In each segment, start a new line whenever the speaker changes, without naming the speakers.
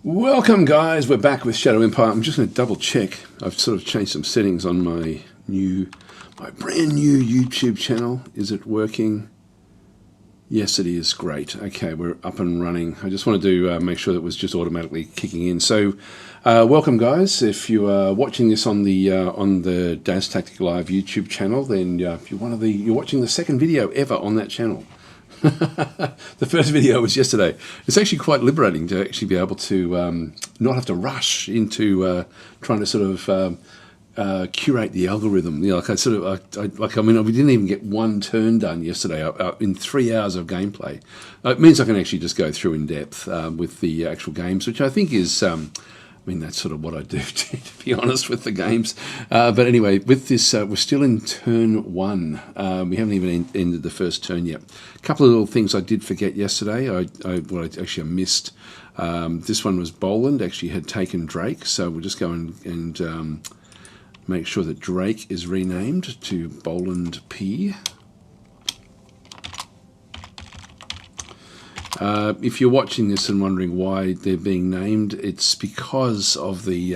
Welcome guys, we're back with Shadow Empire. I'm just going to double check. I've sort of changed some settings on my brand new YouTube channel. Is it working? Yes, it is. Great. Okay, we're up and running. I just wanted to make sure that it was just automatically kicking in. So, welcome guys. If you are watching this on the Daz Tactic Live YouTube channel, then if you're watching the second video ever on that channel. The first video was yesterday. It's actually quite liberating to actually be able to not have to rush into trying to sort of curate the algorithm. You know, we didn't even get one turn done yesterday in 3 hours of gameplay. It means I can actually just go through in depth with the actual games, which I think is. That's sort of what I do, to be honest, with the games. But anyway, with this, we're still in turn one. We haven't even ended the first turn yet. A couple of little things I did forget yesterday. I missed. This one was Boland actually had taken Drake, so we'll just go and make sure that Drake is renamed to Boland P. If you're watching this and wondering why they're being named, it's because of the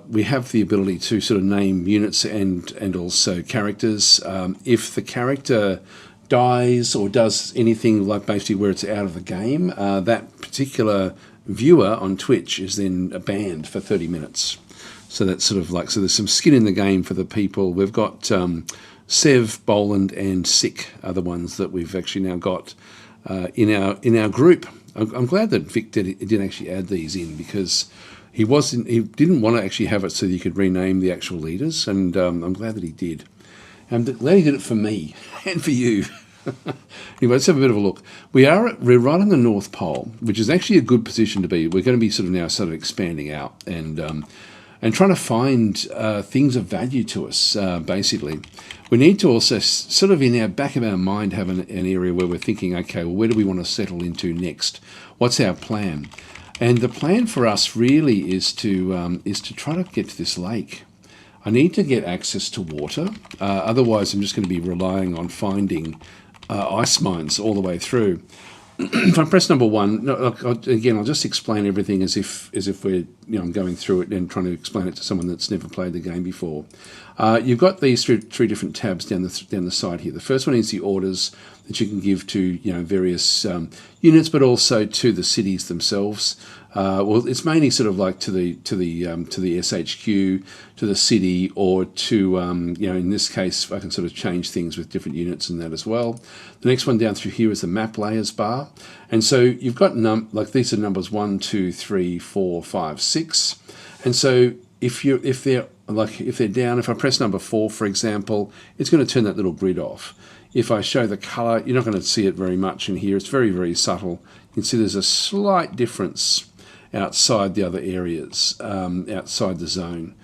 we have the ability to sort of name units and also characters. If the character dies or does anything like basically where it's out of the game, that particular viewer on Twitch is then banned for 30 minutes. So that's sort of so there's some skin in the game for the people. We've got Sev, Boland, and Sick are the ones that we've actually now got in our group. I'm glad that Vic didn't actually add these in, because he didn't want to actually have it so that you could rename the actual leaders, and I'm glad that he did. I'm glad he did it for me and for you. Anyway, let's have a bit of a look. We're right on the North Pole, which is actually a good position to be. We're going to be sort of expanding out and trying to find things of value to us, basically. We need to also sort of in our back of our mind have an area where we're thinking, okay, well, where do we want to settle into next? What's our plan? And the plan for us really is to try to get to this lake. I need to get access to water. Otherwise, I'm just going to be relying on finding ice mines all the way through. If I press number one, again, I'll just explain everything as if we're going through it and trying to explain it to someone that's never played the game before. You've got these three different tabs down the side here. The first one is the orders that you can give to various units, but also to the cities themselves. Well, it's mainly sort of like to the SHQ, to the city, or to in this case I can sort of change things with different units and that as well. The next one down through here is the map layers bar, and so you've got these are numbers 1, 2, 3, 4, 5, 6, and so if they're down, if I press number 4, for example, it's going to turn that little grid off. If I show the color, you're not going to see it very much in here. It's very, very subtle. You can see there's a slight difference outside the other areas, outside the zone,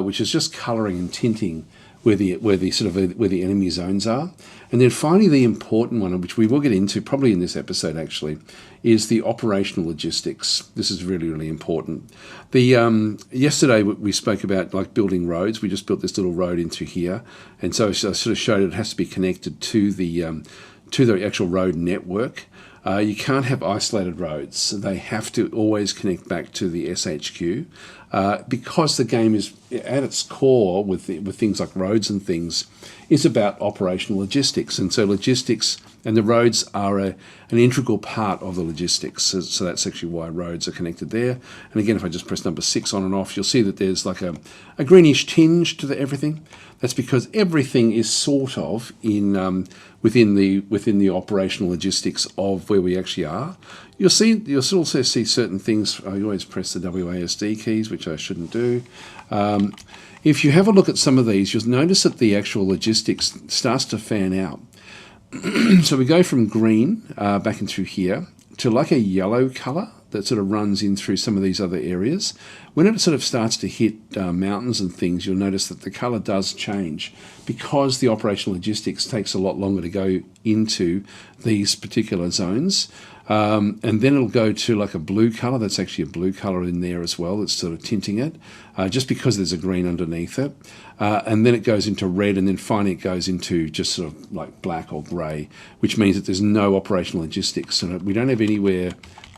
which is just colouring and tinting where the enemy zones are. And then finally, the important one, which we will get into probably in this episode actually, is the operational logistics. This is really, really important. Yesterday we spoke about building roads. We just built this little road into here, and so I sort of showed it has to be connected to the actual road network. You can't have isolated roads. They have to always connect back to the SHQ because the game is, at its core, with things like roads and things, is about operational logistics. And so logistics and the roads are an integral part of the logistics. So that's actually why roads are connected there. And again, if I just press number 6 on and off, you'll see that there's like a greenish tinge to everything. That's because everything is sort of in within the operational logistics of where we actually are. You'll also see certain things. I always press the WASD keys, which I shouldn't do. If you have a look at some of these, you'll notice that the actual logistics starts to fan out. So we go from green back in through here to like a yellow colour that sort of runs in through some of these other areas. When it sort of starts to hit mountains and things, you'll notice that the colour does change because the operational logistics takes a lot longer to go into these particular zones. And then it'll go to like a blue colour. That's actually a blue colour in there as well. It's sort of tinting it just because there's a green underneath it. And then it goes into red, and then finally it goes into just sort of like black or grey, which means that there's no operational logistics. So we don't have anywhere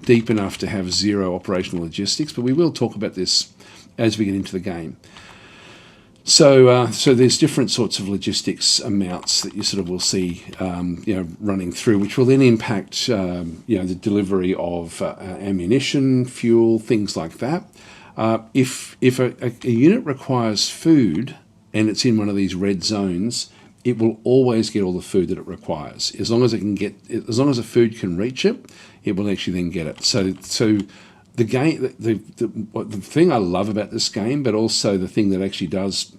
deep enough to have zero operational logistics, but we will talk about this as we get into the game. So there's different sorts of logistics amounts that you sort of will see, running through, which will then impact, the delivery of ammunition, fuel, things like that. If a unit requires food and it's in one of these red zones, it will always get all the food that it requires. As long as the food can reach it, it will actually then get it. So the game, the thing I love about this game, but also the thing that actually does,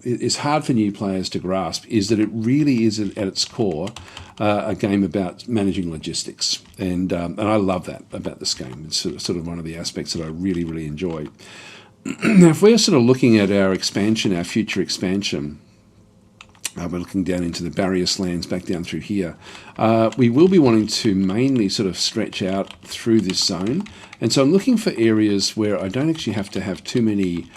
is hard for new players to grasp, is that it really is at its core a game about managing logistics, and I love that about this game. It's sort of one of the aspects that I really, really enjoy. Now, if we're sort of looking at our future expansion. We're looking down into the barriers lands, back down through here. We will be wanting to mainly sort of stretch out through this zone. And so I'm looking for areas where I don't actually have to have too many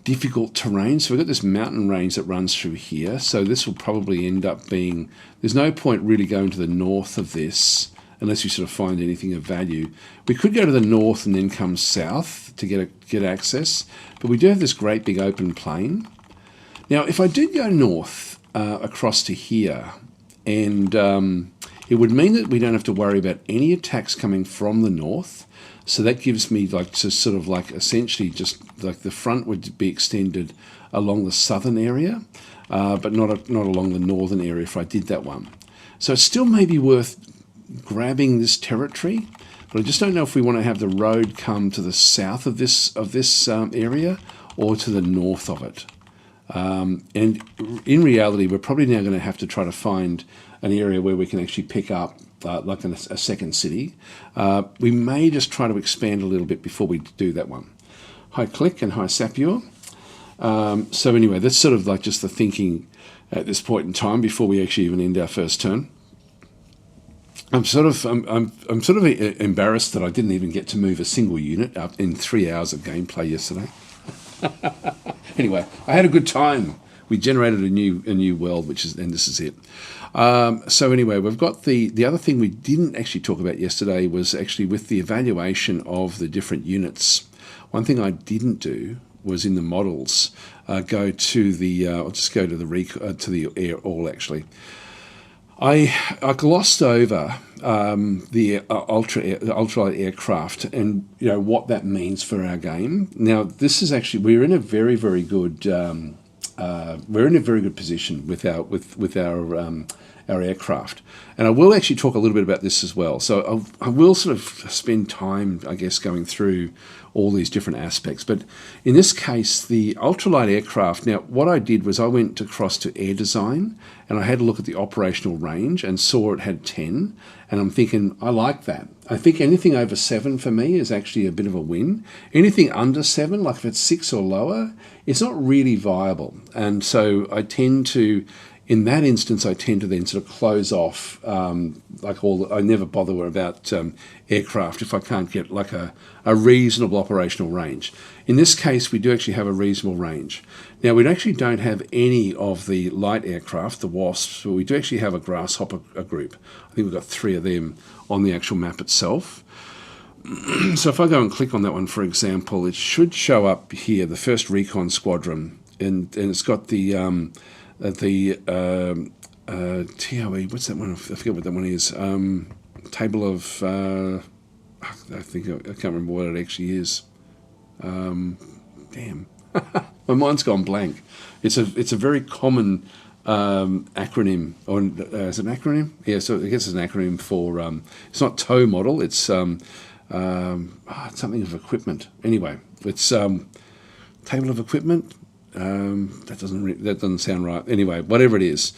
difficult terrain. So we've got this mountain range that runs through here. So this will probably end up being, there's no point really going to the north of this unless you sort of find anything of value. We could go to the north and then come south to get access. But we do have this great big open plain. Now, if I did go north, across to here, and it would mean that we don't have to worry about any attacks coming from the north. So that gives me essentially just like the front would be extended along the southern area, but not along the northern area if I did that one. So it still may be worth grabbing this territory, but I just don't know if we want to have the road come to the south of this area or to the north of it. And in reality, we're probably now going to have to try to find an area where we can actually pick up a second city. We may just try to expand a little bit before we do that one. Hi Click and hi Sapure. So anyway, that's sort of like just the thinking at this point in time before we actually even end our first turn. I'm sort of embarrassed that I didn't even get to move a single unit up in 3 hours of gameplay yesterday. Anyway, I had a good time. We generated a new world, and this is it. So anyway, we've got the other thing we didn't actually talk about yesterday was actually with the evaluation of the different units. One thing I didn't do was in the models go to the I'll just go to the air all actually. I glossed over the ultralight aircraft and what that means for our game. Now this is actually we're in a very very good position with our aircraft, and I will actually talk a little bit about this as well. So I will sort of spend time, I guess, going through all these different aspects. But in this case, the ultralight aircraft, now what I did was I went across to air design and I had a look at the operational range and saw it had 10. And I'm thinking, I like that. I think anything over 7 for me is actually a bit of a win. Anything under 7, like if it's 6 or lower, it's not really viable. And so I tend to, in that instance, I tend to then sort of close off, I never bother about aircraft if I can't get like a reasonable operational range. In this case, we do actually have a reasonable range. Now, we actually don't have any of the light aircraft, the Wasps, but we do actually have a Grasshopper group. I think we've got 3 of them on the actual map itself. So if I go and click on that one, for example, it should show up here, the 1st Recon Squadron, and it's got the TOE, what's that one? I forget what that one is. Table of, I can't remember what it actually is. Damn, my mind's gone blank. It's a very common acronym, or is it an acronym? Yeah, so I guess it's an acronym for. It's not tow model. It's something of equipment. Anyway, it's table of equipment. That doesn't sound right. Anyway, whatever it is,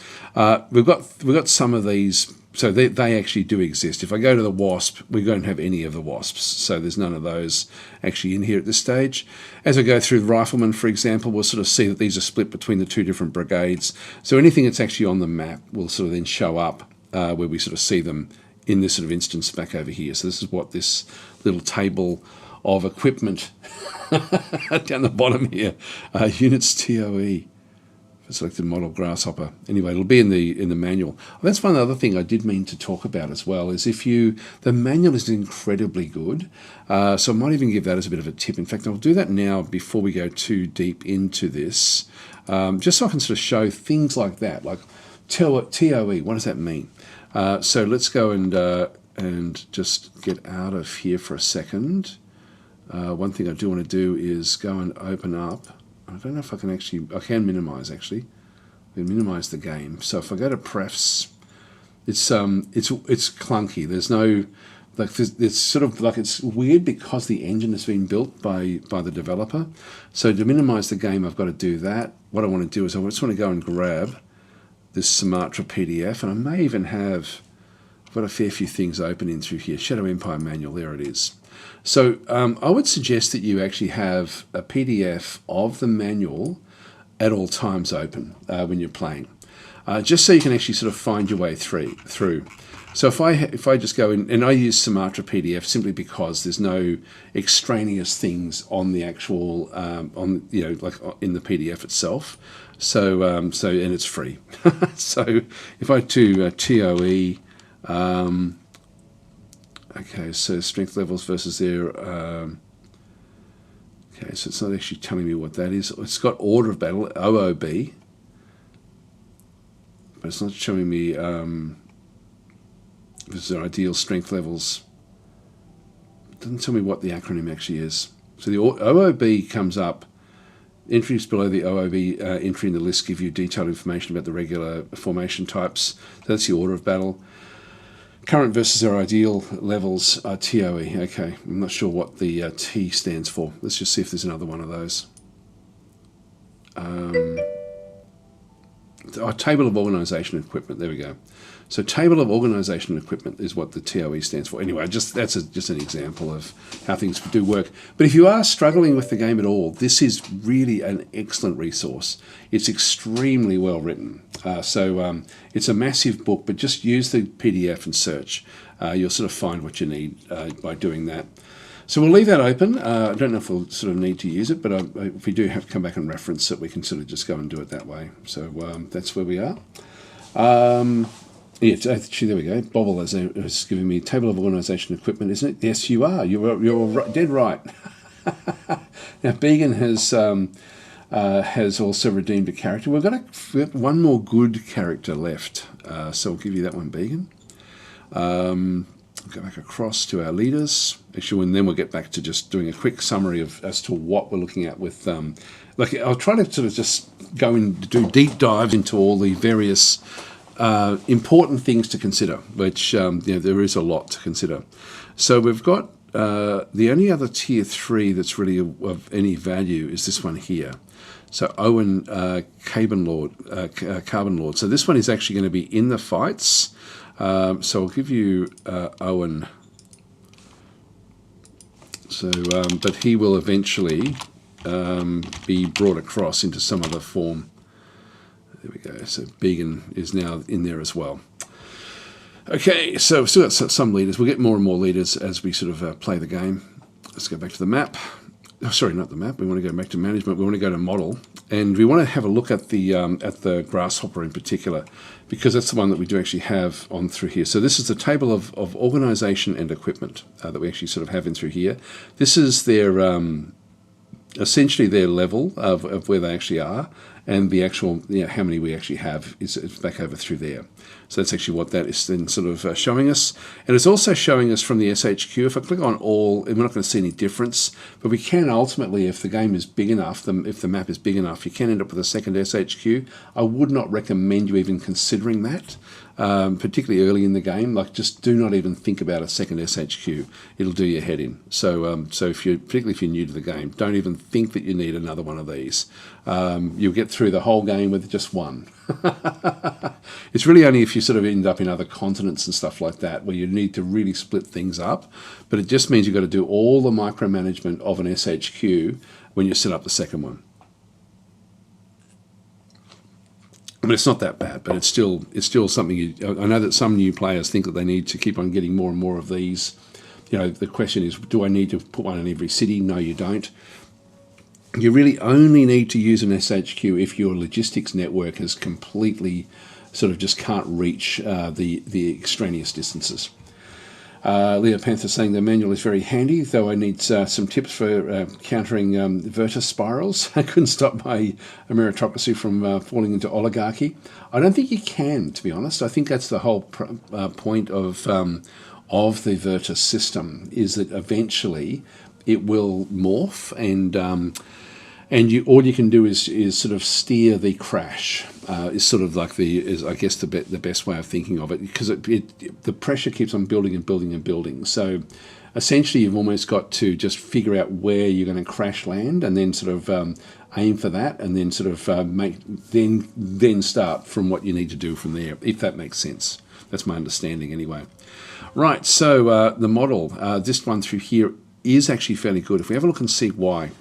we've got some of these. So they actually do exist. If I go to the Wasp, we don't have any of the Wasps. So there's none of those actually in here at this stage. As I go through the Riflemen, for example, we'll sort of see that these are split between the 2 different brigades. So anything that's actually on the map will sort of then show up where we sort of see them in this sort of instance back over here. So this is what this little table of equipment down the bottom here. Units TOE. selected model grasshopper. Anyway, it'll be in the manual. That's one other thing I did mean to talk about as well. Is the manual is incredibly good, so I might even give that as a bit of a tip. In fact, I'll do that now before we go too deep into this, just so I can sort of show things like that, like TOE. What does that mean? So let's go and just get out of here for a second. One thing I do want to do is go and open up. I don't know if I can minimize actually. I can minimize the game. So if I go to prefs, it's clunky. There's no, it's sort of like, it's weird because the engine has been built by the developer. So to minimize the game, I've got to do that. What I want to do is I just want to go and grab this Sumatra PDF, and I may even have, I've got a fair few things open in through here. Shadow Empire Manual, there it is. So I would suggest that you actually have a PDF of the manual at all times open when you're playing, just so you can actually sort of find your way through. So if I just go in, and I use Sumatra PDF simply because there's no extraneous things on the actual like in the PDF itself. So and it's free. So if I do TOE. Okay, so strength levels versus their... okay, so it's not actually telling me what that is. It's got order of battle, OOB, but it's not showing me versus their ideal strength levels. It doesn't tell me what the acronym actually is. So the OOB comes up. Entries below the OOB entry in the list give you detailed information about the regular formation types. So that's the order of battle. Current versus our ideal levels are TOE. Okay, I'm not sure what the T stands for. Let's just see if there's another one of those. Table of organisation and equipment. There we go. So table of organisation and equipment is what the TOE stands for. Anyway, that's just an example of how things do work. But if you are struggling with the game at all, this is really an excellent resource. It's extremely well written. So it's a massive book, but just use the PDF and search. You'll sort of find what you need by doing that. So we'll leave that open. I don't know if we'll sort of need to use it, but if we do have to come back and reference it, we can sort of just go and do it that way. So that's where we are. Yeah, actually, there we go. Bobble is giving me table of organisation equipment, isn't it? Yes, you are. You're dead right. Now, Began has also redeemed a character. We've got one more good character left, so I'll give you that one, Began. Go back across to our leaders. Actually, and then we'll get back to just doing a quick summary as to what we're looking at with. I'll try to sort of just go and do deep dives into all the various important things to consider, which there is a lot to consider. So we've got the only other tier 3 that's really of any value is this one here. So Owen Carbon Lord. So this one is actually going to be in the fights. So I'll give you Owen. So, but he will eventually be brought across into some other form. There we go. So Began is now in there as well. Okay, so we've still got some leaders. We'll get more and more leaders as we sort of play the game. Let's go back to the map. Oh, sorry, not the map. We want to go back to management. We want to go to model, and we want to have a look at the grasshopper in particular, because that's the one that we do actually have on through here. So this is the table of organisation and equipment that we actually sort of have in through here. This is their essentially their level of where they actually are, and the actual how many we actually have is back over through there. So that's actually what that is then sort of showing us. And it's also showing us from the SHQ. If I click on all, we're not going to see any difference, but we can ultimately, if the game is big enough, if the map is big enough, you can end up with a second SHQ. I would not recommend you even considering that, particularly early in the game. Like, just do not even think about a second SHQ. It'll do your head in. So particularly if you're new to the game, don't even think that you need another one of these. You'll get through the whole game with just one. It's really only if you sort of end up in other continents and stuff like that where you need to really split things up, but it just means you've got to do all the micromanagement of an SHQ when you set up the second one. I mean, it's not that bad, but it's still something. I know that some new players think that they need to keep on getting more and more of these. The question is, do I need to put one in every city? No, you don't. You really only need to use an SHQ if your logistics network is completely sort of just can't reach the extraneous distances. Leo Panther saying the manual is very handy, though I need some tips for countering Virtus spirals. I couldn't stop my meritocracy from falling into oligarchy. I don't think you can, to be honest. I think that's the whole point of the Virtus system, is that eventually it will morph, and all you can do is sort of steer the crash. Is sort of like I guess the best way of thinking of it, because the pressure keeps on building and building and building. So essentially, you've almost got to just figure out where you're going to crash land, and then sort of aim for that, and then sort of then start from what you need to do from there, if that makes sense. That's my understanding anyway. Right. So the model, this one through here, is actually fairly good. If we have a look and see why.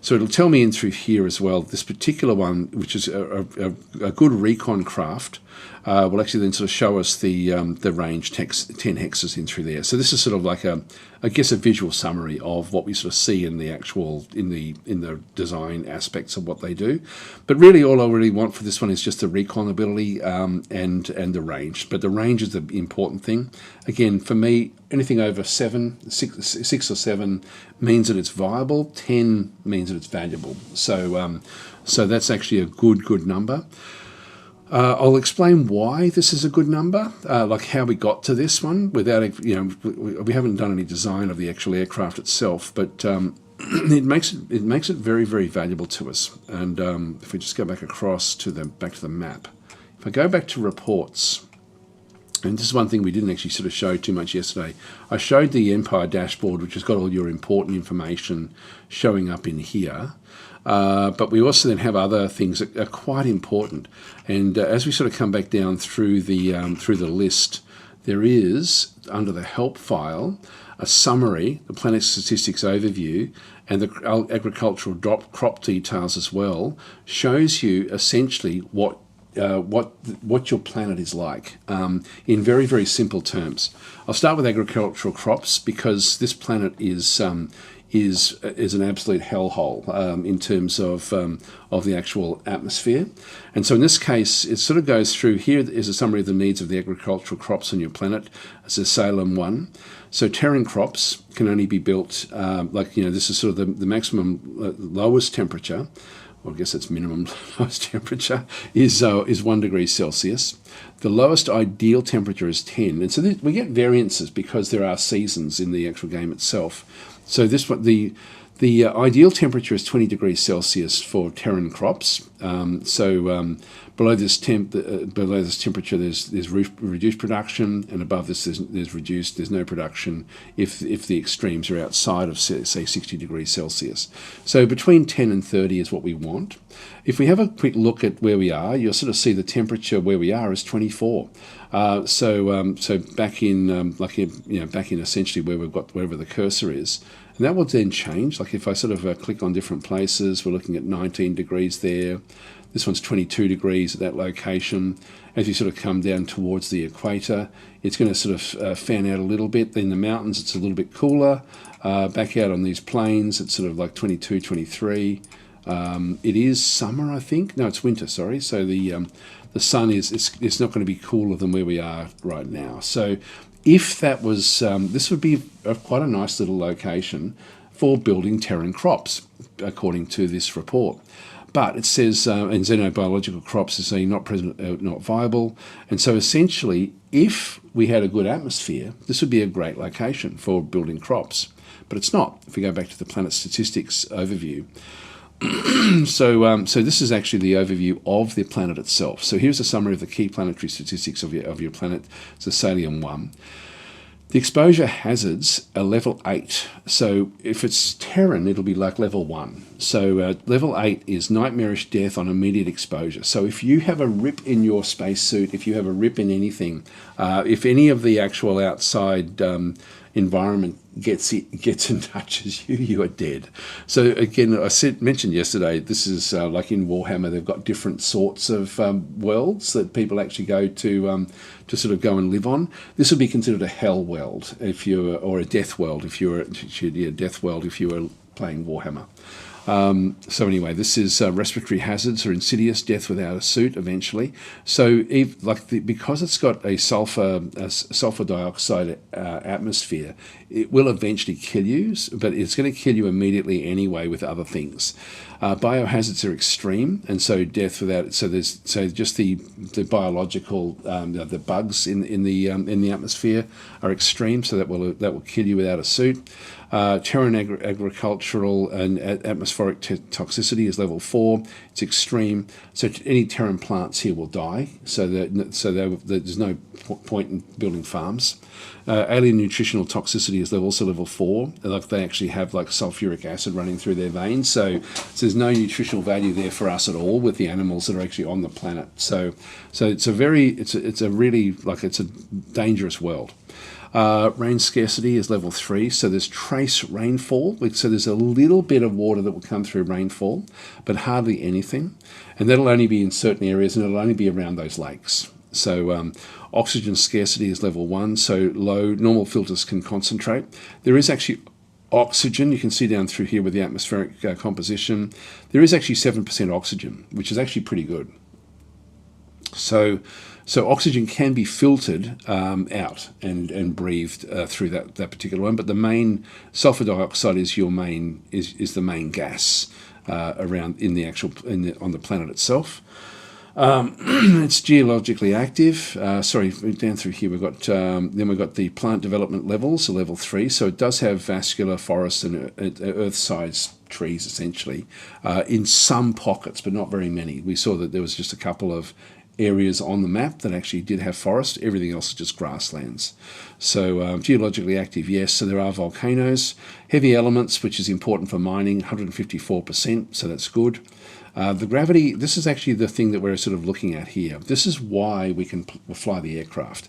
So it'll tell me in through here as well, this particular one, which is a good recon craft, will actually then sort of show us the range 10 hexes in through there. So this is sort of like a visual summary of what we sort of see in the actual, in the design aspects of what they do. But really all I really want for this one is just the recon ability and the range. But the range is the important thing. Again, for me, anything over 6 or 7 means that it's viable. 10 means that it's valuable. So that's actually a good number. I'll explain why this is a good number, like how we got to this one without, we haven't done any design of the actual aircraft itself, but it makes it very, very valuable to us. And if we just go back across to back to the map, if I go back to reports, and this is one thing we didn't actually sort of show too much yesterday. I showed the Empire dashboard, which has got all your important information showing up in here. But we also then have other things that are quite important. And as we sort of come back down through the list, there is, under the help file, a summary, the planet statistics overview, and the agricultural crop details as well, shows you essentially what your planet is like in very, very simple terms. I'll start with agricultural crops, because this planet is an absolute hellhole in terms of the actual atmosphere. And so in this case, it sort of goes through, here is a summary of the needs of the agricultural crops on your planet. This is Salem 1. So Terran crops can only be built, this is sort of the maximum lowest temperature, well, I guess it's minimum lowest temperature, is 1 degree Celsius. The lowest ideal temperature is 10. And so we get variances because there are seasons in the actual game itself. So this one, the ideal temperature is 20 degrees Celsius for Terran crops. Below this temperature, there's reduced production, and above this there's no production if the extremes are outside of say 60 degrees Celsius. So between 10 and 30 is what we want. If we have a quick look at where we are, you'll sort of see the temperature where we are is 24. So back in back in essentially where we've got wherever the cursor is. And that will then change. Like if I sort of click on different places, we're looking at 19 degrees there. This one's 22 degrees at that location. As you sort of come down towards the equator, it's going to sort of fan out a little bit. Then the mountains, it's a little bit cooler. Back out on these plains, it's sort of like 22, 23. It is summer, I think. No, it's winter, sorry. So the sun it's not going to be cooler than where we are right now. So if that was, this would be quite a nice little location for building Terran crops, according to this report. But it says, and xenobiological crops is saying not present, not viable. And so essentially, if we had a good atmosphere, this would be a great location for building crops. But it's not. If we go back to the planet statistics overview. So this is actually the overview of the planet itself. So here's a summary of the key planetary statistics of your planet. It's a Salium 1. The exposure hazards are level 8. So if it's Terran, it'll be like level 1. So level 8 is nightmarish death on immediate exposure. So if you have a rip in your spacesuit, if you have a rip in anything, if any of the actual outside environment gets and touches you, you are dead. So again, mentioned yesterday, this is like in Warhammer, they've got different sorts of worlds that people actually go to sort of go and live on. This would be considered a hell world or a death world if you were death world if you were playing Warhammer. So anyway, this is respiratory hazards are insidious, death without a suit eventually. So because it's got a sulfur dioxide atmosphere, it will eventually kill you, but it's going to kill you immediately anyway with other things. Biohazards are extreme, and so death without. So just the biological the bugs in the atmosphere are extreme. So that will kill you without a suit. Terran agricultural and atmospheric toxicity is level 4. It's extreme. So any Terran plants here will die. So there's no point in building farms. Alien nutritional toxicity is also level 4. Like they actually have like sulfuric acid running through their veins. So there's no nutritional value there for us at all with the animals that are actually on the planet. So it's a really dangerous world. Rain scarcity is level 3, so there's trace rainfall. So there's a little bit of water that will come through rainfall, but hardly anything. And that'll only be in certain areas, and it'll only be around those lakes. So oxygen scarcity is level 1, so low. Normal filters can concentrate. There is actually oxygen. You can see down through here with the atmospheric composition. There is actually 7% oxygen, which is actually pretty good. So oxygen can be filtered out and breathed through that particular one. But the main sulfur dioxide is the main gas around on the planet itself. It's geologically active. Down through here we've got the plant development levels, so level 3. So it does have vascular forests and earth-sized trees essentially in some pockets, but not very many. We saw that there was just a couple of areas on the map that actually did have forest. Everything else is just grasslands. So geologically active, yes. So there are volcanoes. Heavy elements, which is important for mining, 154%, so that's good. The gravity, this is actually the thing that we're sort of looking at here. This is why we can fly the aircraft.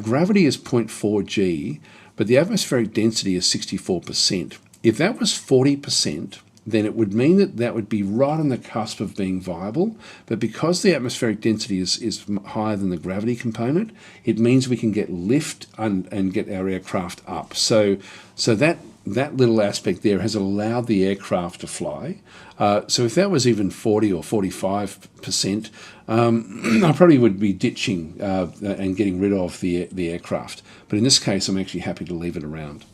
Gravity is 0.4 G, but the atmospheric density is 64%. If that was 40%, then it would mean that would be right on the cusp of being viable. But because the atmospheric density is higher than the gravity component, it means we can get lift and get our aircraft up. So that little aspect there has allowed the aircraft to fly. So if that was even 40 or 45%, I probably would be ditching and getting rid of the aircraft. But in this case, I'm actually happy to leave it around.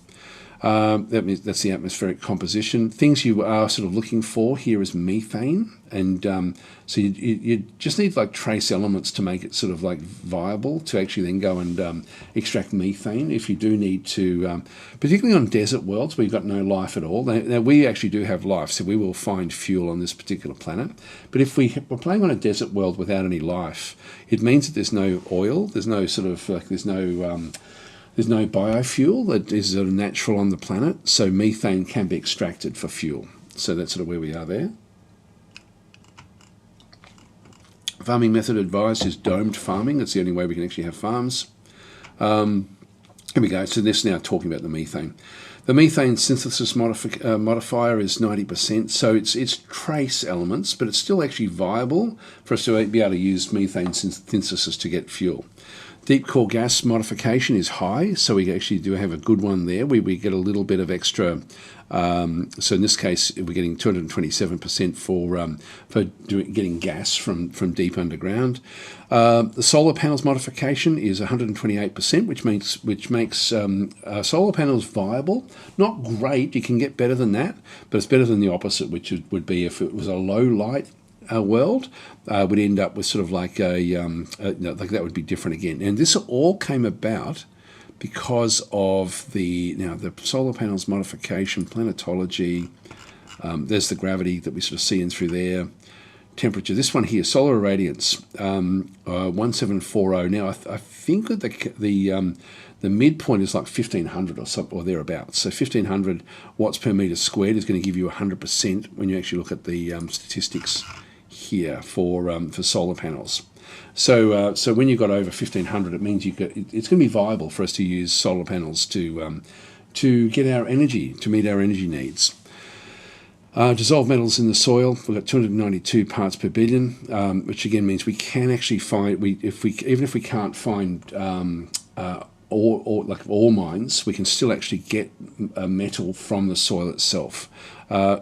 That's the atmospheric composition. Things you are sort of looking for here is methane, and so you just need like trace elements to make it sort of like viable to actually then go and extract methane if you do need to, particularly on desert worlds where you've got no life at all. Now we actually do have life, so we will find fuel on this particular planet. But if we're playing on a desert world without any life, it means that there's no oil, there's no sort of there's no biofuel that is sort of natural on the planet, so methane can be extracted for fuel. So that's sort of where we are there. Farming method advised is domed farming. That's the only way we can actually have farms. Here we go. So this now talking about the methane. The methane synthesis modifier is 90%, so it's trace elements, but it's still actually viable for us to be able to use methane synthesis to get fuel. Deep core gas modification is high, so we actually do have a good one there. We get a little bit of extra. So in this case, we're getting 227% for getting gas from deep underground. The solar panels modification is 128%, which makes solar panels viable. Not great, you can get better than that, but it's better than the opposite, which would be if it was a low light world, would end up with sort of like like that would be different again. And this all came about because of the solar panels modification, planetology. There's the gravity that we sort of see in through there. Temperature. This one here, solar irradiance, 1740. Now I think that the midpoint is like 1500 or something or thereabouts. So 1500 watts per meter squared is going to give you 100% when you actually look at the statistics here for solar panels. So when you've got over 1500, it means it's going to be viable for us to use solar panels to get our energy, to meet our energy needs. Dissolved metals in the soil, we've got 292 parts per billion, which again means we can actually find, even if we can't find ore mines, we can still actually get metal from the soil itself.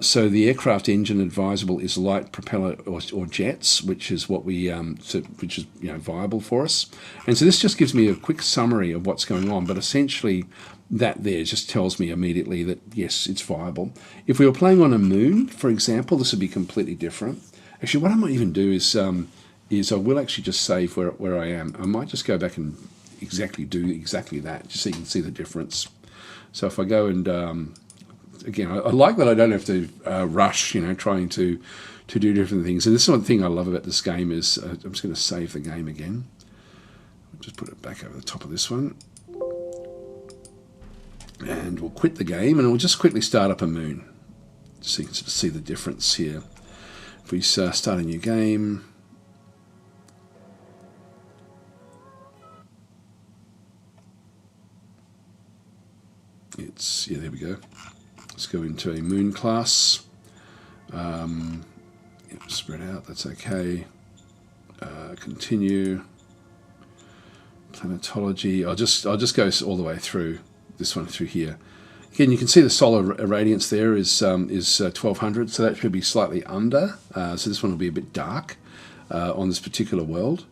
So the aircraft engine advisable is light propeller or jets, which is what we which is viable for us. And so this just gives me a quick summary of what's going on. But essentially, that there just tells me immediately that yes, it's viable. If we were playing on a moon, for example, this would be completely different. Actually, what I might even do is I will actually just save where I am. I might just go back and do exactly that, just so you can see the difference. So if I go and again, I like that I don't have to rush, trying to do different things. And this is one thing I love about this game is I'm just going to save the game again. I'll just put it back over the top of this one. And we'll quit the game and we'll just quickly start up a moon. So you can sort of see the difference here. If we start a new game, there we go. Let's go into a moon class. Spread out, that's okay. Continue. Planetology. I'll just go all the way through this one through here. Again, you can see the solar radiance there is 1200, so that should be slightly under. So this one will be a bit dark on this particular world.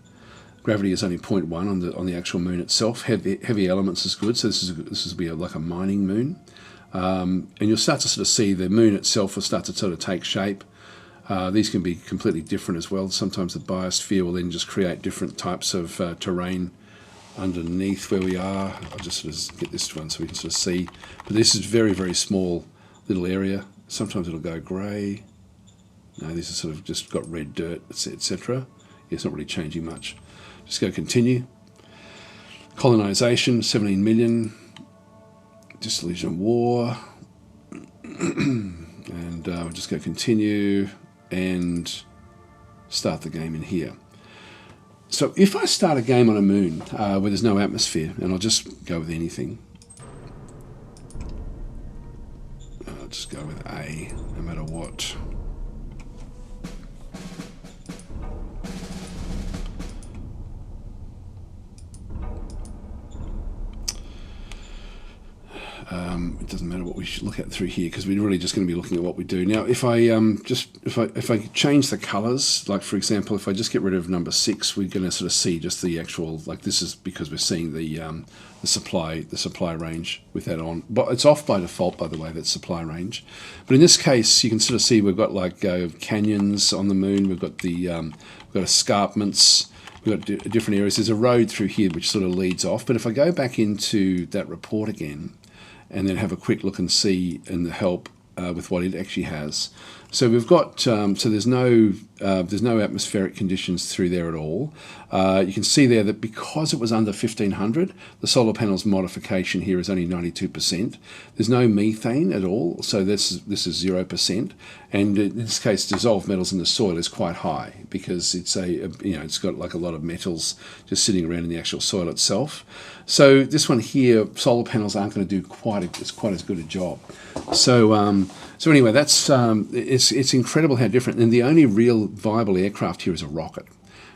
Gravity is only 0.1 on the actual moon itself. Heavy elements is good, so this will be like a mining moon. And you'll start to sort of see the moon itself will start to sort of take shape. These can be completely different as well. Sometimes the biosphere will then just create different types of terrain underneath where we are. I'll just sort of get this one so we can sort of see. But this is very, very small little area. Sometimes it'll go grey. No, this is sort of just got red dirt, etc. It's not really changing much. Just go continue. Colonization, 17 million. Dissolution war. And we'll just go continue and start the game in here. So if I start a game on a moon where there's no atmosphere, and I'll just go with anything. I'll just go with A, no matter what. It doesn't matter what we should look at through here because we're really just going to be looking at what we do. Now, if I if I change the colours, like for example, if I just get rid of number 6, we're going to sort of see just the actual, like this is because we're seeing the supply range with that on. But it's off by default, by the way, that supply range. But in this case, you can sort of see we've got like canyons on the moon. We've got we've got escarpments. We've got different areas. There's a road through here which sort of leads off. But if I go back into that report again, and then have a quick look and see in the help with what it actually has. So we've got so there's no atmospheric conditions through there at all. You can see there that because it was under 1500, the solar panels modification here is only 92%. There's no methane at all, so this is 0%. And in this case, dissolved metals in the soil is quite high because it's it's got like a lot of metals just sitting around in the actual soil itself. So this one here, solar panels aren't going to do quite as good a job. So anyway, that's it's incredible how different. And the only real viable aircraft here is a rocket.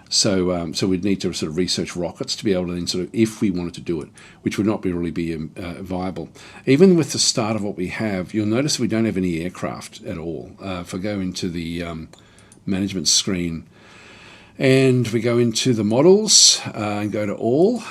So we'd need to sort of research rockets to be able to then sort of, if we wanted to do it, which would not really be viable. Even with the start of what we have, you'll notice we don't have any aircraft at all. If I go into the management screen and we go into the models and go to all,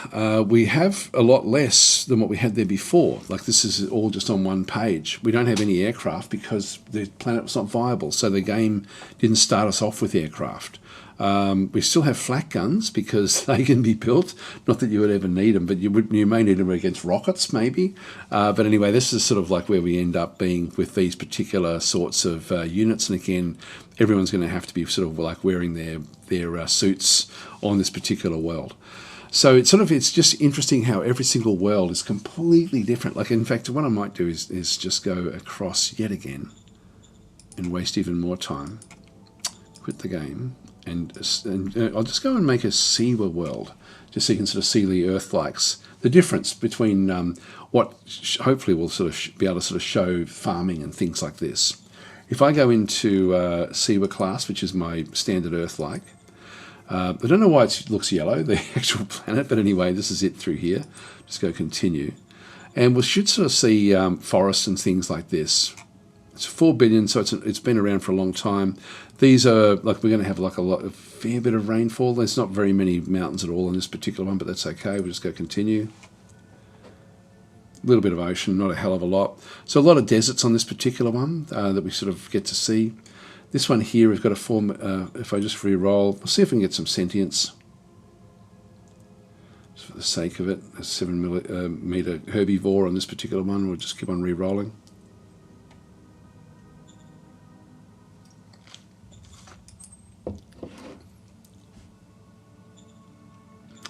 we have a lot less than what we had there before. Like this is all just on one page. We don't have any aircraft because the planet was not viable. So the game didn't start us off with aircraft. We still have flak guns because they can be built. Not that you would ever need them, but you may need them against rockets, maybe. But anyway, this is sort of like where we end up being with these particular sorts of units. And again, everyone's going to have to be sort of like wearing their suits on this particular world. So it's just interesting how every single world is completely different. Like in fact, what I might do is just go across yet again and waste even more time. Quit the game. And I'll just go and make a SEWA world, just so you can sort of see the Earth-likes. The difference between what hopefully will sort of be able to sort of show farming and things like this. If I go into SEWA class, which is my standard Earth-like, I don't know why it looks yellow, the actual planet, but anyway, this is it through here. Just go continue. And we should sort of see forests and things like this. It's 4 billion, so it's been around for a long time. These are like, we're going to have like a fair bit of rainfall. There's not very many mountains at all in this particular one, but that's okay. We'll just go continue. A little bit of ocean, not a hell of a lot. So a lot of deserts on this particular one that we sort of get to see. This one here, we've got a form. If I just re-roll, we'll see if we can get some sentience. Just for the sake of it, a 7 meter herbivore on this particular one. We'll just keep on re-rolling.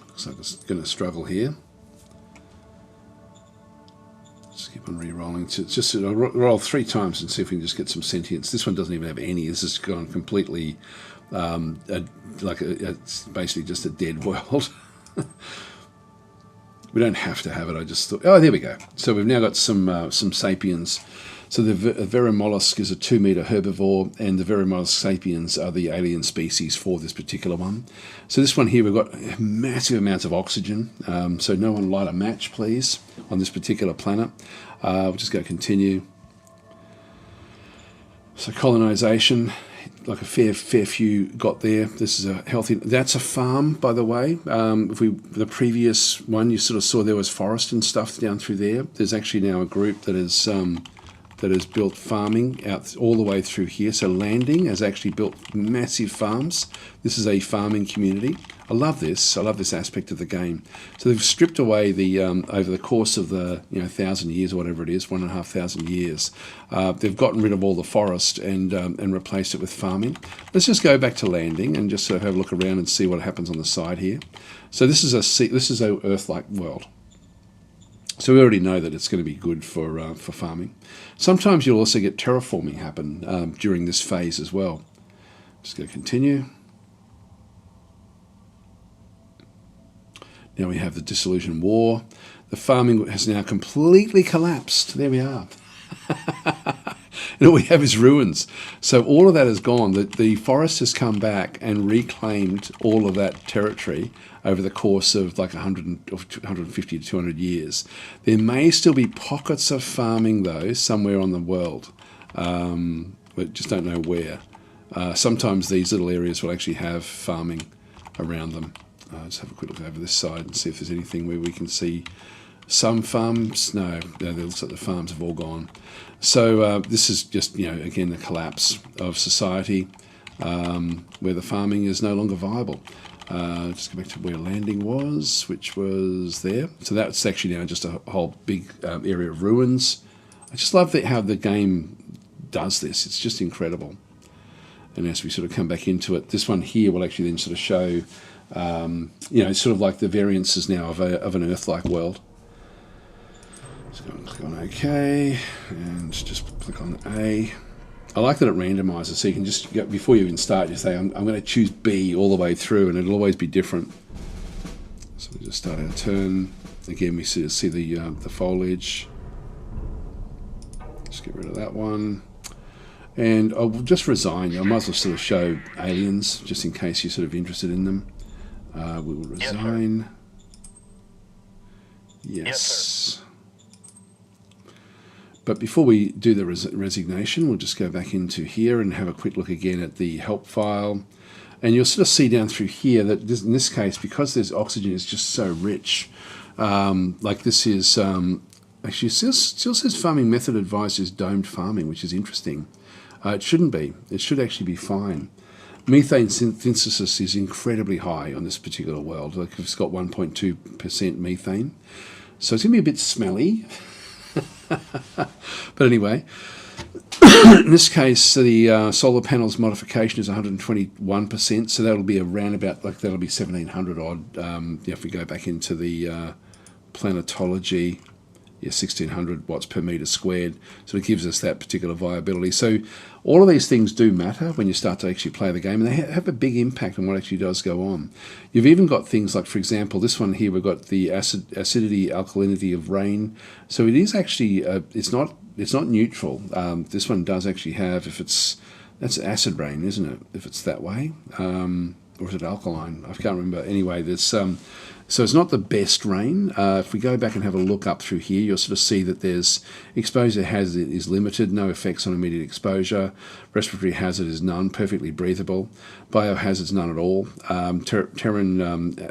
Looks like it's going to struggle here. Just keep on re-rolling. It's just roll 3 times and see if we can just get some sentience. This one doesn't even have any. This has gone completely it's basically just a dead world. We don't have to have it. I just thought, oh, there we go. So we've now got some sapiens. So the veromollusk is a 2 meter herbivore, and the veromollusk sapiens are the alien species for this particular one. So this one here, we've got massive amounts of oxygen. So no one light a match, please, on this particular planet. We'll just go continue. So colonization, like a fair few got there. This is a healthy. That's a farm, by the way. The previous one, you sort of saw there was forest and stuff down through there. There's actually now a group that is built farming out all the way through here. So Landing has actually built massive farms. This is a farming community. I love this. I love this aspect of the game. So they've stripped away the over the course of the 1,000 years or whatever it is, 1,500 years. They've gotten rid of all the forest and replaced it with farming. Let's just go back to Landing and just sort of have a look around and see what happens on the side here. So this is a Earth-like world. So we already know that it's going to be good for farming. Sometimes you'll also get terraforming happen during this phase as well. Just going to continue. Now we have the Dissolution War. The farming has now completely collapsed. There we are. And all we have is ruins. So all of that is gone. The forest has come back and reclaimed all of that territory over the course of like 150 to 200 years. There may still be pockets of farming, though, somewhere on the world. We just don't know where. Sometimes these little areas will actually have farming around them. Let's have a quick look over this side and see if there's anything where we can see some farms. No, it looks like the farms have all gone. So this is just, again, the collapse of society where the farming is no longer viable. Just go back to where Landing was, which was there. So that's actually now just a whole big area of ruins. I just love how the game does this. It's just incredible. And as we sort of come back into it, this one here will actually then sort of show, sort of like the variances now of an Earth-like world. So go and click on OK, and just click on A. I like that it randomizes, so you can just, before you even start, you say, I'm going to choose B all the way through, and it'll always be different. So we just start our turn. Again, we see the foliage. Just get rid of that one. And I'll just resign. I might as well sort of show aliens, just in case you're sort of interested in them. We will resign. Yes. But before we do the resignation, we'll just go back into here and have a quick look again at the help file. And you'll sort of see down through here that in this case, because there's oxygen is just so rich, like this is, actually still says farming method advised is domed farming, which is interesting. It shouldn't be. It should actually be fine. Methane synthesis is incredibly high on this particular world. Like it's got 1.2% methane. So it's going to be a bit smelly. But anyway, in this case, the solar panels modification is 121%, so that'll be around about, that'll be 1700 odd. If we go back into the planetology, 1600 watts per meter squared, so it gives us that particular viability. So all of these things do matter when you start to actually play the game, and they have a big impact on what actually does go on. You've even got things like, for example, this one here, we've got the acidity, alkalinity of rain. So it is actually, it's not neutral. This one does actually have, that's acid rain, isn't it? If it's that way. or is it alkaline? I can't remember. Anyway, there's so it's not the best rain. If we go back and have a look up through here, you'll sort of see that there's exposure hazard is limited, no effects on immediate exposure. Respiratory hazard is none, perfectly breathable. Biohazard's none at all. Terran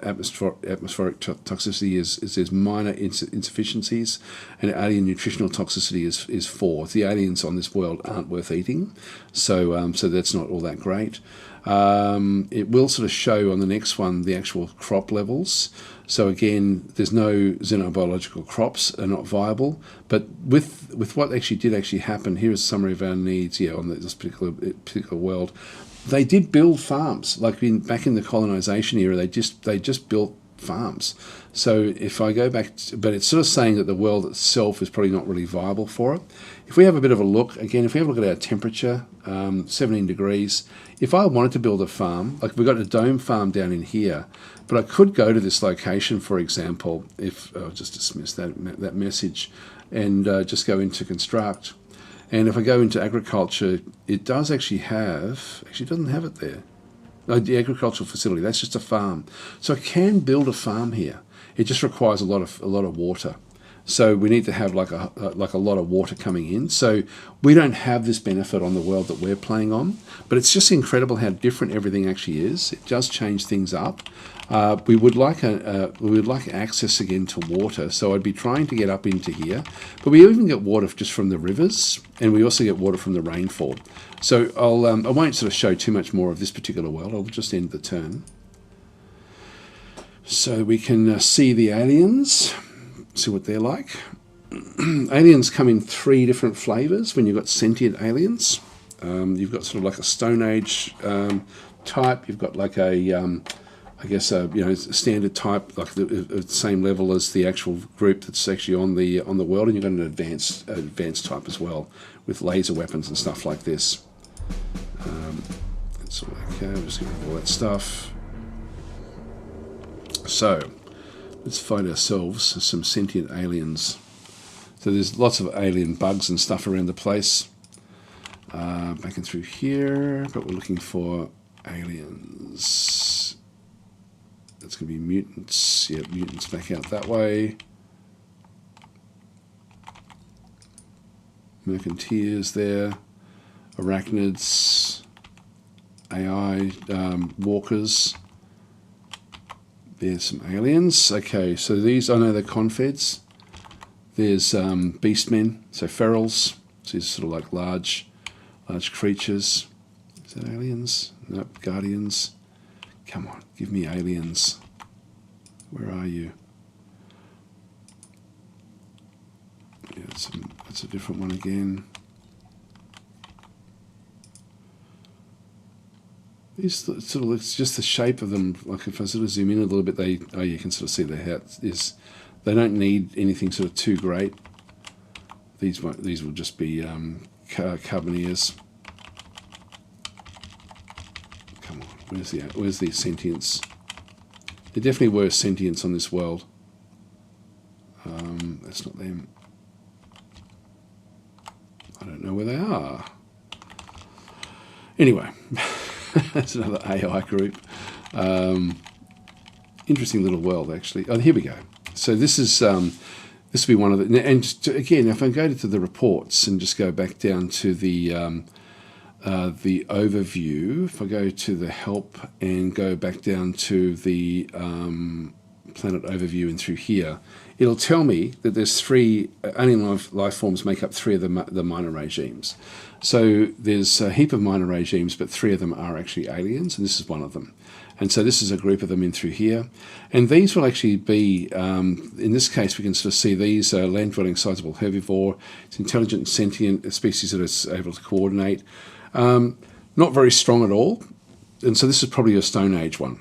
atmospheric toxicity is minor insufficiencies, and alien nutritional toxicity is 4. The aliens on this world aren't worth eating, so that's not all that great. It will sort of show on the next one the actual crop levels. So again, there's no xenobiological crops are not viable. But with what did happen, here is a summary of our needs. Yeah, on this particular world, they did build farms. Like back in the colonization era, they just built farms. So if I go back, but it's sort of saying that the world itself is probably not really viable for it. If we have a bit of a look, again, if we have a look at our temperature, 17 degrees, if I wanted to build a farm, like we've got a dome farm down in here, but I could go to this location, for example, if I'll just dismiss that message, and just go into construct. And if I go into agriculture, it does actually doesn't have it there. No, the agricultural facility, that's just a farm. So I can build a farm here. It just requires a lot of water. So we need to have like a lot of water coming in. So we don't have this benefit on the world that we're playing on, but it's just incredible how different everything actually is. It does change things up. We would like access again to water. So I'd be trying to get up into here, but we even get water just from the rivers, and we also get water from the rainfall. So I won't sort of show too much more of this particular world. I'll just end the turn. So we can see the aliens. See what they're like. Aliens come in 3 different flavors when you've got sentient aliens. You've got sort of like a Stone Age type. You've got like a standard type, like the same level as the actual group that's actually on the world, and you've got an advanced type as well with laser weapons and stuff like this. That's okay. I'm just going to all that stuff. So let's find ourselves some sentient aliens. So there's lots of alien bugs and stuff around the place. Back and through here, but we're looking for aliens. That's going to be mutants. Yeah, mutants back out that way. Mercanteers there. Arachnids. AI. Walkers. There's some aliens. Okay, so these, I know they're confeds. There's beastmen, so ferals. So these are sort of like large creatures. Is that aliens? Nope, guardians. Come on, give me aliens. Where are you? Yeah, that's a different one again. These sort of, it's just the shape of them. Like if I sort of zoom in a little bit, you can sort of see their hat is. They don't need anything sort of too great. These will just be carboneers. Come on, where's the sentience? There definitely were sentients on this world. That's not them. I don't know where they are. Anyway. That's another AI group. Interesting little world, actually. Oh, here we go. So this will be one of the. And again, if I go to the reports and just go back down to the overview, if I go to the help and go back down to the planet overview and through here, it'll tell me that there's 3 alien life forms make up 3 of the minor regimes. So there's a heap of minor regimes, but 3 of them are actually aliens, and this is one of them. And so this is a group of them in through here. And these will actually be, in this case, we can sort of see these are land-dwelling sizable herbivore. It's intelligent and sentient, a species that is able to coordinate. Not very strong at all. And so this is probably a Stone Age one,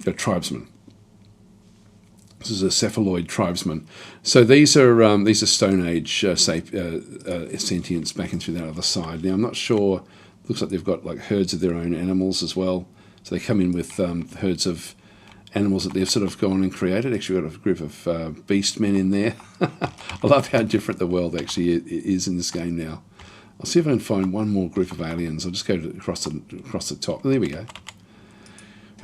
a tribesman. This is a cephaloid tribesman. So these are Stone Age sentients back in through that other side. Now I'm not sure. Looks like they've got like herds of their own animals as well. So they come in with herds of animals that they've sort of gone and created. Actually, got a group of beastmen in there. I love how different the world actually is in this game now. I'll see if I can find one more group of aliens. I'll just go across the top. There we go.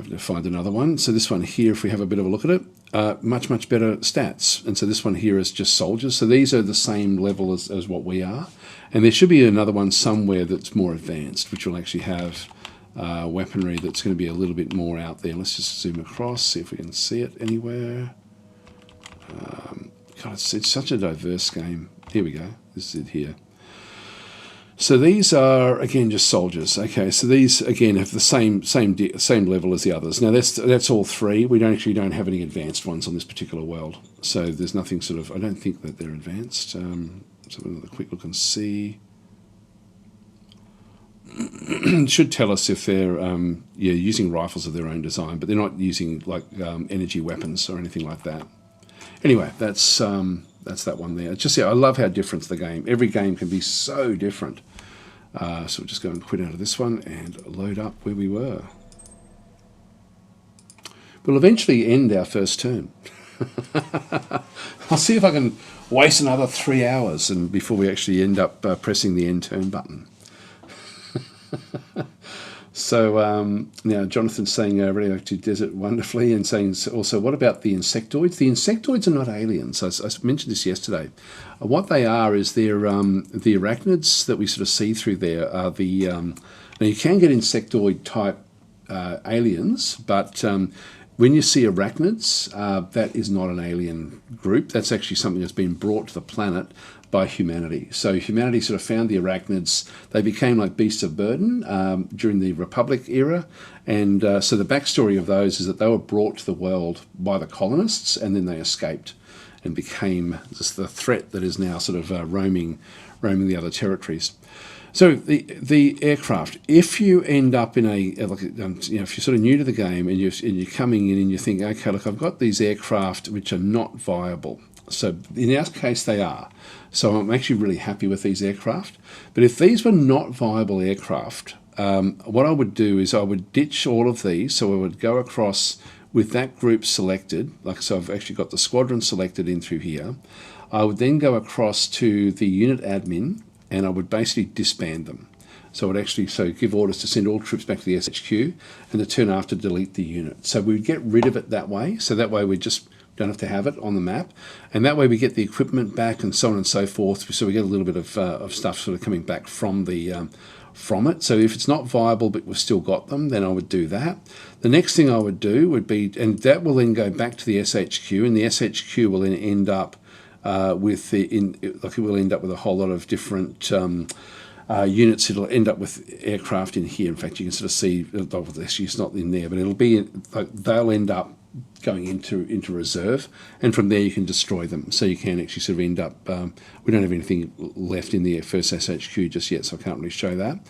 Having to find another one. So this one here, if we have a bit of a look at it, much better stats. And so this one here is just soldiers. So these are the same level as what we are. And there should be another one somewhere that's more advanced, which will actually have weaponry that's going to be a little bit more out there. Let's just zoom across, see if we can see it anywhere. God, it's such a diverse game. Here we go. This is it here. So these are, again, just soldiers. Okay, so these, again, have the same level as the others. Now, that's all three. We don't have any advanced ones on this particular world. So there's nothing sort of, I don't think that they're advanced. Let's have another quick look and see. It should tell us if they're using rifles of their own design, but they're not using like energy weapons or anything like that. Anyway, that's that one there. It's just, I love how different the game. Every game can be so different. So we'll just go and quit out of this one and load up where we were. We'll eventually end our first turn. I'll see if I can waste another 3 hours and before we actually end up pressing the end turn button. So now Jonathan's saying radioactive desert wonderfully, and saying also, what about the insectoids? The insectoids are not aliens. I mentioned this yesterday. What they are is they're the arachnids that we sort of see through there are the now you can get insectoid type aliens, but when you see arachnids, that is not an alien group. That's actually something that's been brought to the planet by humanity. So humanity sort of found the arachnids. They became like beasts of burden during the Republic era. And so the backstory of those is that they were brought to the world by the colonists, and then they escaped and became just the threat that is now sort of roaming the other territories. So the aircraft, if you end up in if you're sort of new to the game and you're coming in and you think, okay, look, I've got these aircraft which are not viable. So in our case, they are. So I'm actually really happy with these aircraft. But if these were not viable aircraft, what I would do is I would ditch all of these. So I would go across with that group selected. So I've actually got the squadron selected in through here. I would then go across to the unit admin, and I would basically disband them. So I would actually give orders to send all troops back to the SHQ, and to turn after delete the unit. So we would get rid of it that way. So that way we just don't have to have it on the map, and that way we get the equipment back and so on and so forth. So we get a little bit of stuff sort of coming back from it. So if it's not viable but we've still got them, then I would do that. The next thing I would do would be, and that will then go back to the SHQ, and the SHQ will then end up with it will end up with a whole lot of different units. It'll end up with aircraft in here. In fact, you can sort of see, actually it's not in there, but it'll be they'll end up going into reserve, and from there you can destroy them. So you can actually sort of end up, we don't have anything left in the first SHQ just yet, so I can't really show that.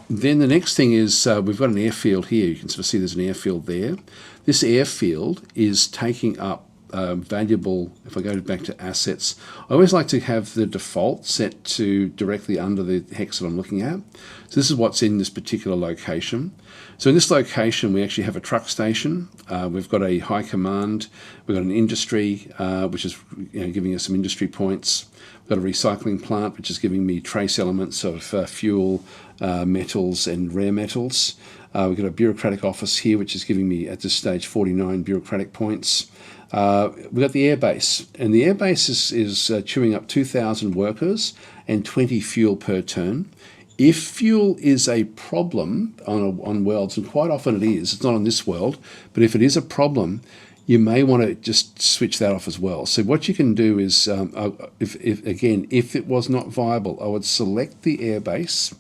Then the next thing is we've got an airfield here. You can sort of see there's an airfield there. This airfield is taking up valuable, if I go back to assets, I always like to have the default set to directly under the hex that I'm looking at. So this is what's in this particular location. So in this location, we actually have a truck station. We've got a high command. We've got an industry, which is giving us some industry points. We've got a recycling plant, which is giving me trace elements of fuel, metals, and rare metals. We've got a bureaucratic office here, which is giving me, at this stage, 49 bureaucratic points. We've got the airbase, and the airbase is chewing up 2,000 workers and 20 fuel per turn. If fuel is a problem on worlds, and quite often it is, it's not on this world, but if it is a problem, you may want to just switch that off as well. So what you can do is, if it was not viable, I would select the airbase,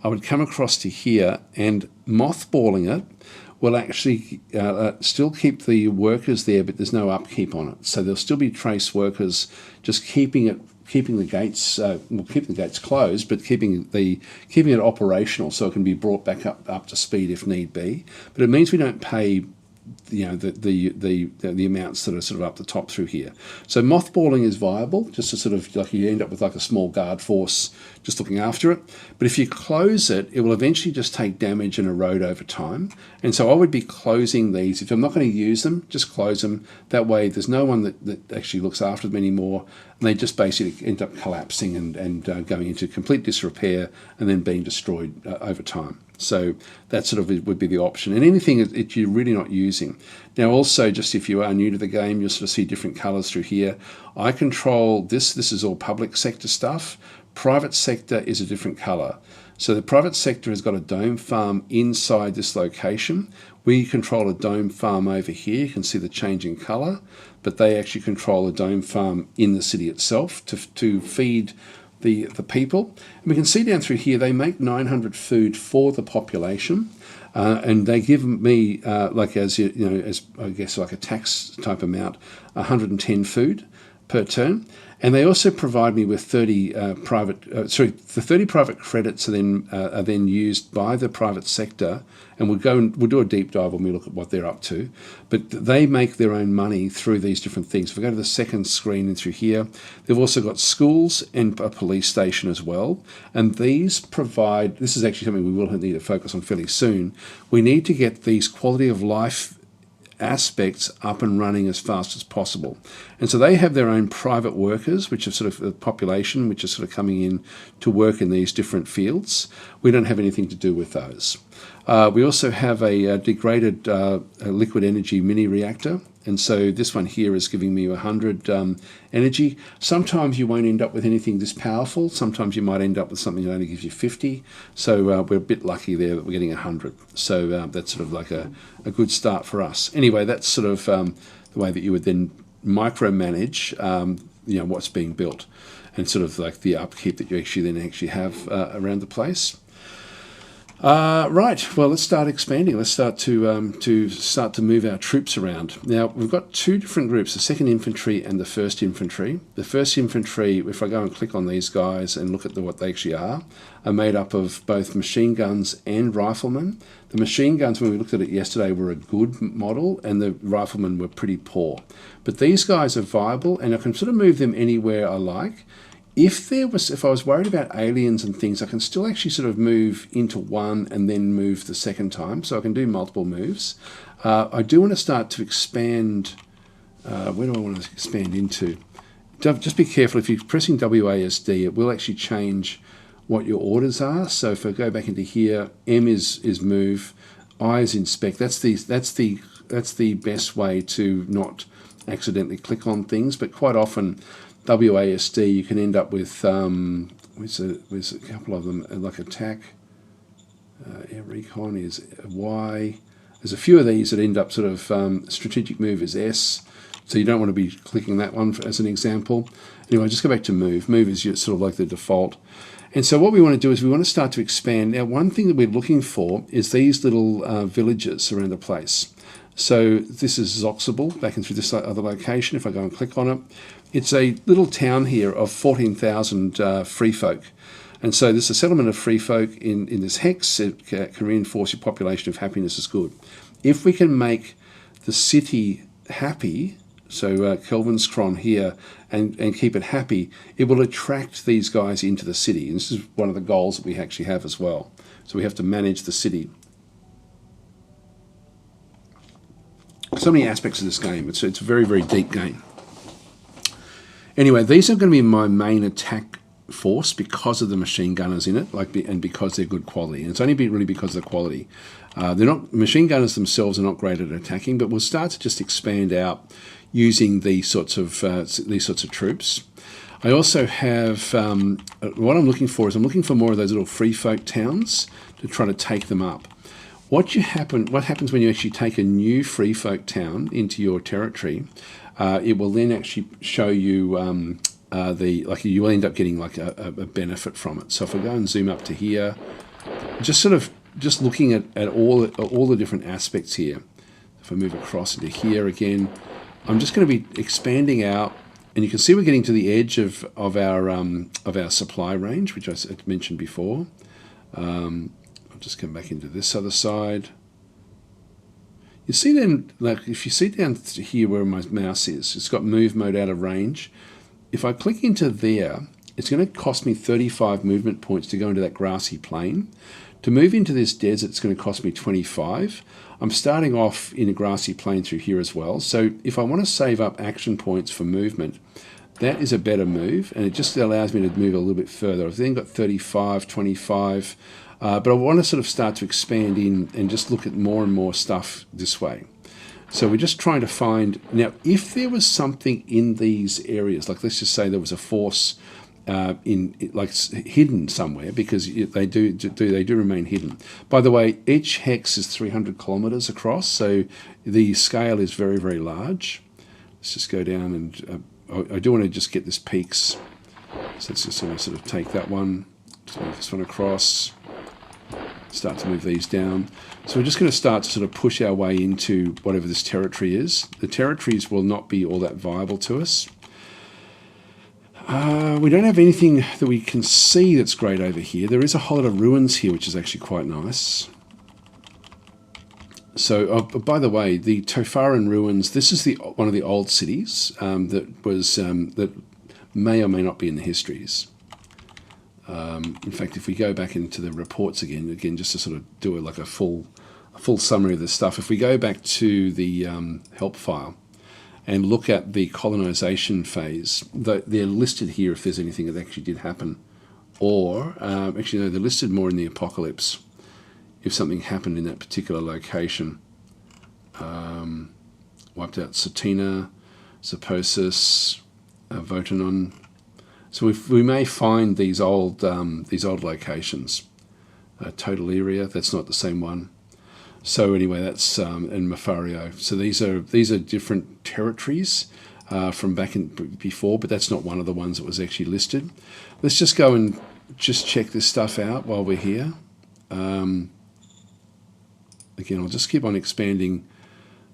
I would come across to here, and mothballing it will actually still keep the workers there, but there's no upkeep on it. So there'll still be trace workers, just keeping the gates, keeping the gates closed, but keeping it operational so it can be brought back up to speed if need be. But it means we don't pay the amounts that are sort of up the top through here. So mothballing is viable, just to sort of like you end up with like a small guard force just looking after it. But if you close it, it will eventually just take damage and erode over time. And so I would be closing these. If I'm not going to use them, just close them. That way there's no one that actually looks after them anymore. And they just basically end up collapsing and going into complete disrepair and then being destroyed over time. So that sort of would be the option. And anything that you're really not using. Now also, just if you are new to the game, you'll sort of see different colours through here. I control this. This is all public sector stuff. Private sector is a different colour. So the private sector has got a dome farm inside this location. We control a dome farm over here. You can see the change in colour, but they actually control a dome farm in the city itself to feed the people. And we can see down through here, they make 900 food for the population. And they give me, as I guess like a tax type amount, 110 food per turn. And they also provide me with 30 the 30 private credits are then used by the private sector, and we'll do a deep dive when we look at what they're up to. But they make their own money through these different things. If we go to the second screen and through here, they've also got schools and a police station as well. And these provide, this is actually something we will need to focus on fairly soon. We need to get these quality of life aspects up and running as fast as possible. And so they have their own private workers, which are sort of the population, which is sort of coming in to work in these different fields. We don't have anything to do with those. We also have a degraded liquid energy mini reactor. And so this one here is giving me 100 energy. Sometimes you won't end up with anything this powerful. Sometimes you might end up with something that only gives you 50. So we're a bit lucky there that we're getting 100. So that's sort of like a good start for us. Anyway, that's sort of the way that you would then micromanage what's being built, and sort of like the upkeep that you actually have around the place. Right. Well, let's start expanding. Let's start to move our troops around. Now we've got two different groups: the 2nd Infantry and the 1st Infantry. The 1st Infantry, if I go and click on these guys and look at what they actually are made up of both machine guns and riflemen. The machine guns, when we looked at it yesterday, were a good model, and the riflemen were pretty poor. But these guys are viable, and I can sort of move them anywhere I like. If I was worried about aliens and things, I can still actually sort of move into one and then move the second time. So I can do multiple moves. I do want to start to expand. Where do I want to expand into? Just be careful. If you're pressing WASD, it will actually change what your orders are. So if I go back into here, M is move, I is inspect. That's the best way to not accidentally click on things. But quite often, WASD, you can end up with there's a couple of them, like attack, air recon is Y. There's a few of these that end up sort of strategic move is S, so you don't want to be clicking that one as an example. Anyway, just go back to move. Move is sort of like the default. And so what we want to do is we want to start to expand. Now, one thing that we're looking for is these little villages around the place. So this is Zoxable, back into this other location. If I go and click on it, it's a little town here of 14,000 free folk. And so there's a settlement of free folk in this hex. It can reinforce your population of happiness is good. If we can make the city happy, so Kelvin's Cron here, and keep it happy, it will attract these guys into the city. And this is one of the goals that we actually have as well. So we have to manage the city. So many aspects of this game. It's a very, very deep game. Anyway, these are going to be my main attack force because of the machine gunners in it, and because they're good quality. And it's only really because of the quality. They're not machine gunners themselves are not great at attacking, but we'll start to just expand out using these sorts of troops. I also have what I'm looking for is I'm looking for more of those little free folk towns to try to take them up. What happens when you actually take a new free folk town into your territory? It will then actually show you you will end up getting like a benefit from it. So if I go and zoom up to here, just looking at all the different aspects here. If I move across into here again, I'm just going to be expanding out, and you can see we're getting to the edge of our supply range, which I mentioned before. I'll just come back into this other side. You see then, like if you see down here where my mouse is, it's got move mode out of range. If I click into there, it's going to cost me 35 movement points to go into that grassy plain. To move into this desert, it's going to cost me 25. I'm starting off in a grassy plain through here as well. So if I want to save up action points for movement, that is a better move, and it just allows me to move a little bit further. I've then got 35, 25. But I want to sort of start to expand in and just look at more and more stuff this way. So we're just trying to find, now if there was something in these areas, like let's just say there was a force hidden somewhere, because they do remain hidden. By the way, each hex is 300 kilometers across, so the scale is very, very large. Let's just go down and I do want to just get this peaks. So let's just sort of take that one, just move this one across, start to move these down. So we're just going to start to sort of push our way into whatever this territory is. The territories will not be all that viable to us. We don't have anything that we can see that's great over here. There is a whole lot of ruins here, which is actually quite nice. So, by the way, the Tofaran ruins, this is one of the old cities that may or may not be in the histories. In fact, if we go back into the reports again, just to sort of do a full summary of this stuff, if we go back to the help file and look at the colonization phase, they're listed here if there's anything that actually did happen. Or, actually no, they're listed more in the apocalypse, if something happened in that particular location. Wiped out Satina, Seposis, Votanon. So we may find these old locations. Total area, that's not the same one. So anyway, that's in Mafario. So these are different territories from back in before, but that's not one of the ones that was actually listed. Let's just go and just check this stuff out while we're here. Again, I'll just keep on expanding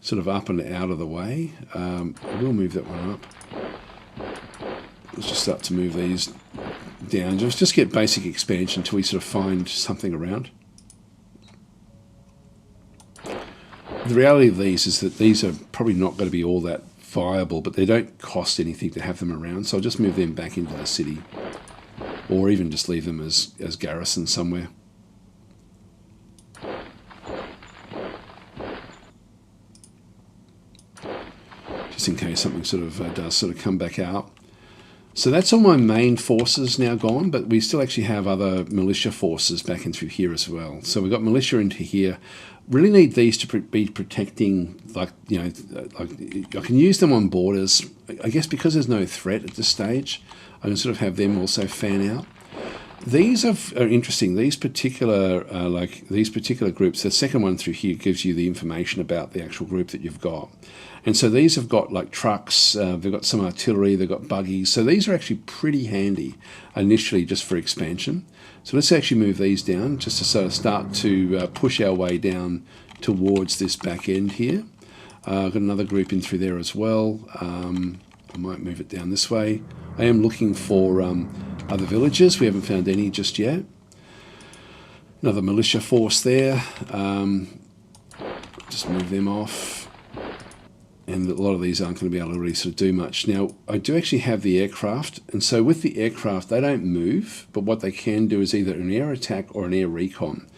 sort of up and out of the way. I will move that one up. Let's just start to move these down. Just get basic expansion until we sort of find something around. The reality of these is that these are probably not going to be all that viable, but they don't cost anything to have them around. So I'll just move them back into the city, or even just leave them as garrison somewhere. Just in case something sort of does sort of come back out. So that's all my main forces now gone, but we still actually have other militia forces back in through here as well. So we've got militia into here. Really need these to be protecting, like I can use them on borders. I guess because there's no threat at this stage, I can sort of have them also fan out. These are interesting. These particular groups. The second one through here gives you the information about the actual group that you've got, and so these have got like trucks. They've got some artillery. They've got buggies. So these are actually pretty handy initially, just for expansion. So let's actually move these down just to sort of start to push our way down towards this back end here. I've got another group in through there as well. I might move it down this way. I am looking for other villages. We haven't found any just yet. Another militia force there. Just move them off. And a lot of these aren't going to be able to really sort of do much. Now, I do actually have the aircraft, and so with the aircraft, they don't move, but what they can do is either an air attack or an air recon.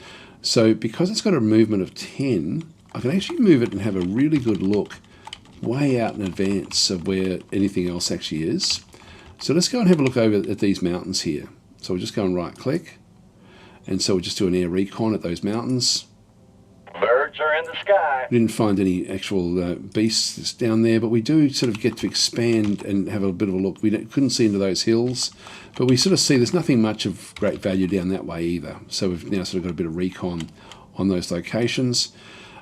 So because it's got a movement of 10, I can actually move it and have a really good look way out in advance of where anything else actually is. So let's go and have a look over at these mountains here. So we'll just go and right click, and so we'll just do an air recon at those mountains.
Birds are in the sky.
We didn't find any actual beasts down there, but we do sort of get to expand and have a bit of a look. We couldn't see into those hills, but we sort of see there's nothing much of great value down that way either. So we've now sort of got a bit of recon on those locations.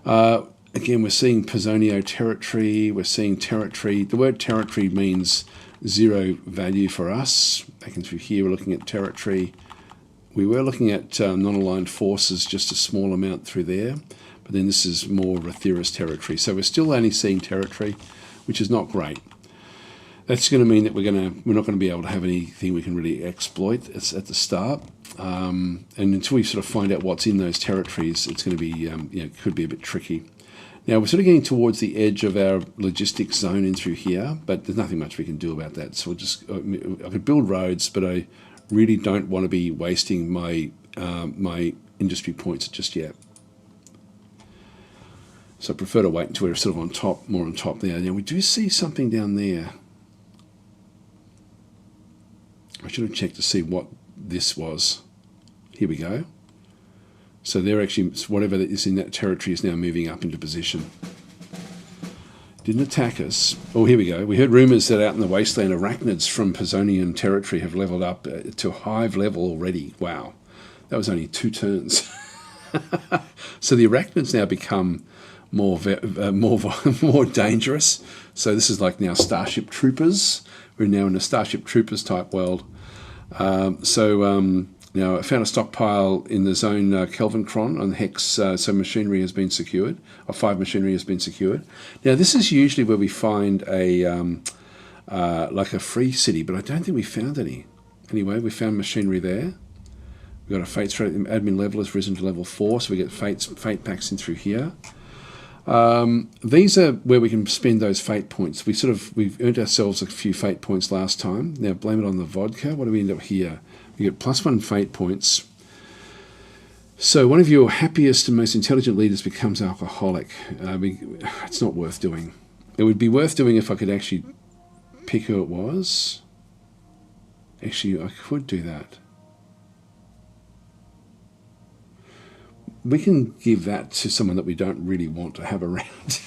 Again, we're seeing Pizzonio territory. We're seeing territory. The word territory means zero value for us. Back in through here, we're looking at territory. We were looking at non-aligned forces, just a small amount through there. But then this is more Rathira's territory. So we're still only seeing territory, which is not great. That's going to mean that we're not going to be able to have anything we can really exploit at the start. And until we sort of find out what's in those territories, it's going to be, could be a bit tricky. Now we're sort of getting towards the edge of our logistics zone in through here, but there's nothing much we can do about that. So I could build roads, but I really don't want to be wasting my industry points just yet. So I prefer to wait until we're sort of more on top there. Now we do see something down there. I should have checked to see what this was. Here we go. So they're actually, whatever is in that territory is now moving up into position. Didn't attack us. Oh, here we go. We heard rumours that out in the wasteland, arachnids from Pisonian territory have levelled up to hive level already. Wow. That was only 2 turns. So the arachnids now become more dangerous. So this is like now Starship Troopers. We're now in a Starship Troopers type world. Now I found a stockpile in the zone Kelvincron on Hex, so machinery has been secured, or 5 machinery has been secured. Now this is usually where we find a like a free city, but I don't think we found any. Anyway, we found machinery there. We've got a fate straight. Admin level has risen to level 4, so we get fate packs in through here. These are where we can spend those fate points. We've earned ourselves a few fate points last time. Now blame it on the vodka. What do we end up here? We get +1 fate points. So one of your happiest and most intelligent leaders becomes alcoholic. It's not worth doing. It would be worth doing if I could actually pick who it was. Actually, I could do that. We can give that to someone that we don't really want to have around.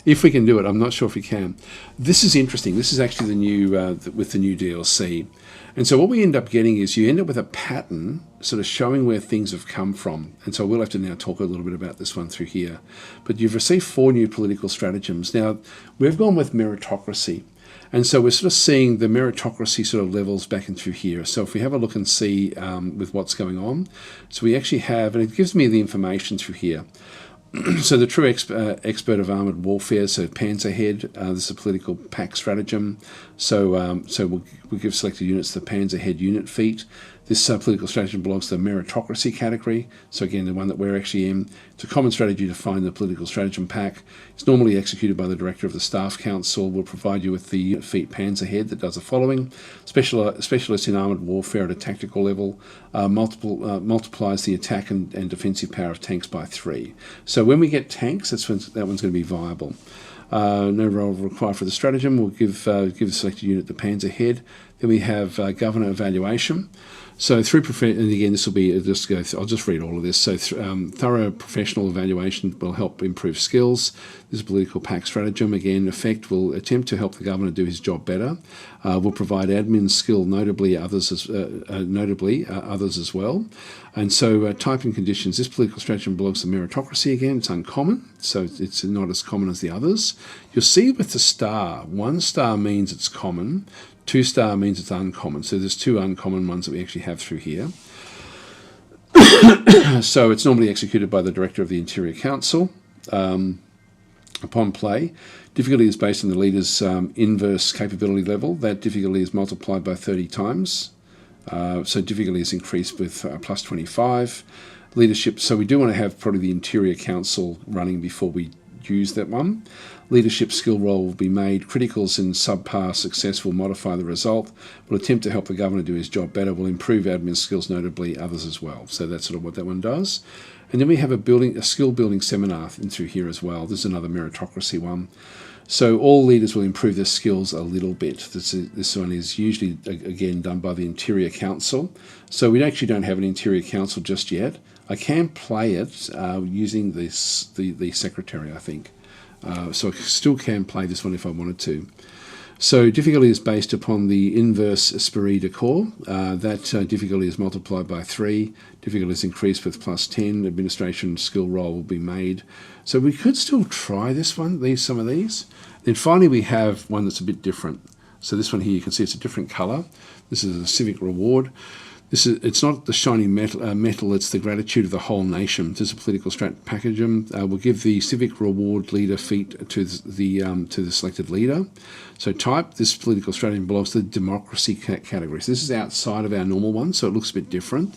If we can do it, I'm not sure if we can. This is interesting. This is actually the new with the new DLC. And so what we end up getting is you end up with a pattern sort of showing where things have come from. And so we'll have to now talk a little bit about this one through here. But you've received 4 new political stratagems. Now, we've gone with meritocracy. And so we're sort of seeing the meritocracy sort of levels back in through here. So if we have a look and see with what's going on. So we actually have, and it gives me the information through here. So the true expert of armoured warfare, so Panzerhead, this is a political pack stratagem. So we'll give selected units the Panzerhead unit feat. This political stratagem belongs to the meritocracy category. So again, the one that we're actually in. It's a common strategy to find the political stratagem pack. It's normally executed by the director of the staff council. We'll provide you with the unit feat Panzerhead that does the following. Specialist in armoured warfare at a tactical level. Multiplies the attack and defensive power of tanks by 3. So when we get tanks, that one's going to be viable. No role required for the stratagem. We'll give the selected unit the Panzerhead. Then we have governor evaluation. So and again, this will be I'll just read all of this. So thorough professional evaluation will help improve skills. This is political pack stratagem. Again, effect will attempt to help the governor do his job better. Will provide admin skill, notably others as well. And so type and conditions. This political stratagem belongs to meritocracy again. It's uncommon, so it's not as common as the others. You'll see with the star, 1 star means it's common. 2 star means it's uncommon. So there's 2 uncommon ones that we actually have through here. So it's normally executed by the Director of the Interior Council. Upon play, difficulty is based on the leader's inverse capability level. That difficulty is multiplied by 30 times. So difficulty is increased with plus 25. Leadership, so we do want to have probably the Interior Council running before we use that one. Leadership skill roll will be made. Criticals and subpar success will modify the result. Will attempt to help the governor do his job better. Will improve admin skills, notably others as well. So that's sort of what that one does. And then we have a skill building seminar in through here as well. This is another meritocracy one. So all leaders will improve their skills a little bit. This one is usually, again, done by the Interior Council. So we actually don't have an Interior Council just yet. I can play it using the secretary, I think. So I still can play this one if I wanted to. So difficulty is based upon the inverse esprit de corps. That difficulty is multiplied by 3. Difficulty is increased with plus 10. Administration skill roll will be made. So we could still try this one, some of these. Then finally we have one that's a bit different. So this one here, you can see it's a different colour. This is a civic reward. It's not the shiny metal, it's the gratitude of the whole nation. This is a political strat packagem. We'll give the civic reward leader feat to the selected leader. So type, this political strategy belongs to the democracy category. So this is outside of our normal one, so it looks a bit different.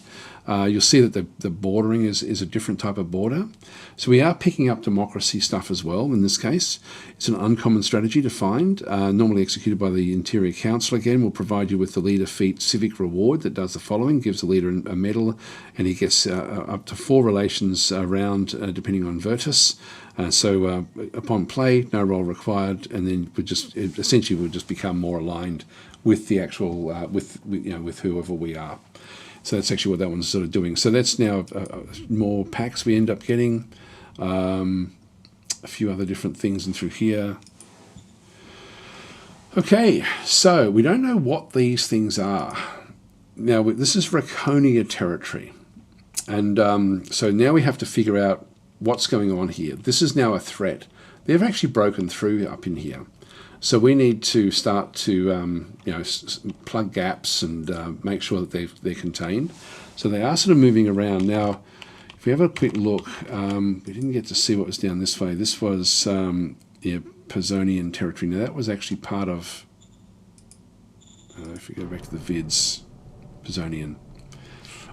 You'll see that the bordering is a different type of border. So we are picking up democracy stuff as well in this case. It's an uncommon strategy to find, normally executed by the Interior Council. Again, we'll provide you with the leader feat civic reward that does the following, gives the leader a medal, and he gets up to 4 relations around depending on Virtus. So upon play, no roll required, and then we'll just become more aligned with the actual with whoever we are. So that's actually what that one's sort of doing. So that's now more packs we end up getting. A few other different things in through here. Okay, so we don't know what these things are. Now, this is Draconia territory. And so now we have to figure out what's going on here. This is now a threat. They've actually broken through up in here. So we need to start to plug gaps and make sure that they're contained. So they are sort of moving around. Now, if we have a quick look, we didn't get to see what was down this way. This was Pazonian territory. Now that was actually part of, if we go back to the vids, Pazonian.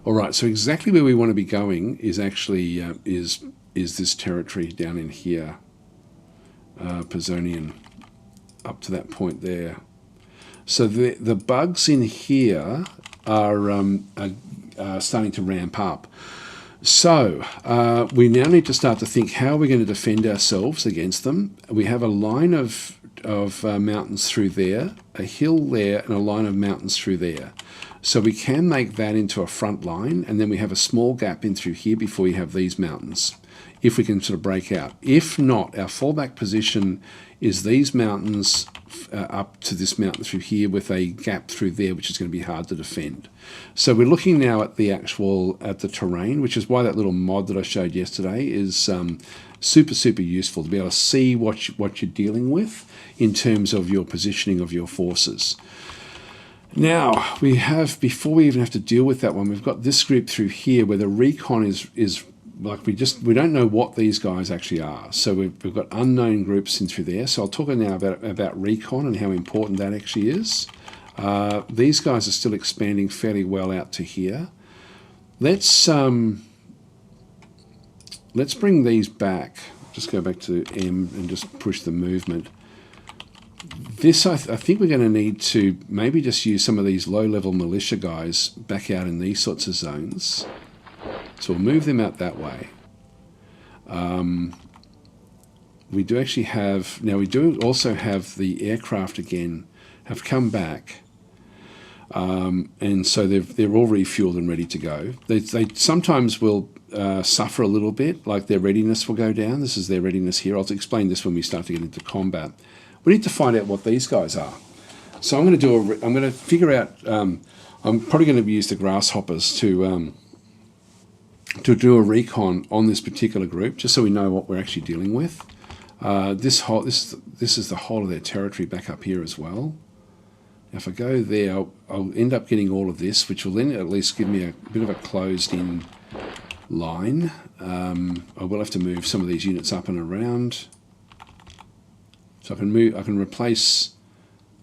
All right, so exactly where we want to be going is actually is this territory down in here, Pazonian, up to that point there. So the bugs in here are starting to ramp up. So we now need to start to think how we're going to defend ourselves against them. We have a line of mountains through there, a hill there, and a line of mountains through there. So we can make that into a front line, and then we have a small gap in through here before we have these mountains, if we can sort of break out. If not, our fallback position is these mountains up to this mountain through here with a gap through there, which is going to be hard to defend. So we're looking now at the terrain, which is why that little mod that I showed yesterday is super, super useful to be able to see what you're dealing with in terms of your positioning of your forces. Now, we have, before we even have to deal with that one, we've got this group through here where the recon is like we don't know what these guys actually are. So we've got unknown groups in through there. So I'll talk now about recon and how important that actually is. These guys are still expanding fairly well out to here. Let's bring these back. Just go back to M and just push the movement. This, I think we're going to need to maybe just use some of these low-level militia guys back out in these sorts of zones. So we'll move them out that way. We do actually have, now we do also have the aircraft again, have come back. And so they're all refueled and ready to go. They sometimes will suffer a little bit, like their readiness will go down. This is their readiness here. I'll explain this when we start to get into combat. We need to find out what these guys are. So I'm going to figure out. I'm probably going to use the grasshoppers to do a recon on this particular group, just so we know what we're actually dealing with. This is the whole of their territory back up here as well. If I go there, I'll end up getting all of this, which will then at least give me a bit of a closed-in line. I will have to move some of these units up and around. So I can replace,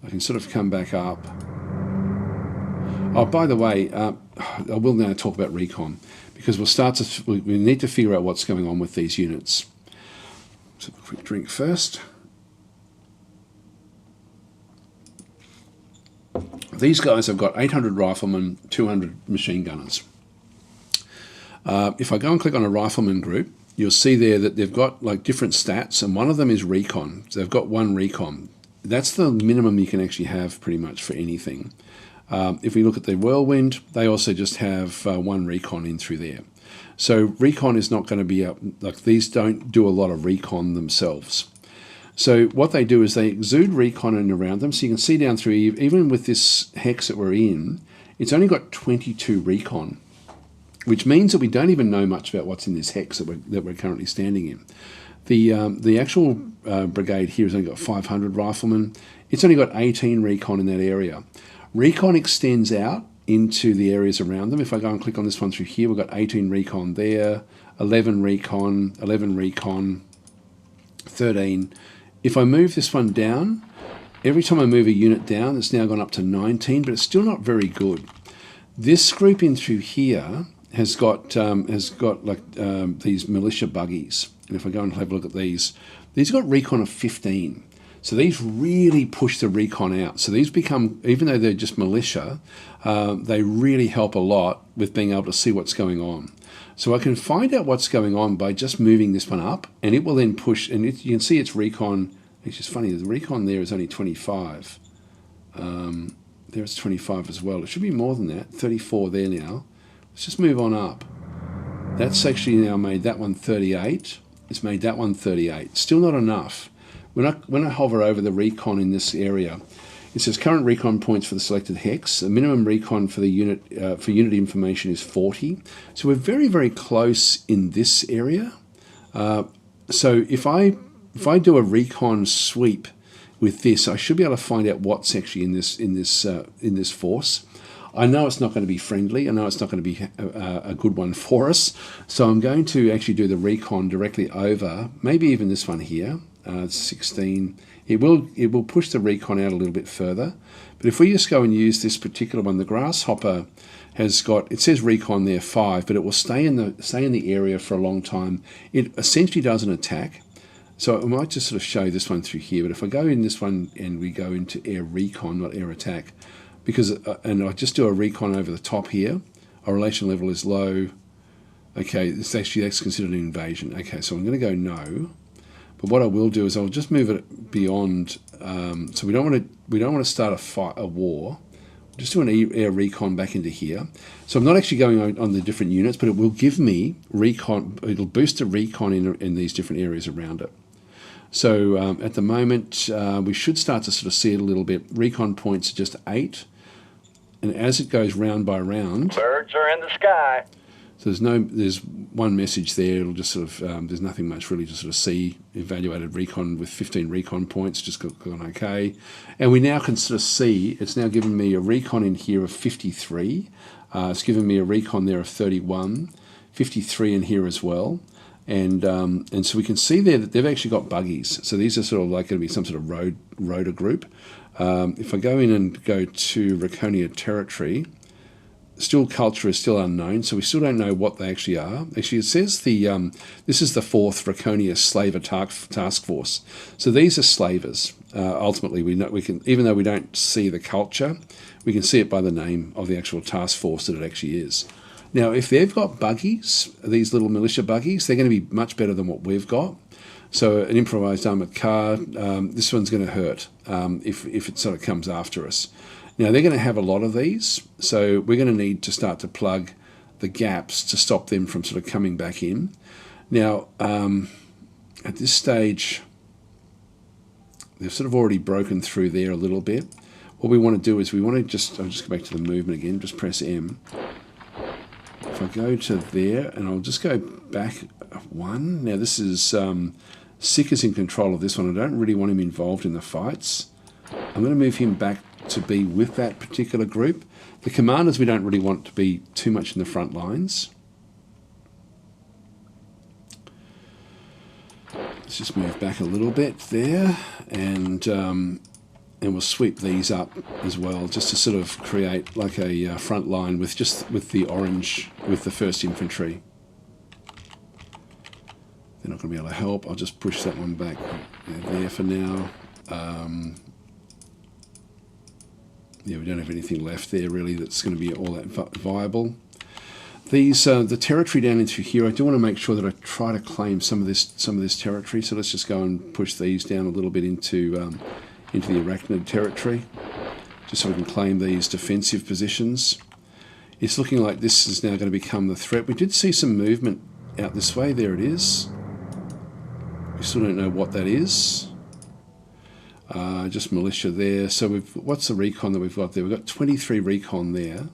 I can sort of come back up. Oh, by the way, I will now talk about recon, because we need to figure out what's going on with these units. So a quick drink first. These guys have got 800 riflemen, 200 machine gunners. If I go and click on a rifleman group, you'll see there that they've got like different stats, and one of them is recon. So they've got one recon. That's the minimum you can actually have pretty much for anything. If we look at the whirlwind, they also just have one recon in through there. So recon is not going to be like these don't do a lot of recon themselves. So what they do is they exude recon in around them. So you can see down through, even with this hex that we're in, it's only got 22 recon, which means that we don't even know much about what's in this hex that we're currently standing in. The actual brigade here has only got 500 riflemen. It's only got 18 recon in that area. Recon extends out into the areas around them. If I go and click on this one through here, we've got 18 recon there, 11 recon, 11 recon, 13. If I move this one down, every time I move a unit down, it's now gone up to 19, but it's still not very good. This group in through here has got these militia buggies. And if I go and have a look at these got recon of 15. So these really push the recon out. So these become, even though they're just militia, they really help a lot with being able to see what's going on. So I can find out what's going on by just moving this one up, and it will then push, and you can see its recon. It's just funny, the recon there is only 25. There's 25 as well. It should be more than that, 34 there now. Let's just move on up. That's actually now made that one 38. It's made that one 38. Still not enough. When I hover over the recon in this area, it says current recon points for the selected hex. The minimum recon for the unit for unit information is 40. So we're very, very close in this area. So if I do a recon sweep with this, I should be able to find out what's actually in this force. I know it's not going to be friendly. I know it's not going to be a good one for us. So I'm going to actually do the recon directly over, maybe even this one here, 16. It will push the recon out a little bit further. But if we just go and use this particular one, the grasshopper has got, it says recon there 5, but it will stay in the area for a long time. It essentially doesn't attack. So I might just sort of show this one through here. But if I go in this one and we go into air recon, not air attack, because and I just do a recon over the top here, our relation level is low. Okay, that's considered an invasion. Okay, so I'm going to go no. But what I will do is I'll just move it beyond. So we don't want to start a war. Just do an air recon back into here. So I'm not actually going on the different units, but it will give me recon. It'll boost the recon in these different areas around it. So at the moment, we should start to sort of see it a little bit. Recon points are just 8. And as it goes round by round,
Birds are in the sky.
so there's one message there. It'll just sort of there's nothing much really to sort of see. Evaluated recon with 15 recon points, just gone okay. And we now can sort of see it's now given me a recon in here of 53. It's given me a recon there of 31, 53 in here as well. And so we can see there that they've actually got buggies. So these are sort of like going to be some sort of rotor group. If I go in and go to Raconia territory, still culture is still unknown, so we still don't know what they actually are. Actually, it says this is the 4th Raconia Slaver Task Force. So these are slavers. Ultimately, we can, even though we don't see the culture, we can see it by the name of the actual task force that it actually is. Now, if they've got buggies, these little militia buggies, they're going to be much better than what we've got. So an improvised armoured car, this one's going to hurt if it sort of comes after us. Now, they're going to have a lot of these, so we're going to need to start to plug the gaps to stop them from sort of coming back in. Now, at this stage, they've sort of already broken through there a little bit. What we want to do is I'll just go back to the movement again, just press M. If I go to there, and I'll just go back 1. Now, this is Sick is in control of this one. I don't really want him involved in the fights. I'm going to move him back to be with that particular group. The commanders we don't really want to be too much in the front lines. Let's just move back a little bit there, and we'll sweep these up as well, just to sort of create like a front line with the orange, with the 1st Infantry. They're not going to be able to help. I'll just push that one back there for now. Yeah, we don't have anything left there really that's going to be all that viable. The territory down into here, I do want to make sure that I try to claim some of this territory. So let's just go and push these down a little bit into the Arachnid territory, just so we can claim these defensive positions. It's looking like this is now going to become the threat. We did see some movement out this way. There it is. We still don't know what that is. Just militia there. So what's the recon that we've got there? We've got 23 recon there.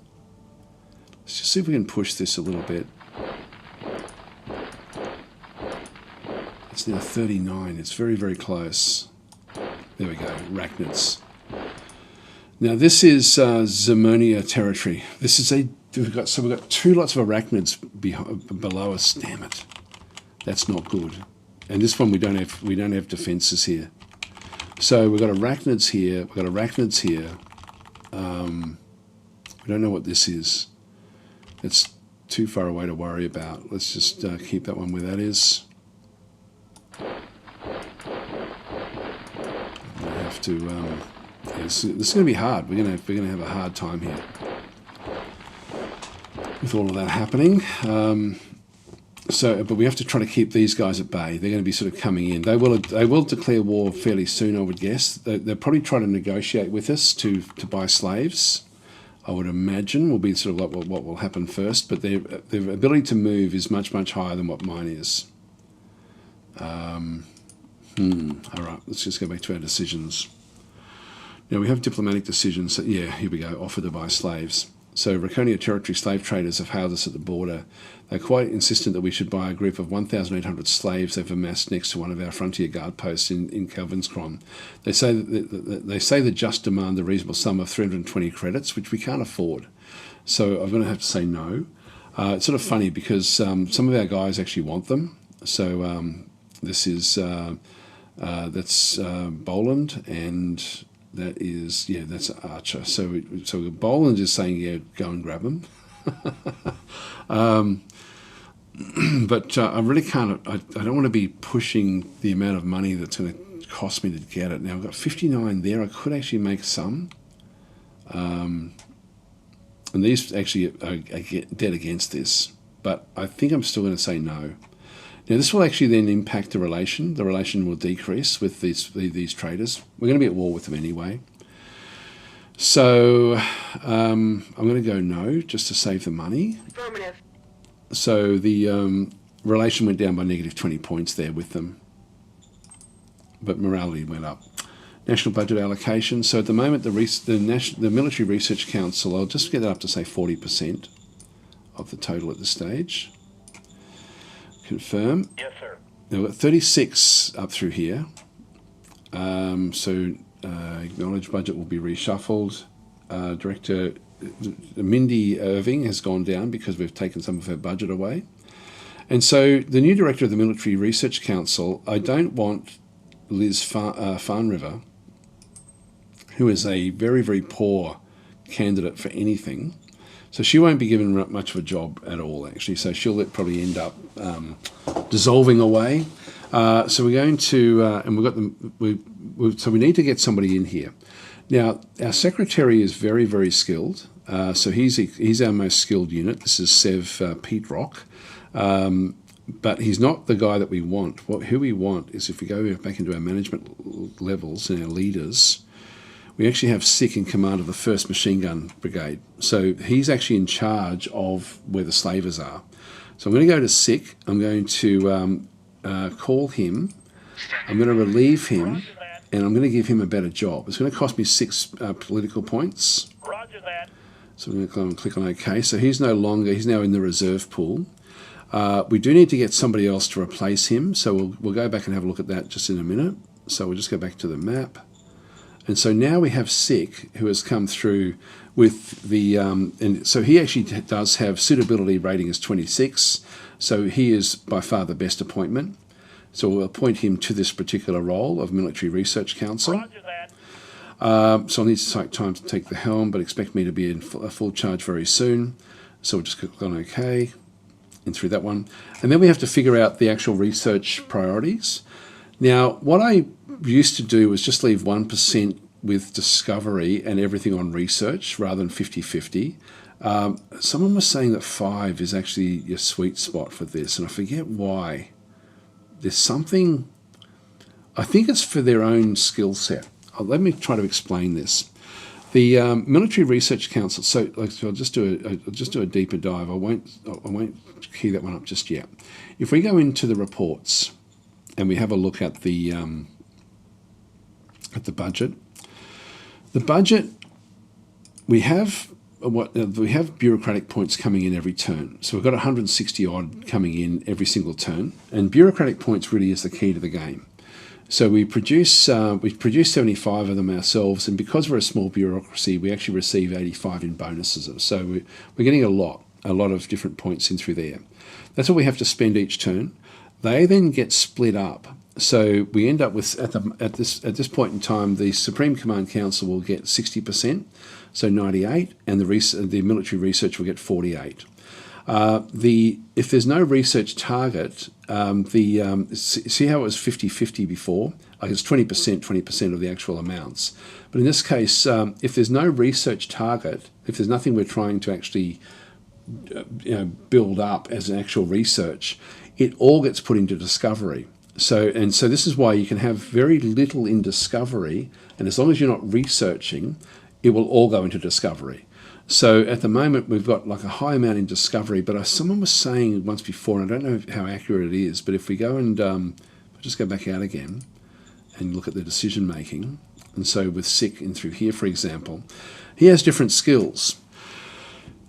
Let's just see if we can push this a little bit. It's now 39. It's very, very close. There we go, Arachnids. Now this is Zemonia territory. This is we've got 2 lots of Arachnids below us. Damn it, that's not good. And this one we don't have defenses here. So we've got Arachnids here. We've got Arachnids here. We don't know what this is. It's too far away to worry about. Let's just keep that one where that is. This is going to be hard. We're going to have a hard time here with all of that happening. But we have to try to keep these guys at bay. They're going to be sort of coming in. They will declare war fairly soon, I would guess. They'll probably try to negotiate with us to buy slaves. I would imagine, will be sort of like what will happen first, but their ability to move is much, much higher than what mine is. All right, let's just go back to our decisions. Now we have diplomatic decisions. So, yeah, here we go, offer to buy slaves. So Raconia Territory slave traders have hailed us at the border. They're quite insistent that we should buy a group of 1,800 slaves they've amassed next to one of our frontier guard posts in Calvinscron. They say they just demand the reasonable sum of 320 credits, which we can't afford. So I'm going to have to say no. It's sort of funny because some of our guys actually want them. So this is that's Boland, and that is, yeah, that's Archer. So Boland is saying, yeah, go and grab them. But I really can't. I don't want to be pushing the amount of money that's going to cost me to get it. Now I've got 59 there. I could actually make some. And these actually are dead against this. But I think I'm still going to say no. Now this will actually then impact the relation. The relation will decrease with these traders. We're going to be at war with them anyway. So I'm going to go no, just to save the money.
Affirmative.
So the relation went down by negative 20 points there with them. But morality went up. National budget allocation. So at the moment, the Military Research Council, I'll just get that up to say 40% of the total at this stage. Confirm.
Yes, sir.
Now we've got 36 up through here. Acknowledged budget will be reshuffled. Director Mindy Irving has gone down because we've taken some of her budget away. And so the new director of the Military Research Council, I don't want Liz Farnriver, who is a very, very poor candidate for anything. So she won't be given much of a job at all, actually. So she'll probably end up dissolving away. So we're going to, and we've got them. So we need to get somebody in here. Now our secretary is very, very skilled. So he's our most skilled unit. This is Sev Pietrock, but he's not the guy that we want. Who we want is, if we go back into our management levels and our leaders, we actually have Sick in command of the 1st Machine Gun Brigade. So he's actually in charge of where the slavers are. So I'm going to go to Sick. I'm going to call him. I'm going to relieve him, and I'm going to give him a better job. It's going to cost me 6 political points.
Roger that.
So I'm going to go and click on OK. So he's now in the reserve pool. We do need to get somebody else to replace him. So we'll go back and have a look at that just in a minute. So we'll just go back to the map. And so now we have Sick, who has come through with the, and so he actually does have suitability rating as 26. So he is by far the best appointment. So we'll appoint him to this particular role of Military Research Council.
Roger that.
So I'll need to take time to take the helm, but expect me to be in a full charge very soon. So we'll just click on OK and through that one. And then we have to figure out the actual research priorities. Now, what I used to do was just leave 1% with discovery and everything on research rather than 50-50. Someone was saying that 5 is actually your sweet spot for this, and I forget why. There's something, I think it's for their own skill set. Let me try to explain this. The Military Research Council. So I'll just do a deeper dive. I won't key that one up just yet. If we go into the reports and we have a look at the budget, we have bureaucratic points coming in every turn. So we've got 160 odd coming in every single turn, and bureaucratic points really is the key to the game. So we produce 75 of them ourselves, and because we're a small bureaucracy, we actually receive 85 in bonuses. So we're getting a lot of different points in through there. That's what we have to spend each turn. They then get split up. So we end up with at this point in time, the Supreme Command Council will get 60%, so 98, and the military research will get 48. If there's no research target, see how it was 50-50 before? Like it's 20% of the actual amounts. But in this case, if there's no research target, if there's nothing we're trying to actually build up as an actual research, it all gets put into discovery. So this is why you can have very little in discovery, and as long as you're not researching, it will all go into discovery. So at the moment, we've got like a high amount in discovery, but someone was saying once before, and I don't know how accurate it is, but if we go and just go back out again and look at the decision making, and so with Sick in through here, for example, he has different skills.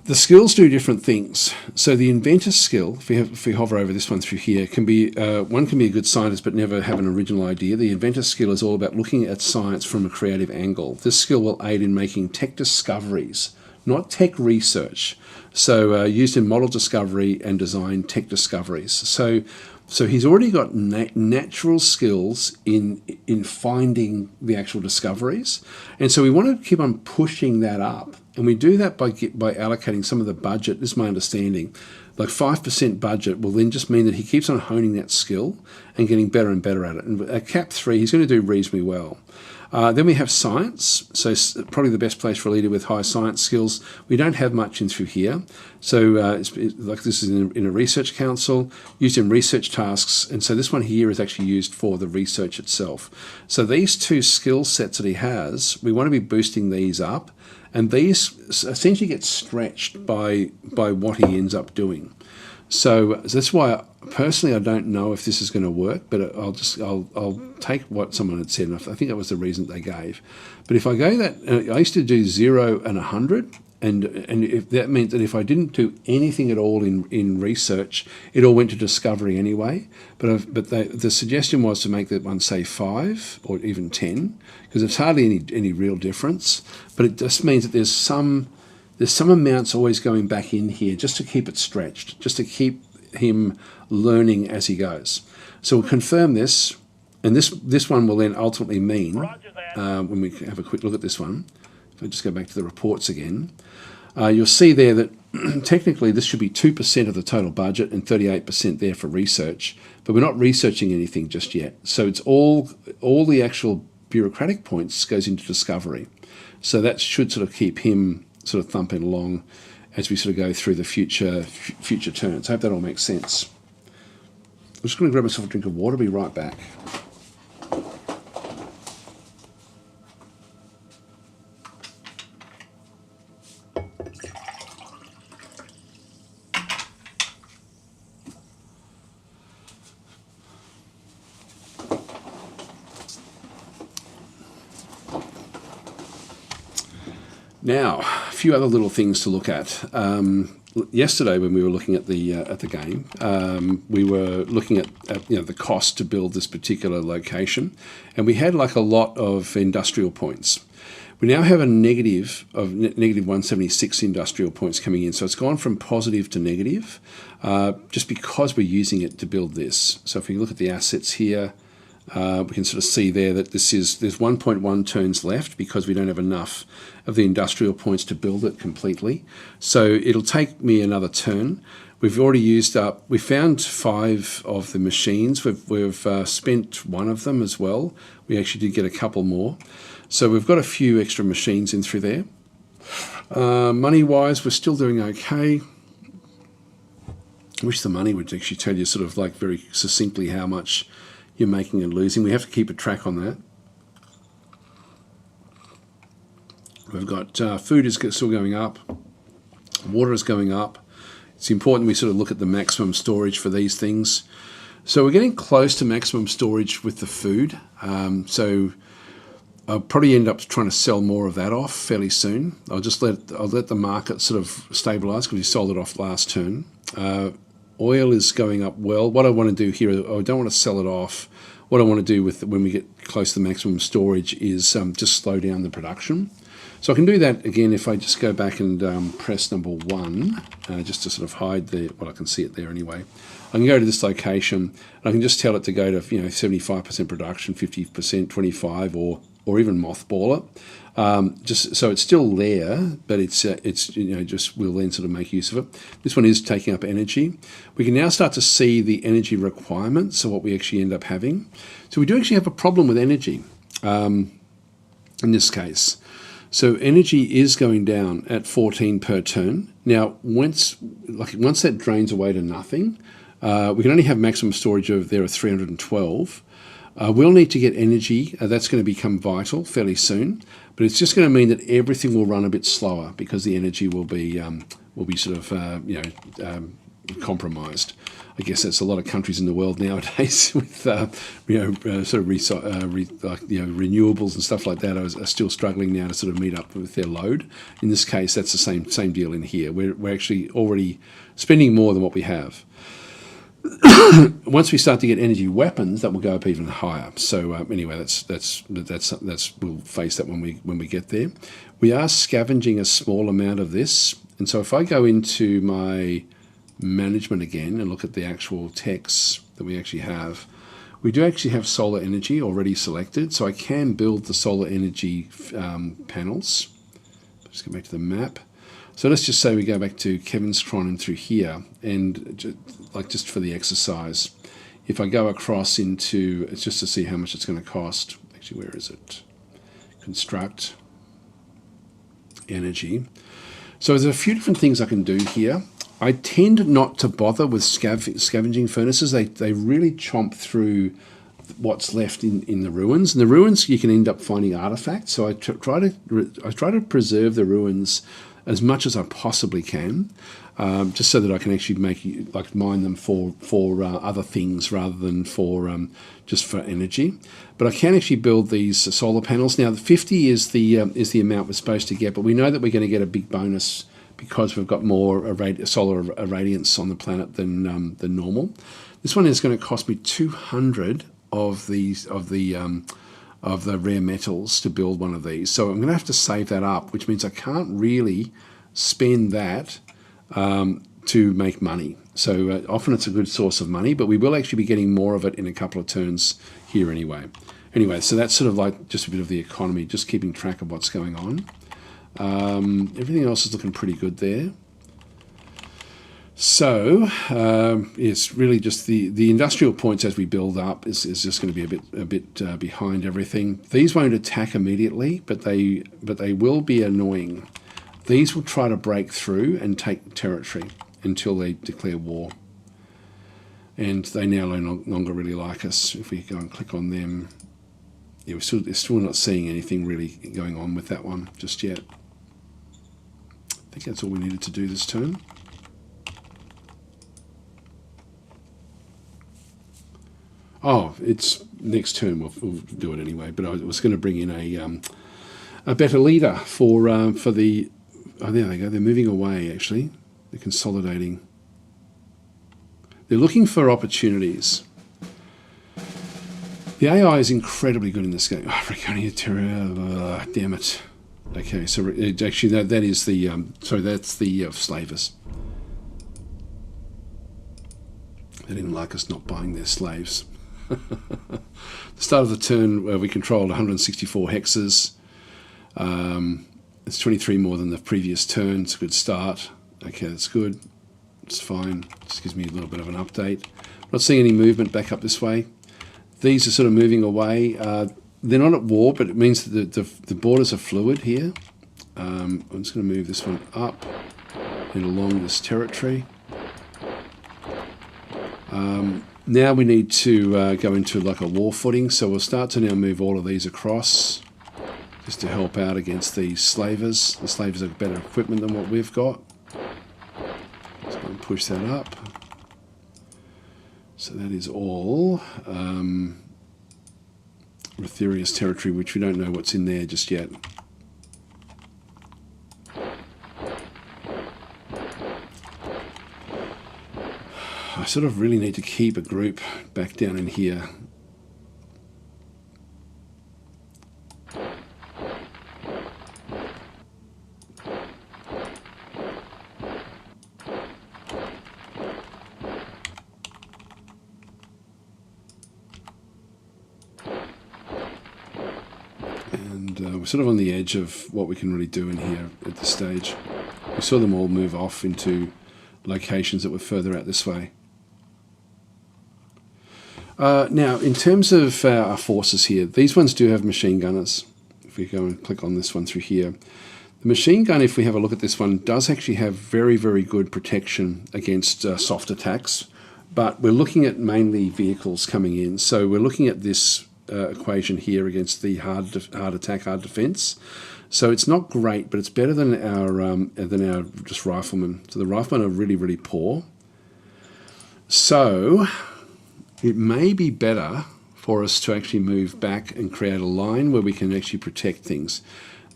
The skills do different things. So the inventor skill, if we hover over this one through here, can be one can be a good scientist but never have an original idea. The inventor skill is all about looking at science from a creative angle. This skill will aid in making tech discoveries, not tech research. So used in model discovery and design tech discoveries. So he's already got natural skills in finding the actual discoveries, and so we want to keep on pushing that up. And we do that by allocating some of the budget. This is my understanding. Like 5% budget will then just mean that he keeps on honing that skill and getting better and better at it. And at Cap 3, he's going to do reasonably well. Then we have science, so probably the best place for a leader with high science skills. We don't have much in through here. So like this is in a research council, used in research tasks, and so this one here is actually used for the research itself. So these two skill sets that he has, we want to be boosting these up, and these essentially get stretched by what he ends up doing. So that's why personally I don't know if this is going to work, but I'll take what someone had said, and I think that was the reason they gave. But if I go that, I used to do 0 and 100, and if that meant that if I didn't do anything at all in research, it all went to discovery anyway. But the suggestion was to make that one say 5 or even 10, because there's hardly any real difference. But it just means that there's some amounts always going back in here just to keep it stretched, just to keep him learning as he goes. So we'll confirm this, and this one will then ultimately mean, when we have a quick look at this one, if I just go back to the reports again, you'll see there that technically this should be 2% of the total budget and 38% there for research, but we're not researching anything just yet. So it's all the actual bureaucratic points goes into discovery. So that should sort of keep him sort of thumping along as we sort of go through the future turns. I hope that all makes sense. I'm just going to grab myself a drink of water. Be right back. Now, a few other little things to look at. Yesterday, when we were looking at the game, we were looking at the cost to build this particular location, and we had like a lot of industrial points. We now have a negative 176 industrial points coming in, so it's gone from positive to negative, just because we're using it to build this. So if we look at the assets here, we can sort of see there that there's 1.1 turns left because we don't have enough of the industrial points to build it completely. So it'll take me another turn. We've already used up, we found 5 of the machines. We've spent 1 of them as well. We actually did get a couple more. So we've got a few extra machines in through there. Money-wise, we're still doing okay. I wish the money would actually tell you sort of like very succinctly how much you're making and losing. We have to keep a track on that. We've got food is still going up, water is going up. It's important we sort of look at the maximum storage for these things. So we're getting close to maximum storage with the food. So I'll probably end up trying to sell more of that off fairly soon. I'll let the market sort of stabilise because we sold it off last turn. Oil is going up well. What I want to do here, I don't want to sell it off. What I want to do with when we get close to the maximum storage is just slow down the production. So I can do that again if I just go back and press number 1, just to sort of hide well, I can see it there anyway. I can go to this location and I can just tell it to go to 75% production, 50%, 25, or even mothball it. Just so it's still there, but it's just we'll then sort of make use of it. This one is taking up energy. We can now start to see the energy requirements, so what we actually end up having. So we do actually have a problem with energy in this case. So energy is going down at 14 per turn. Now, once that drains away to nothing, we can only have maximum storage of 312. We'll need to get energy. That's going to become vital fairly soon, but it's just going to mean that everything will run a bit slower because the energy will be sort of compromised. I guess that's a lot of countries in the world nowadays with sort of renewables and stuff like that are still struggling now to sort of meet up with their load. In this case, that's the same deal in here. We're actually already spending more than what we have. Once we start to get energy weapons, that will go up even higher. So anyway, that's we'll face that when we get there. We are scavenging a small amount of this, and so if I go into my management again and look at the actual techs that we actually have, we do actually have solar energy already selected, so I can build the solar energy panels. Just go back to the map. So let's just say we go back to Kevin's Cron and through here, and just for the exercise, if I go across into, it's just to see how much it's going to cost. Actually, where is it? Construct energy. So there's a few different things I can do here. I tend not to bother with scavenging furnaces. They really chomp through what's left in the ruins. In the ruins, you can end up finding artifacts. So I try to preserve the ruins as much as I possibly can, just so that I can actually mine them for other things rather than for just for energy. But I can actually build these solar panels. Now, the 50 is the amount we're supposed to get, but we know that we're going to get a big bonus because we've got more solar irradiance on the planet than normal. This one is going to cost me 200 of the rare metals to build one of these. So I'm going to have to save that up, which means I can't really spend that to make money. So often it's a good source of money, but we will actually be getting more of it in a couple of turns here anyway. Anyway, so that's sort of like just a bit of the economy, just keeping track of what's going on. Everything else is looking pretty good there. So it's really just the industrial points as we build up is just going to be a bit behind everything. These won't attack immediately, but they will be annoying. These will try to break through and take territory until they declare war. And they now no longer really like us. If we go and click on them, yeah, we're still not seeing anything really going on with that one just yet. I think that's all we needed to do this turn. Oh, it's next turn. We'll do it anyway. But I was going to bring in a better leader for the. Oh, there they go. They're moving away. Actually, they're consolidating. They're looking for opportunities. The AI is incredibly good in this game. Oh, damn it. Okay, so actually that is the that's the slavers. They didn't like us not buying their slaves. The start of the turn, we controlled 164 hexes. It's 23 more than the previous turn. It's a good start. Okay, that's good. It's fine. Just gives me a little bit of an update. Not seeing any movement back up this way. These are sort of moving away. They're not at war, but it means that the borders are fluid here. I'm just going to move this one up and along this territory. Now we need to go into like a war footing, so we'll start to now move all of these across just to help out against these slavers. The slavers have better equipment than what we've got. So I'm going to push that up. So that is all Retheria's territory, which we don't know what's in there just yet. I sort of really need to keep a group back down in here. And we're sort of on the edge of what we can really do in here at this stage. We saw them all move off into locations that were further out this way. Now, in terms of our forces here, these ones do have machine gunners. If we go and click on this one through here, the machine gun, if we have a look at this one, does actually have very, very good protection against soft attacks. but we're looking at mainly vehicles coming in. So we're looking at this equation here against the hard attack, hard defense. So it's not great, but it's better than our just riflemen. So the riflemen are really, really poor. So it may be better for us to actually move back and create a line where we can actually protect things.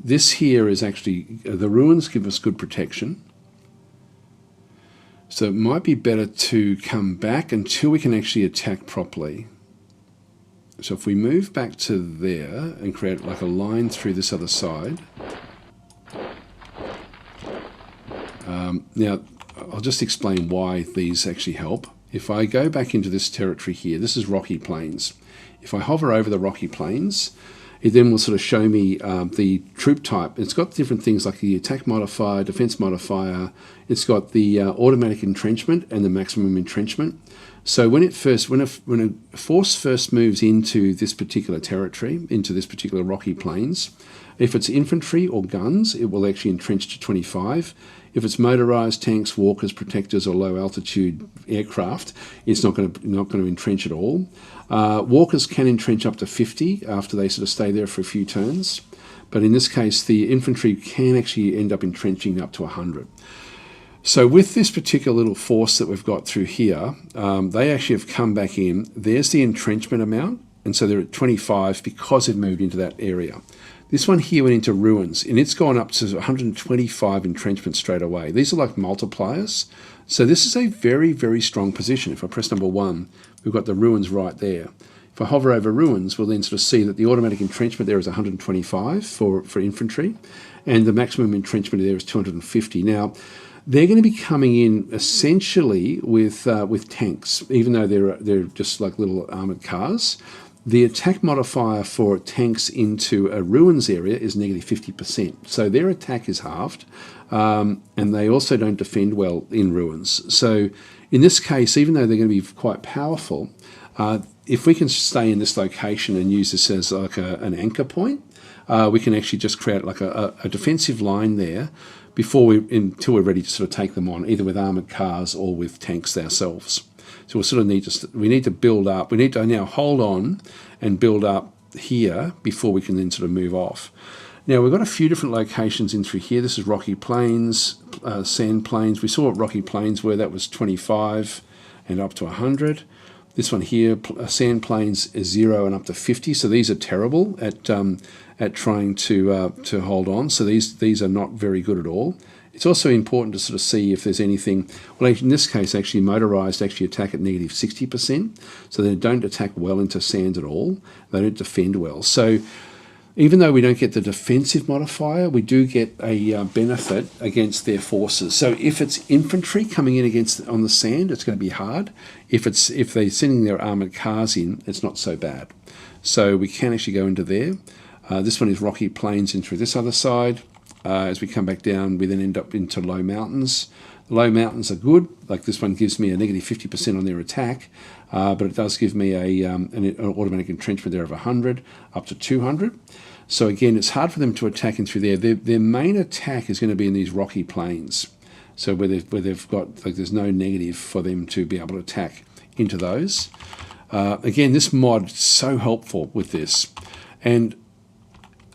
This here is actually, the ruins give us good protection. So it might be better to come back until we can actually attack properly. So if we move back to there and create like a line through this other side. Now, I'll just explain why these actually help. If I go back into this territory here, this is rocky plains. If I hover over the rocky plains, it then will sort of show me the troop type. It's got different things like the attack modifier, defense modifier. It's got the automatic entrenchment and the maximum entrenchment. So when a force first moves into this particular territory, into this particular rocky plains, if it's infantry or guns, it will actually entrench to 25. If it's motorized, tanks, walkers, protectors, or low altitude aircraft, it's not going to entrench at all. Walkers can entrench up to 50 after they sort of stay there for a few turns. But in this case, the infantry can actually end up entrenching up to 100. So with this particular little force that we've got through here, they actually have come back in. There's the entrenchment amount, and so they're at 25 because they've moved into that area. This one here went into ruins, and it's gone up to 125 entrenchment straight away. These are like multipliers. So this is a very, very strong position. If I press number 1, we've got the ruins right there. If I hover over ruins, we'll then sort of see that the automatic entrenchment there is 125 for infantry, and the maximum entrenchment there is 250. Now, they're going to be coming in essentially with tanks, even though they're just like little armoured cars. The attack modifier for tanks into a ruins area is negative 50%. So their attack is halved, and they also don't defend well in ruins. So in this case, even though they're going to be quite powerful, if we can stay in this location and use this as like an anchor point, we can actually just create like a defensive line there until we're ready to sort of take them on, either with armoured cars or with tanks ourselves. So we need to build up. We need to now hold on and build up here before we can then sort of move off. Now we've got a few different locations in through here. This is rocky plains, sand plains. We saw what rocky plains were. That was 25 and up to 100. This one here, sand plains, is 0 and up to 50. So these are terrible at trying to hold on. So these are not very good at all. It's also important to sort of see if there's anything, well, in this case, actually motorized actually attack at negative 60%. So they don't attack well into sand at all. They don't defend well. So even though we don't get the defensive modifier, we do get a benefit against their forces. So if it's infantry coming in on the sand, it's going to be hard. If they're sending their armored cars in, it's not so bad. So we can actually go into there. This one is rocky plains in through this other side. As we come back down, we then end up into low mountains. The low mountains are good. Like this one gives me a negative 50% on their attack, but it does give me an automatic entrenchment there of 100 up to 200. So again, it's hard for them to attack in through there. Their main attack is going to be in these rocky plains. So where they've got, like, there's no negative for them to be able to attack into those. Again, this mod is so helpful with this. And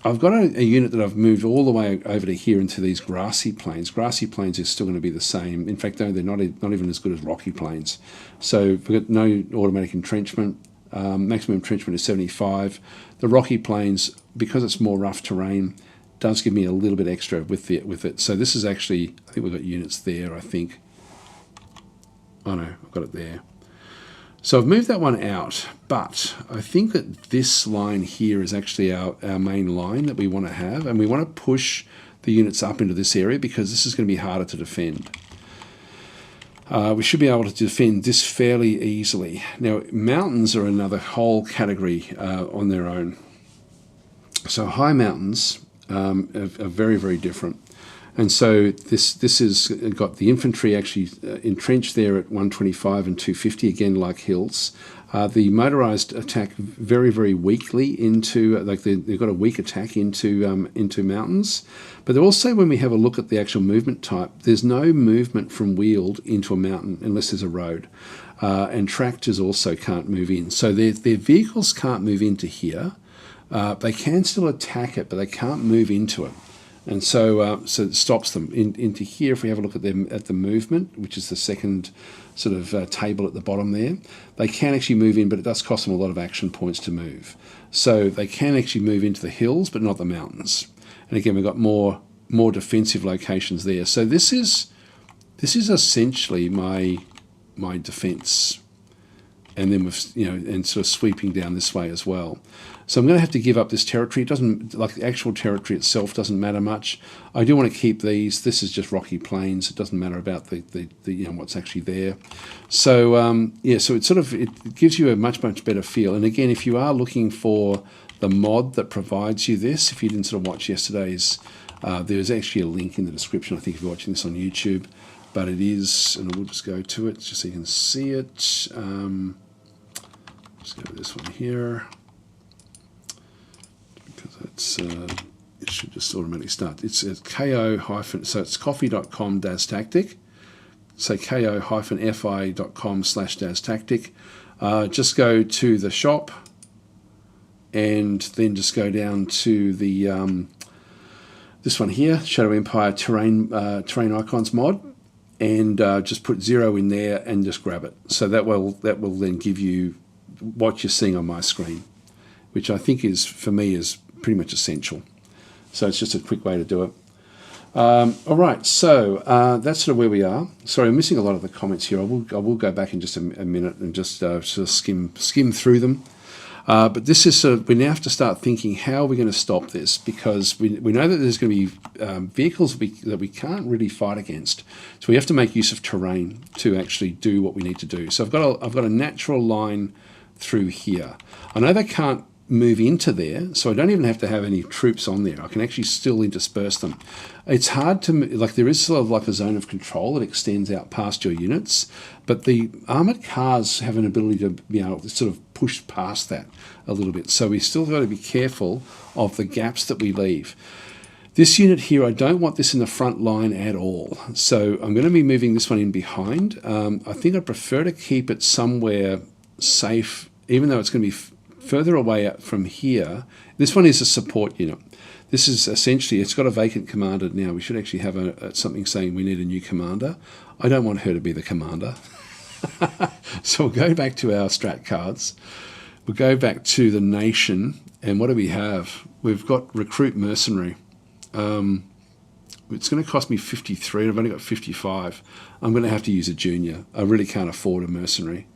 I've got a unit that I've moved all the way over to here into these grassy plains. Grassy plains is still going to be the same. In fact, no, they're not even as good as rocky plains. So we've got no automatic entrenchment. Maximum entrenchment is 75. The rocky plains, because it's more rough terrain, does give me a little bit extra with it. So this is actually, I think we've got units there, I think. Oh no, I've got it there. So I've moved that one out, but I think that this line here is actually our main line that we want to have, and we want to push the units up into this area because this is going to be harder to defend. We should be able to defend this fairly easily. Now, mountains are another whole category on their own. So high mountains are very, very different. And so this has got the infantry actually entrenched there at 125 and 250, again like hills. The motorized attack very, very weakly into, like they've got a weak attack into mountains. But also when we have a look at the actual movement type, there's no movement from wheeled into a mountain unless there's a road. and tractors also can't move in. So their vehicles can't move into here. They can still attack it, but they can't move into it. And so it stops them into here. If we have a look at them at the movement, which is the second sort of table at the bottom there, they can actually move in, but it does cost them a lot of action points to move. So they can actually move into the hills, but not the mountains. And again, we've got more defensive locations there. So this is essentially my defense, and then with and sort of sweeping down this way as well. So I'm going to have to give up this territory. It doesn't, like the actual territory itself doesn't matter much. I do want to keep these. This is just rocky plains. It doesn't matter about the what's actually there. So so it gives you a much better feel. And again, if you are looking for the mod that provides you this, if you didn't sort of watch yesterday's, there's actually a link in the description. I think if you're watching this on YouTube, but it is, and we'll just go to it just so you can see it. Just go to this one here. It's it should just automatically start. It's at so it's coffee.com/tactic. So ko-fi.com/tactic. Just go to the shop, and then just go down to the this one here, Shadow Empire terrain icons mod, and just put 0 in there and just grab it. So that will then give you what you're seeing on my screen, which I think is, for me, is pretty much essential. So it's just a quick way to do it. All right, so that's sort of where we are. Sorry, I'm missing a lot of the comments here. I will go back in just a minute and just sort of skim through them. But this is sort of, we now have to start thinking, how are we going to stop this? Because we know that there's going to be vehicles that we can't really fight against. So we have to make use of terrain to actually do what we need to do. So I've got a natural line through here. I know they can't move into there, so I don't even have to have any troops on there. I can actually still intersperse them. It's hard to, like, there is sort of like a zone of control that extends out past your units, but the armoured cars have an ability to sort of push past that a little bit. So we still got to be careful of the gaps that we leave. This unit here, I don't want this in the front line at all. So I'm going to be moving this one in behind. I think I prefer to keep it somewhere safe, even though it's going to be further away up from here. This one is a support unit. This is essentially, it's got a vacant commander now. We should actually have something saying we need a new commander. I don't want her to be the commander. So we'll go back to our strat cards. We'll go back to the nation. And what do we have? We've got recruit mercenary. It's going to cost me 53. I've only got 55. I'm going to have to use a junior. I really can't afford a mercenary.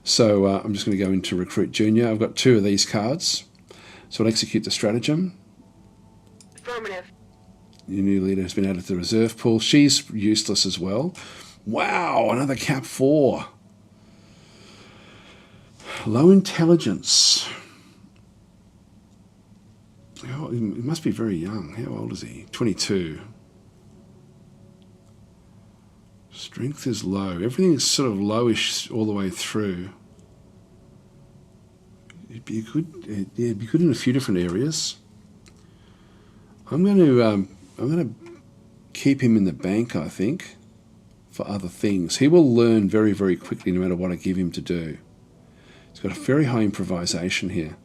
So I'm just going to go into recruit junior. I've got 2 of these cards. So I'll execute the stratagem.
Affirmative.
Your new leader has been added to the reserve pool. She's useless as well. Wow, another cap 4. Low intelligence. Oh, he must be very young. How old is he? 22. Strength is low. Everything is sort of lowish all the way through. It'd be good in a few different areas. I'm going to keep him in the bank, I think, for other things. He will learn very, very quickly no matter what I give him to do. He's got a very high improvisation here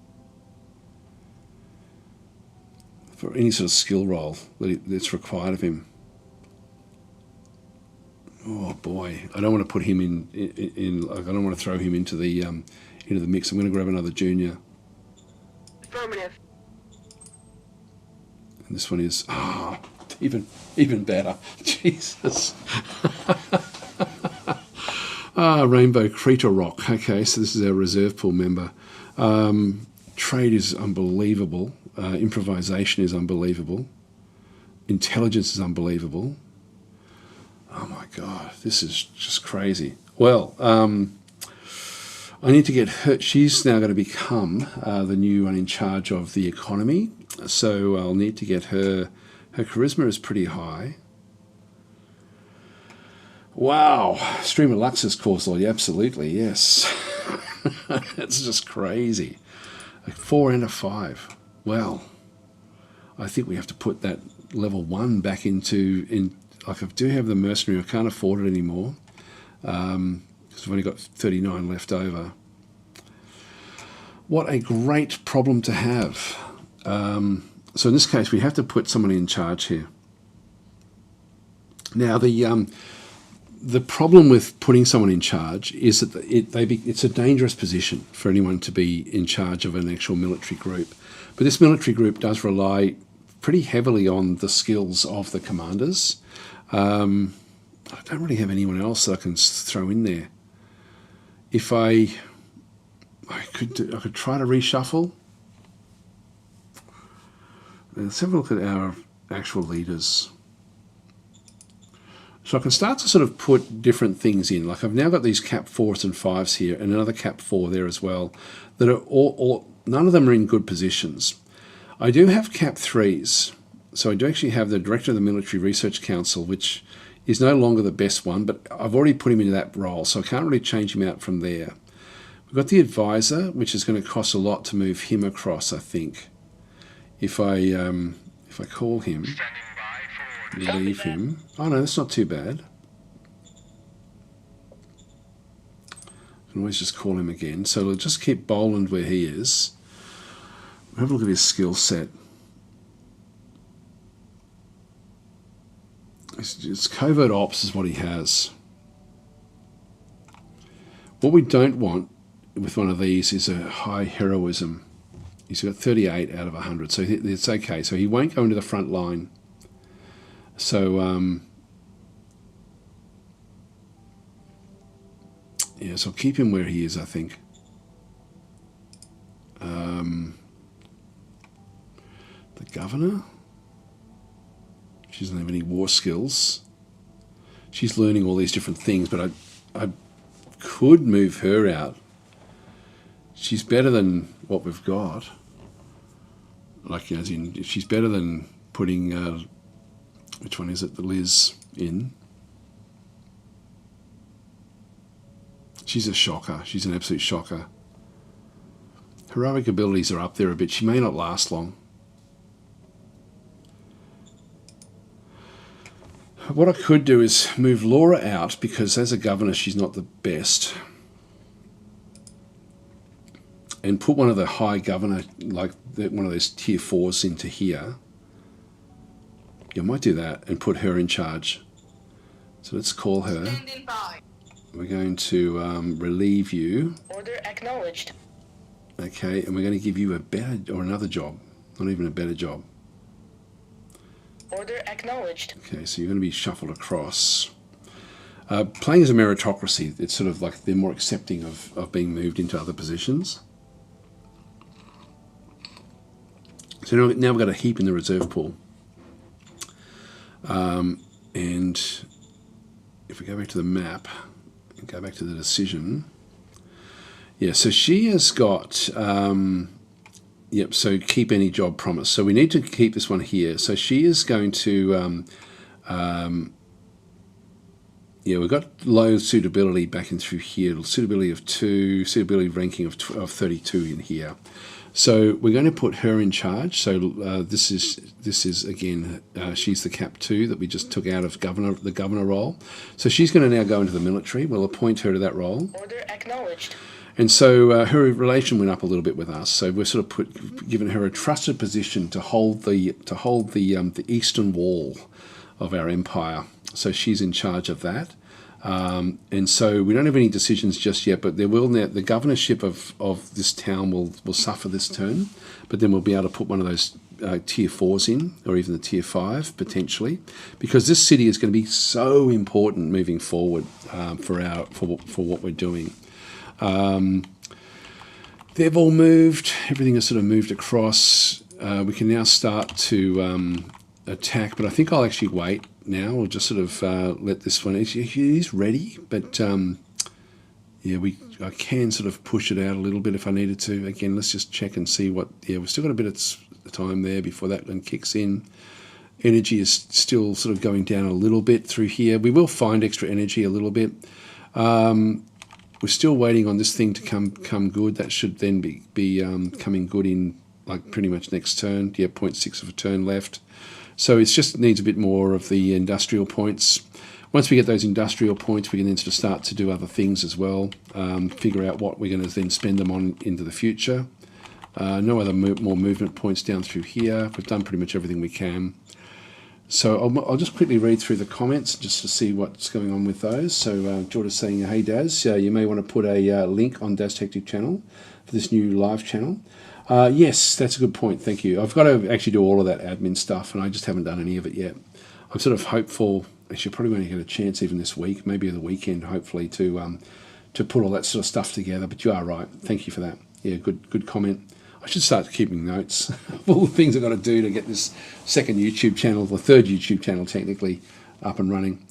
for any sort of skill roll that's required of him. Oh boy, I don't want to put him in I don't want to throw him into the mix. I'm going to grab another junior.
Affirmative.
And this one is even better. Jesus. Rainbow Creator Rock. Okay, so this is our reserve pool member. Trade is unbelievable. Improvisation is unbelievable. Intelligence is unbelievable. Oh my God, this is just crazy. Well, I need to get her. She's now going to become the new one in charge of the economy. So I'll need to get her. Her charisma is pretty high. Wow, Stream of Luxus course lord, absolutely, yes. It's just crazy. A 4 and a 5. Well, I think we have to put that level 1 back like I do have the mercenary. I can't afford it anymore because because we've only got 39 left over. What a great problem to have. So in this case, we have to put someone in charge here. Now, the problem with putting someone in charge is that it's a dangerous position for anyone to be in charge of an actual military group. But this military group does rely pretty heavily on the skills of the commanders. I don't really have anyone else that I can throw in there. If I could try to reshuffle. Let's have a look at our actual leaders. So I can start to sort of put different things in. Like I've now got these cap 4s and 5s here, and another cap 4 there as well, that are all none of them are in good positions. I do have cap 3s. So I do actually have the Director of the Military Research Council, which is no longer the best one, but I've already put him into that role, so I can't really change him out from there. We've got the Advisor, which is going to cost a lot to move him across, I think. If I call him, leave him. Oh no, that's not too bad. I can always just call him again. So we'll just keep Boland where he is. We'll have a look at his skill set. It's covert ops is what he has. What we don't want with one of these is a high heroism. He's got 38 out of 100, so it's okay. So he won't go into the front line. So, yeah, so I'll keep him where he is, I think. The Governor? She doesn't have any war skills. She's learning all these different things, but I could move her out. She's better than what we've got. Like, as in, she's better than putting, which one is it, the Liz in. She's a shocker. She's an absolute shocker. Heroic abilities are up there a bit. She may not last long. What I could do is move Laura out, because as a governor she's not the best, and put one of the high governor, like one of those tier 4s into here. Yeah, I might do that and put her in charge. So let's call her. We're going to relieve you.
Order acknowledged.
Okay, and we're going to give you a better, or another job. Not even a better job.
Order acknowledged.
Okay, so you're going to be shuffled across. Playing as a meritocracy, it's sort of like they're more accepting of being moved into other positions. So now we've got a heap in the reserve pool. And if we go back to the map and go back to the decision, yeah, so she has got, yep, so keep any job promise. So we need to keep this one here. So she is going to, yeah, we've got low suitability back in through here, suitability of 2, suitability ranking of 32 in here. So we're going to put her in charge. So this is again, she's the cap 2 that we just took out of the governor role. So she's going to now go into the military. We'll appoint her to that role.
Order acknowledged.
And so her relation went up a little bit with us. So we're sort of given her a trusted position to hold the eastern wall of our empire. So she's in charge of that. And so we don't have any decisions just yet, but there will now, the governorship of this town will suffer this turn, but then we'll be able to put one of those tier 4s in, or even the tier 5 potentially, because this city is going to be so important moving forward for what we're doing. They've all moved. Everything has sort of moved across. We can now start to attack, but I think I'll actually wait now. We'll just sort of let this one. He's ready, but yeah, I can sort of push it out a little bit if I needed to. Again, let's just check and see what. Yeah, we've still got a bit of time there before that one kicks in. Energy is still sort of going down a little bit through here. We will find extra energy a little bit. We're still waiting on this thing to come good. That should then be coming good in like pretty much next turn. Yeah, 0.6 of a turn left. So it just needs a bit more of the industrial points. once we get those industrial points, we can then sort of start to do other things as well, figure out what we're going to then spend them on into the future. No other more movement points down through here. We've done pretty much everything we can. So I'll just quickly read through the comments just to see what's going on with those. So George is saying, hey Daz, you may want to put a link on Daz Detective channel for this new live channel. Yes, that's a good point, thank you. I've got to actually do all of that admin stuff and I just haven't done any of it yet. I'm sort of hopeful, actually probably going to get a chance even this week, maybe the weekend hopefully, to put all that sort of stuff together. But you are right, thank you for that. Yeah, good comment. I should start keeping notes of all the things I've got to do to get this second YouTube channel, the third YouTube channel technically, up and running.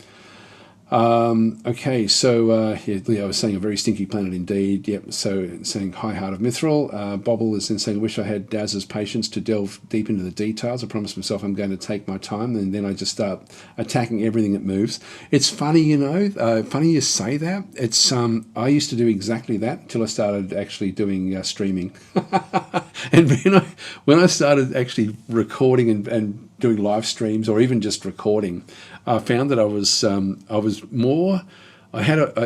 Okay, so yeah, Leo was saying a very stinky planet indeed. Yep, so saying hi Heart of Mithril. Bobble is then saying, I wish I had Daz's patience to delve deep into the details. I promised myself I'm going to take my time and then I just start attacking everything that moves. It's funny, you know, funny you say that. It's I used to do exactly that until I started actually doing streaming. And when I started actually recording and doing live streams or even just recording, I found that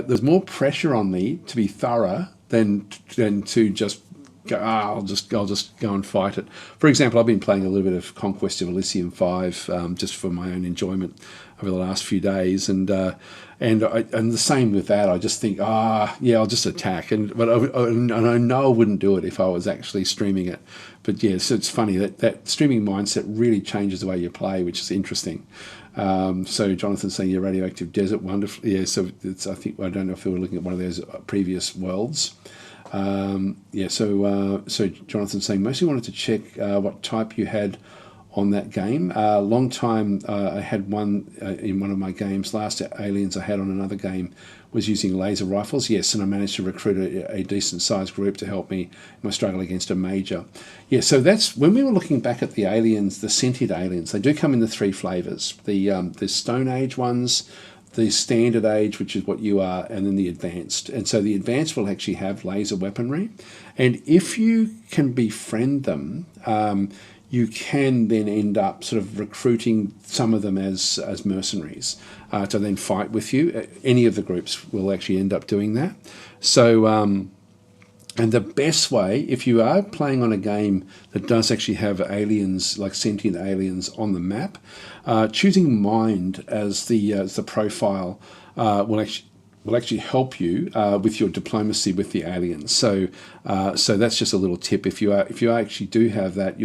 there's more pressure on me to be thorough than to just go, I'll just go and fight it. For example, I've been playing a little bit of Conquest of Elysium 5 just for my own enjoyment over the last few days, and the same with that. I just think, yeah, I'll just attack, but I know I wouldn't do it if I was actually streaming it. But yeah, so it's funny that streaming mindset really changes the way you play, which is interesting. So Jonathan's saying your radioactive desert, wonderful. Yeah, so I don't know if we were looking at one of those previous worlds. Yeah, so Jonathan's saying mostly wanted to check what type you had on that game. Long time I had one in one of my games. Last Aliens I had on another game was using laser rifles. Yes, and I managed to recruit a decent sized group to help me in my struggle against a major. Yeah, so that's when we were looking back at the aliens, the sentient aliens. They do come in the three flavors: the Stone Age ones, the Standard Age, which is what you are, and then the Advanced. And so the Advanced will actually have laser weaponry, and if you can befriend them, you can then end up sort of recruiting some of them as mercenaries to then fight with you. Any of the groups will actually end up doing that. So, and the best way, if you are playing on a game that does actually have aliens, like sentient aliens on the map, choosing Mind as the profile will actually help you with your diplomacy with the aliens. So that's just a little tip. If you actually do have that,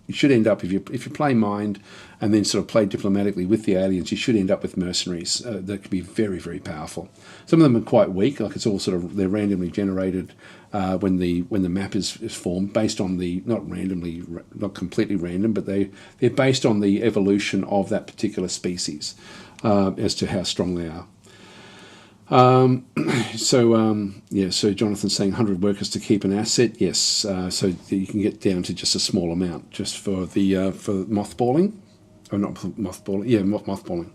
you should end up, if you play Mind and then sort of play diplomatically with the aliens, you should end up with mercenaries that can be very, very powerful. Some of them are quite weak, like it's all sort of, they're randomly generated when the map is formed, based on not completely random, but they're based on the evolution of that particular species as to how strong they are. So Jonathan's saying 100 workers to keep an asset. Yes, so you can get down to just a small amount just for the for mothballing, or not mothballing. Yeah, mothballing.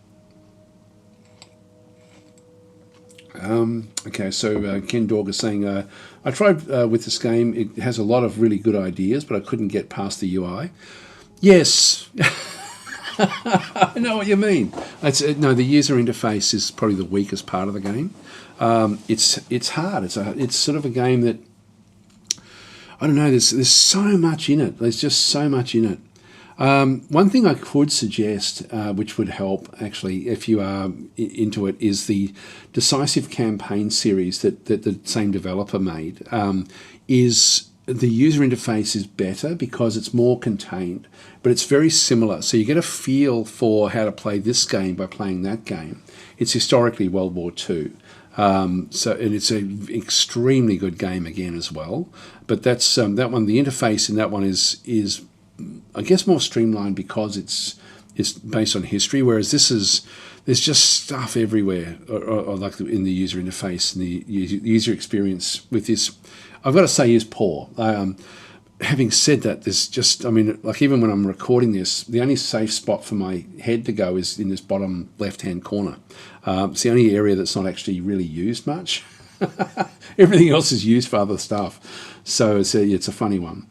Okay, so Ken Dorg is saying I tried with this game. It has a lot of really good ideas, but I couldn't get past the UI. Yes. I know what you mean. No, the user interface is probably the weakest part of the game. It's hard. It's sort of a game that, I don't know. There's so much in it. There's just so much in it. One thing I could suggest, which would help actually if you are into it, is the Decisive Campaign series that the same developer made. Is the user interface is better because it's more contained, but it's very similar. So you get a feel for how to play this game by playing that game. It's historically World War II. And it's an extremely good game again as well. But that's that one. The interface in that one is I guess more streamlined because it's based on history, whereas there's just stuff everywhere, or like in the user interface and the user experience with this. I've got to say is poor. Having said that, there's just, I mean, like even when I'm recording this, the only safe spot for my head to go is in this bottom left-hand corner. It's the only area that's not actually really used much. Everything else is used for other stuff. So it's a funny one.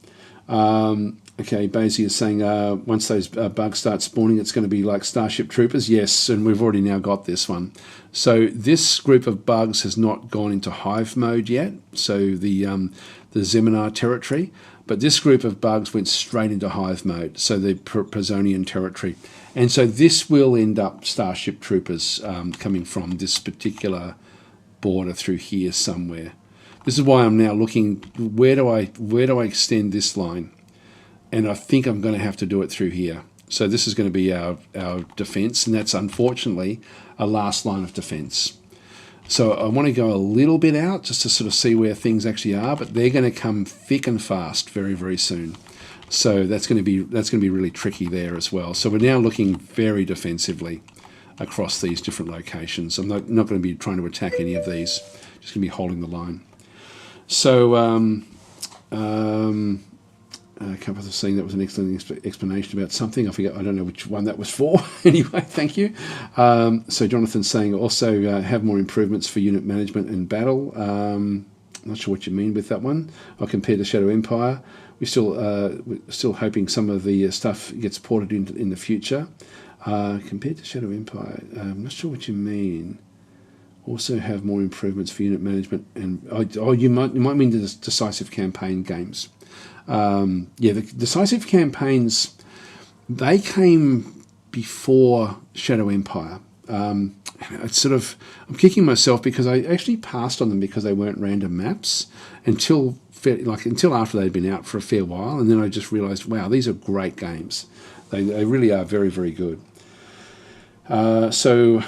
Okay, Basie is saying once those bugs start spawning, it's going to be like Starship Troopers. Yes, and we've already now got this one. So this group of bugs has not gone into hive mode yet, so the Zeminar territory, but this group of bugs went straight into hive mode, so the Prozonian territory. And so this will end up Starship Troopers coming from this particular border through here somewhere. This is why I'm now looking, where do I extend this line? And I think I'm going to have to do it through here. So this is going to be our defense, and that's unfortunately a last line of defense. So I want to go a little bit out just to sort of see where things actually are, but they're going to come thick and fast very, very soon. So that's going to be really tricky there as well. So we're now looking very defensively across these different locations. I'm not going to be trying to attack any of these, just going to be holding the line. So a couple of saying that was an excellent explanation about something. I forget. I don't know which one that was for. Anyway, thank you. So Jonathan's saying also have more improvements for unit management and battle. Not sure what you mean with that one. Compared to Shadow Empire, we're still hoping some of the stuff gets ported in the future. Compared to Shadow Empire, I'm not sure what you mean. Also have more improvements for unit management and you might mean the decisive campaign games. The decisive campaigns, they came before Shadow Empire. I'm kicking myself because I actually passed on them because they weren't random maps until after they'd been out for a fair while, and then I just realised, wow, these are great games. They really are very, very good. So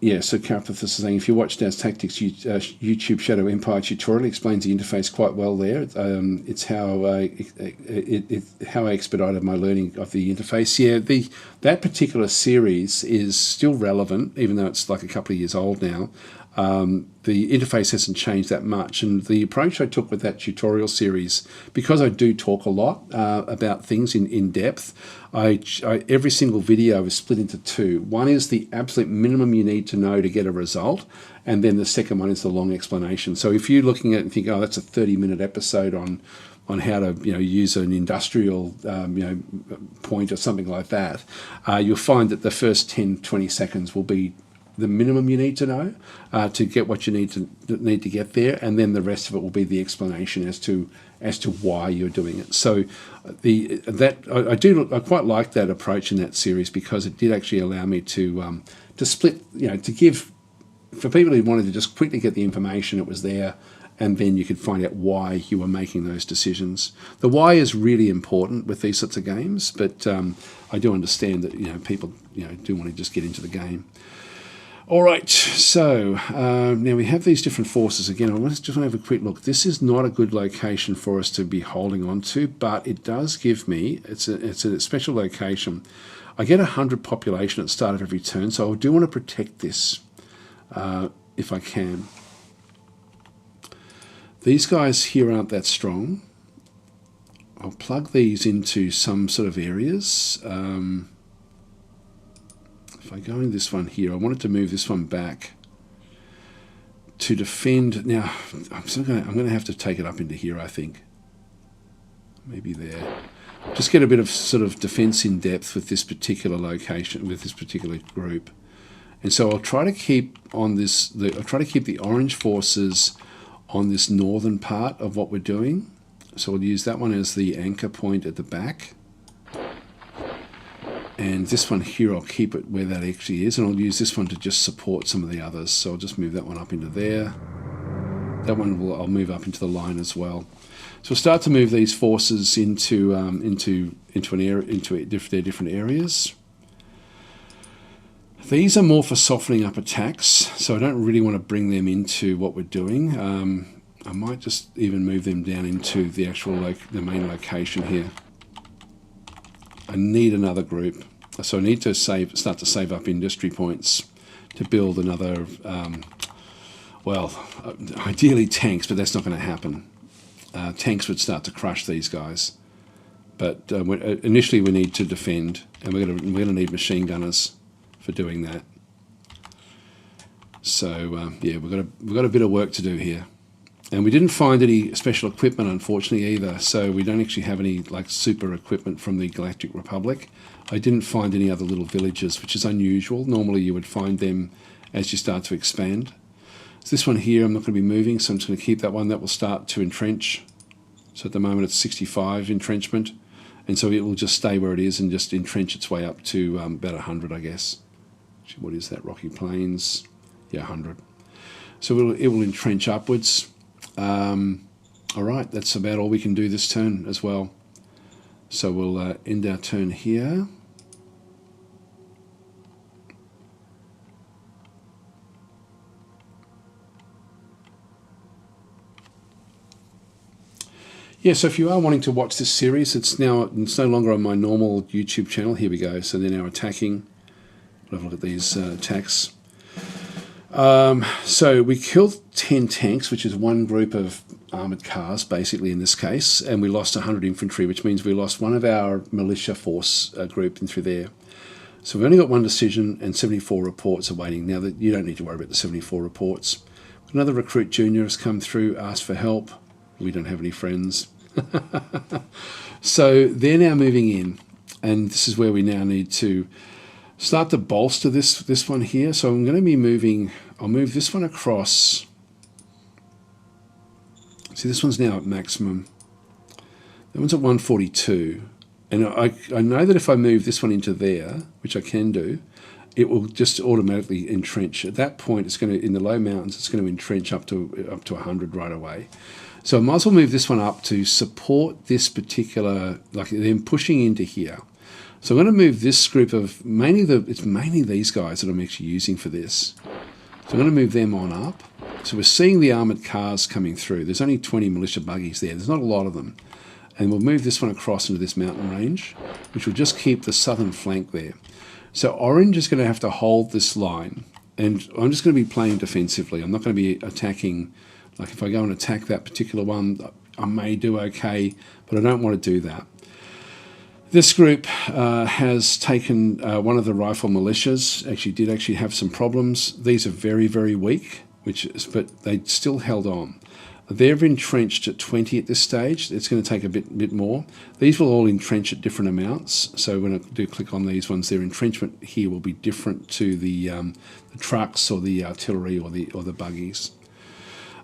Carapathus is saying, if you watch Dad's Tactics YouTube Shadow Empire tutorial, it explains the interface quite well there. It's how I expedited my learning of the interface. Yeah, that particular series is still relevant, even though it's like a couple of years old now. The interface hasn't changed that much, and the approach I took with that tutorial series, because I do talk a lot about things in depth, every single video is split into two. One is the absolute minimum you need to know to get a result, and then the second one is the long explanation. So if you're looking at it and think, oh, that's a 30-minute episode on how to use an industrial point or something like that, you'll find that the first 10-20 seconds will be the minimum you need to know to get what you need to get there, and then the rest of it will be the explanation as to why you're doing it. So I quite like that approach in that series, because it did actually allow me to split, to give, for people who wanted to just quickly get the information, it was there, and then you could find out why you were making those decisions. The why is really important with these sorts of games, but I do understand that people do want to just get into the game. All right, so now we have these different forces. Again, I just want to have a quick look. This is not a good location for us to be holding on to, but it does give me, it's a special location. I get 100 population at the start of every turn, so I do want to protect this if I can. These guys here aren't that strong. I'll plug these into some sort of areas. If I go in this one here, I wanted to move this one back to defend. Now, I'm going to have to take it up into here, I think. Maybe there. Just get a bit of sort of defense in depth with this particular location, with this particular group. And so I'll try to keep on this. I'll try to keep the orange forces on this northern part of what we're doing. So I'll use that one as the anchor point at the back. And this one here, I'll keep it where that actually is, and I'll use this one to just support some of the others. So I'll just move that one up into there. That one I'll move up into the line as well. So we'll start to move these forces into their different areas. These are more for softening up attacks, so I don't really want to bring them into what we're doing. I might just even move them down into the actual the main location here. I need another group, so I need to start to save up industry points to build another. Ideally tanks, but that's not going to happen. Tanks would start to crush these guys, but initially we need to defend, and we're going to need machine gunners for doing that. So we've got a bit of work to do here, And we didn't find any special equipment, unfortunately, either. So we don't actually have any like super equipment from the Galactic Republic. I didn't find any other little villages, which is unusual. Normally you would find them as you start to expand. So this one here, I'm not going to be moving, so I'm just going to keep that one. That will start to entrench. So at the moment it's 65 entrenchment. And so it will just stay where it is and just entrench its way up to about 100, I guess. Actually, what is that? Rocky Plains? Yeah, 100. So it will entrench upwards. All right, that's about all we can do this turn as well. So we'll end our turn here. Yeah, so if you are wanting to watch this series, it's no longer on my normal YouTube channel. Here we go. So they're now attacking. We'll have a look at these attacks. So we killed 10 tanks, which is one group of armoured cars, basically in this case, and we lost 100 infantry, which means we lost one of our militia force group in through there. So we've only got one decision and 74 reports awaiting. Now, that you don't need to worry about the 74 reports. Another recruit junior has come through, asked for help. We don't have any friends. So they're now moving in, and this is where we now need to start to bolster this one here. So I'm going to be moving, I'll move this one across. See, this one's now at maximum. That one's at 142. And I know that if I move this one into there, which I can do, it will just automatically entrench. At that point, it's going to, in the low mountains, it's going to entrench up to 100 right away. So I might as well move this one up to support this particular, like them pushing into here. So I'm going to move this group of, it's mainly these guys that I'm actually using for this. So I'm going to move them on up. So we're seeing the armoured cars coming through. There's only 20 militia buggies there. There's not a lot of them. And we'll move this one across into this mountain range, which will just keep the southern flank there. So orange is going to have to hold this line. And I'm just going to be playing defensively. I'm not going to be attacking. Like if I go and attack that particular one, I may do okay, but I don't want to do that. This group has taken one of the rifle militias. Did actually have some problems. These are very, very weak, but they still held on. They're entrenched at 20 at this stage. It's going to take a bit more. These will all entrench at different amounts. So when I do click on these ones, their entrenchment here will be different to the trucks or the artillery or the buggies.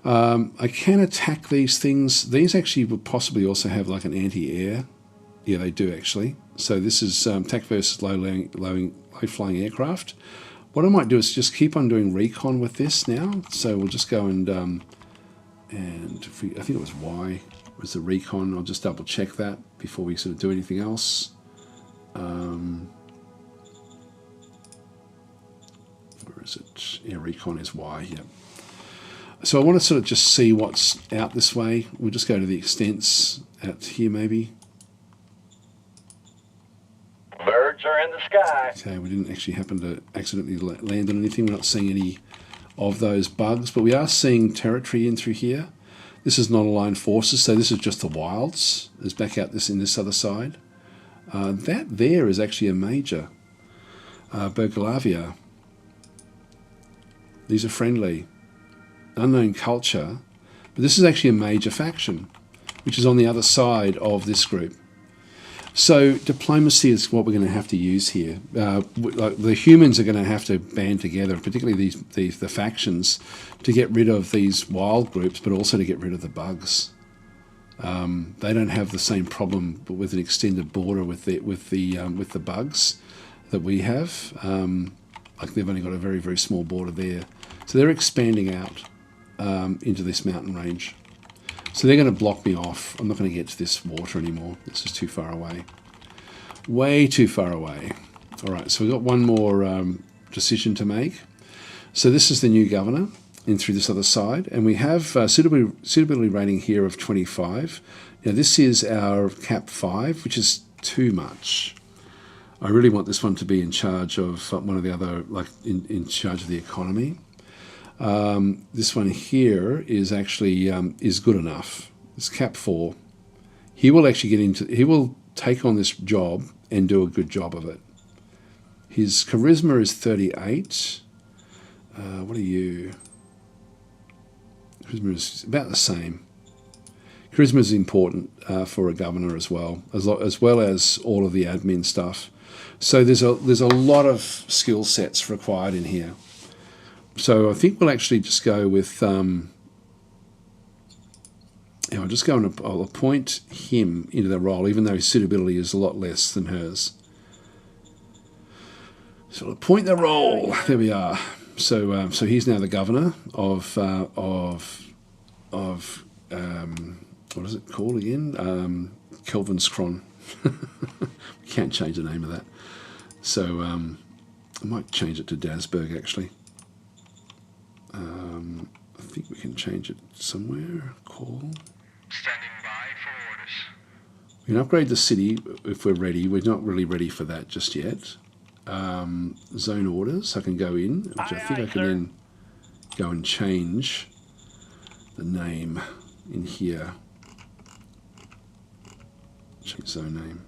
I can attack these things. These actually would possibly also have like an anti-air. Yeah, they do actually. So this is attack versus low-flying aircraft. What I might do is just keep on doing recon with this now. So we'll just go and I think it was Y was the recon. I'll just double check that before we sort of do anything else. Where is it? Yeah, recon is Y. Yeah. So I want to sort of just see what's out this way. We'll just go to the extents out here maybe.
Birds are in the sky.
Okay, we didn't actually happen to accidentally land on anything. We're not seeing any of those bugs, but we are seeing territory in through here. This is not aligned forces, so this is just the wilds. There's back out in this other side. That there is actually a major. Burglavia. These are friendly. Unknown culture, but this is actually a major faction, which is on the other side of this group. So diplomacy is what we're going to have to use here. The humans are going to have to band together, particularly the factions, to get rid of these wild groups, but also to get rid of the bugs. They don't have the same problem with an extended border with the bugs that we have. Like they've only got a very, very small border there, so they're expanding out into this mountain range. So they're going to block me off. I'm not going to get to this water anymore. This is too far away. Way too far away. All right, so we've got one more decision to make. So this is the new governor in through this other side. And we have suitability rating here of 25. Now this is our cap 5, which is too much. I really want this one to be in charge of one of the other, like in charge of the economy. This one here is actually is good enough. It's cap 4. He will actually he will take on this job and do a good job of it. His charisma is 38. What are you? Charisma is about the same. Charisma is important for a governor as well, as well as all of the admin stuff. So there's a lot of skill sets required in here. So I think we'll actually just go with. I'll just go and I'll appoint him into the role, even though his suitability is a lot less than hers. So I'll appoint the role. There we are. So he's now the governor of what is it called again? Kelvinskron. We can't change the name of that. So I might change it to Dasburg actually. I think we can change it somewhere. Call.
Standing by for orders.
We can upgrade the city if we're ready. We're not really ready for that just yet. Zone orders. I can go in, which I think I can then go and change the name in here. Change zone name.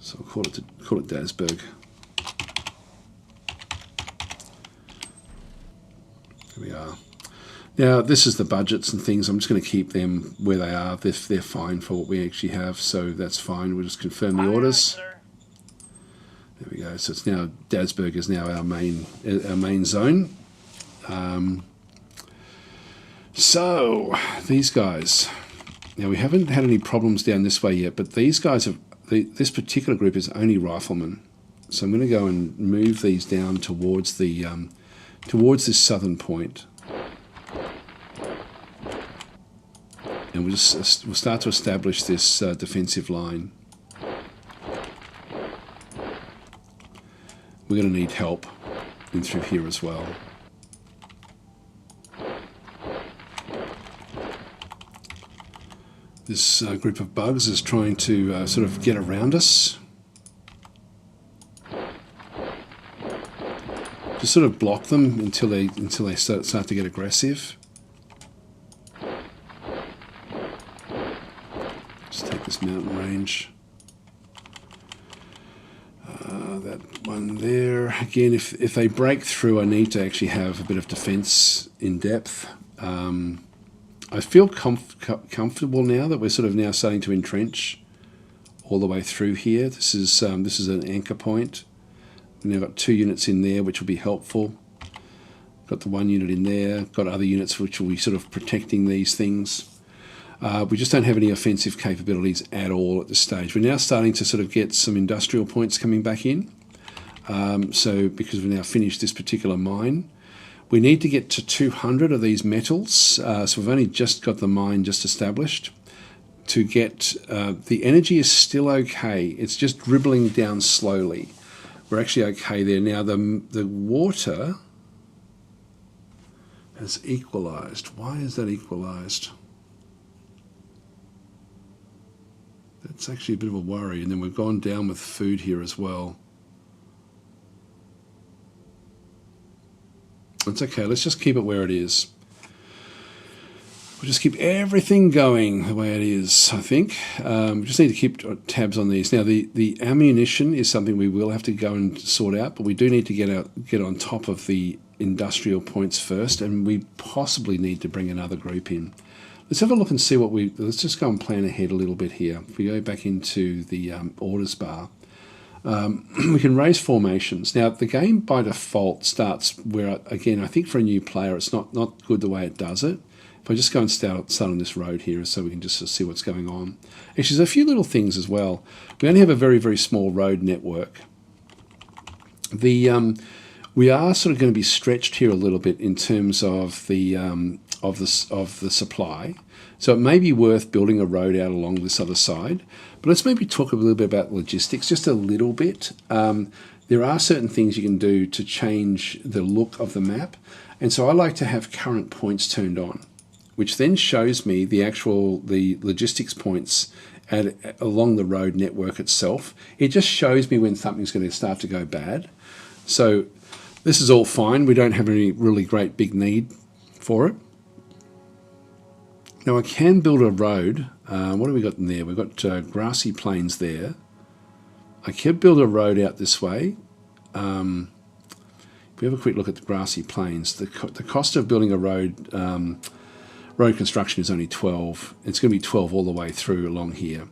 So I'll call it Dasburg. There we are. Now this is the budgets and things. I'm just going to keep them where they are. They're fine for what we actually have, so that's fine. We'll just confirm the orders. There we go. So it's now Dasburg is now our main zone. So these guys. Now we haven't had any problems down this way yet, but these guys have. This particular group is only riflemen. So I'm going to go and move these down towards the towards this southern point. And we'll start to establish this defensive line. We're going to need help in through here as well. This group of bugs is trying to sort of get around us. Just sort of block them until they start to get aggressive. Just take this mountain range. That one there. Again, if they break through, I need to actually have a bit of defense in depth. I feel comfortable now that we're sort of now starting to entrench all the way through here. This is an anchor point. We've now got 2 units in there, which will be helpful. Got the 1 unit in there. Got other units which will be sort of protecting these things. We just don't have any offensive capabilities at all at this stage. We're now starting to sort of get some industrial points coming back in. So because we've now finished this particular mine, we need to get to 200 of these metals. So we've only just got the mine just established. To get the energy is still okay. It's just dribbling down slowly. We're actually okay there. Now the water has equalized. Why is that equalized? That's actually a bit of a worry. And then we've gone down with food here as well. It's okay. Let's just keep it where it is. We'll just keep everything going the way it is, I think. We just need to keep tabs on these. Now, the ammunition is something we will have to go and sort out, but we do need to get on top of the industrial points first, and we possibly need to bring another group in. Let's have a look and see let's just go and plan ahead a little bit here. If we go back into the orders bar, we can raise formations. Now, the game by default starts where, again, I think for a new player, it's not good the way it does it. If I just go and start on this road here so we can just see what's going on. Actually, there's a few little things as well. We only have a very, very small road network. We are sort of going to be stretched here a little bit in terms of the supply. So it may be worth building a road out along this other side. But let's maybe talk a little bit about logistics, just a little bit. There are certain things you can do to change the look of the map. And so I like to have current points turned on, which then shows me the logistics points along the road network itself. It just shows me when something's going to start to go bad. So this is all fine. We don't have any really great big need for it. Now I can build a road. What have we got in there? We've got grassy plains there. I can build a road out this way. if we have a quick look at the grassy plains, the cost of building a road construction is only 12. It's going to be 12 all the way through along here.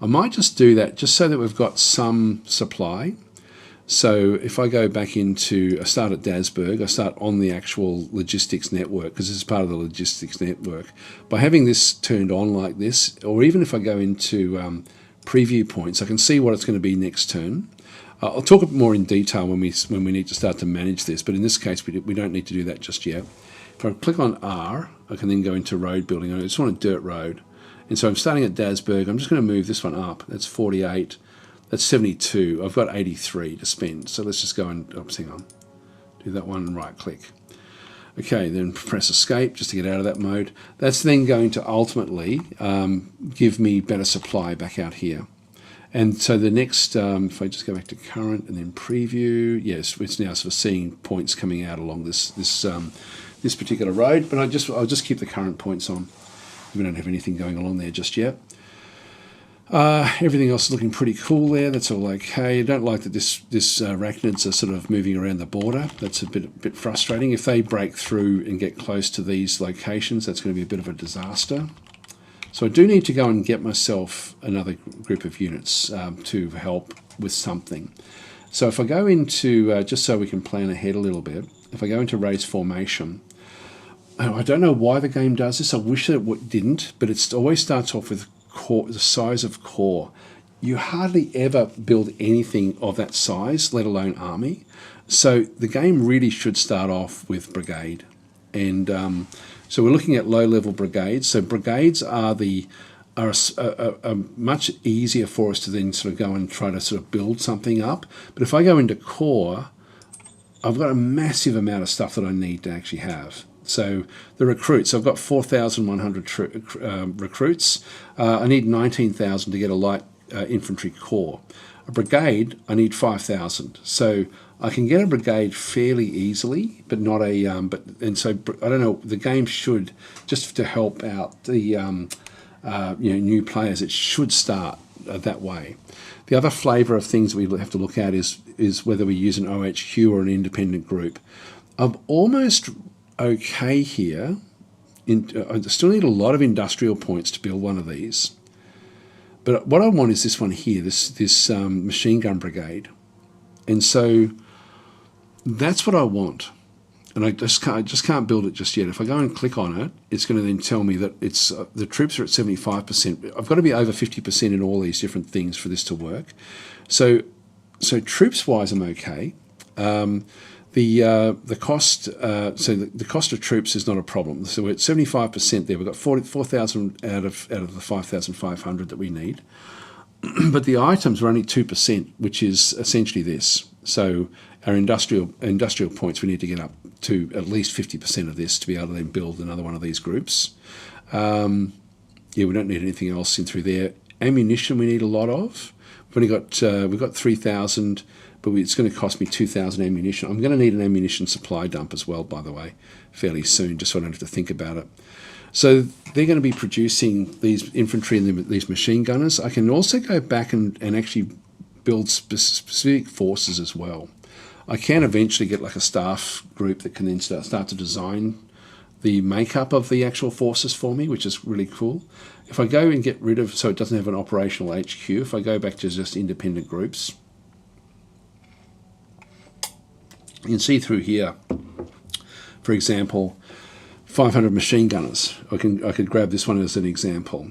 I might just do that just so that we've got some supply. So if I go back into, I start at Dasburg, I start on the actual logistics network, because this is part of the logistics network. By having this turned on like this, or even if I go into preview points, I can see what it's going to be next turn. I'll talk a bit more in detail when we need to start to manage this, but in this case we don't need to do that just yet. If I click on R, I can then go into road building. I just want a dirt road. And so I'm starting at Dasburg. I'm just going to move this one up. That's 48. That's 72. I've got 83 to spend. So let's just go and, hang on. Do that one and right click. Okay, then press escape just to get out of that mode. That's then going to ultimately give me better supply back out here. And so the next, if I just go back to current and then preview, yes, it's now sort of seeing points coming out along this particular road. But I'll just keep the current points on. We don't have anything going along there just yet. Everything else is looking pretty cool there. That's all okay. I don't like that this arachnids are sort of moving around the border. That's a bit frustrating. If they break through and get close to these locations, that's going to be a bit of a disaster. So I do need to go and get myself another group of units to help with something. So if I go into, just so we can plan ahead a little bit, if I go into race formation, I don't know why the game does this. I wish that it didn't, but it always starts off with core, the size of core. You hardly ever build anything of that size, let alone army. So the game really should start off with brigade. And so we're looking at low-level brigades. So brigades are much easier for us to then sort of go and try to sort of build something up. But if I go into core, I've got a massive amount of stuff that I need to actually have. So the recruits, I've got 4,100 recruits. I need 19,000 to get a light infantry corps. A brigade, I need 5,000. So I can get a brigade fairly easily, but not a. And so I don't know. The game should, just to help out the new players, it should start that way. The other flavour of things we have to look at is whether we use an OHQ or an independent group. I'm almost okay here. I still need a lot of industrial points to build one of these. But what I want is this one here, this machine gun brigade. And so that's what I want. And I just can't build it just yet. If I go and click on it, it's going to then tell me that it's the troops are at 75%. I've got to be over 50% in all these different things for this to work. So troops-wise, I'm okay. The cost, the cost of troops is not a problem. So we're at 75% there. We've got 4,000 out of the 5,500 that we need. But the items are only 2%, which is essentially this. So our industrial points, we need to get up to at least 50% of this to be able to then build another one of these groups. Yeah, we don't need anything else in through there. Ammunition we need a lot of. We've got 3,000, but it's going to cost me 2,000 ammunition. I'm going to need an ammunition supply dump as well, by the way, fairly soon, just so I don't have to think about it. So they're going to be producing these infantry and these machine gunners. I can also go back and actually build specific forces as well. I can eventually get like a staff group that can then start to design the makeup of the actual forces for me, which is really cool. If I go and get rid of, so it doesn't have an operational HQ, if I go back to just independent groups, you can see through here, for example, 500 machine gunners. I could grab this one as an example.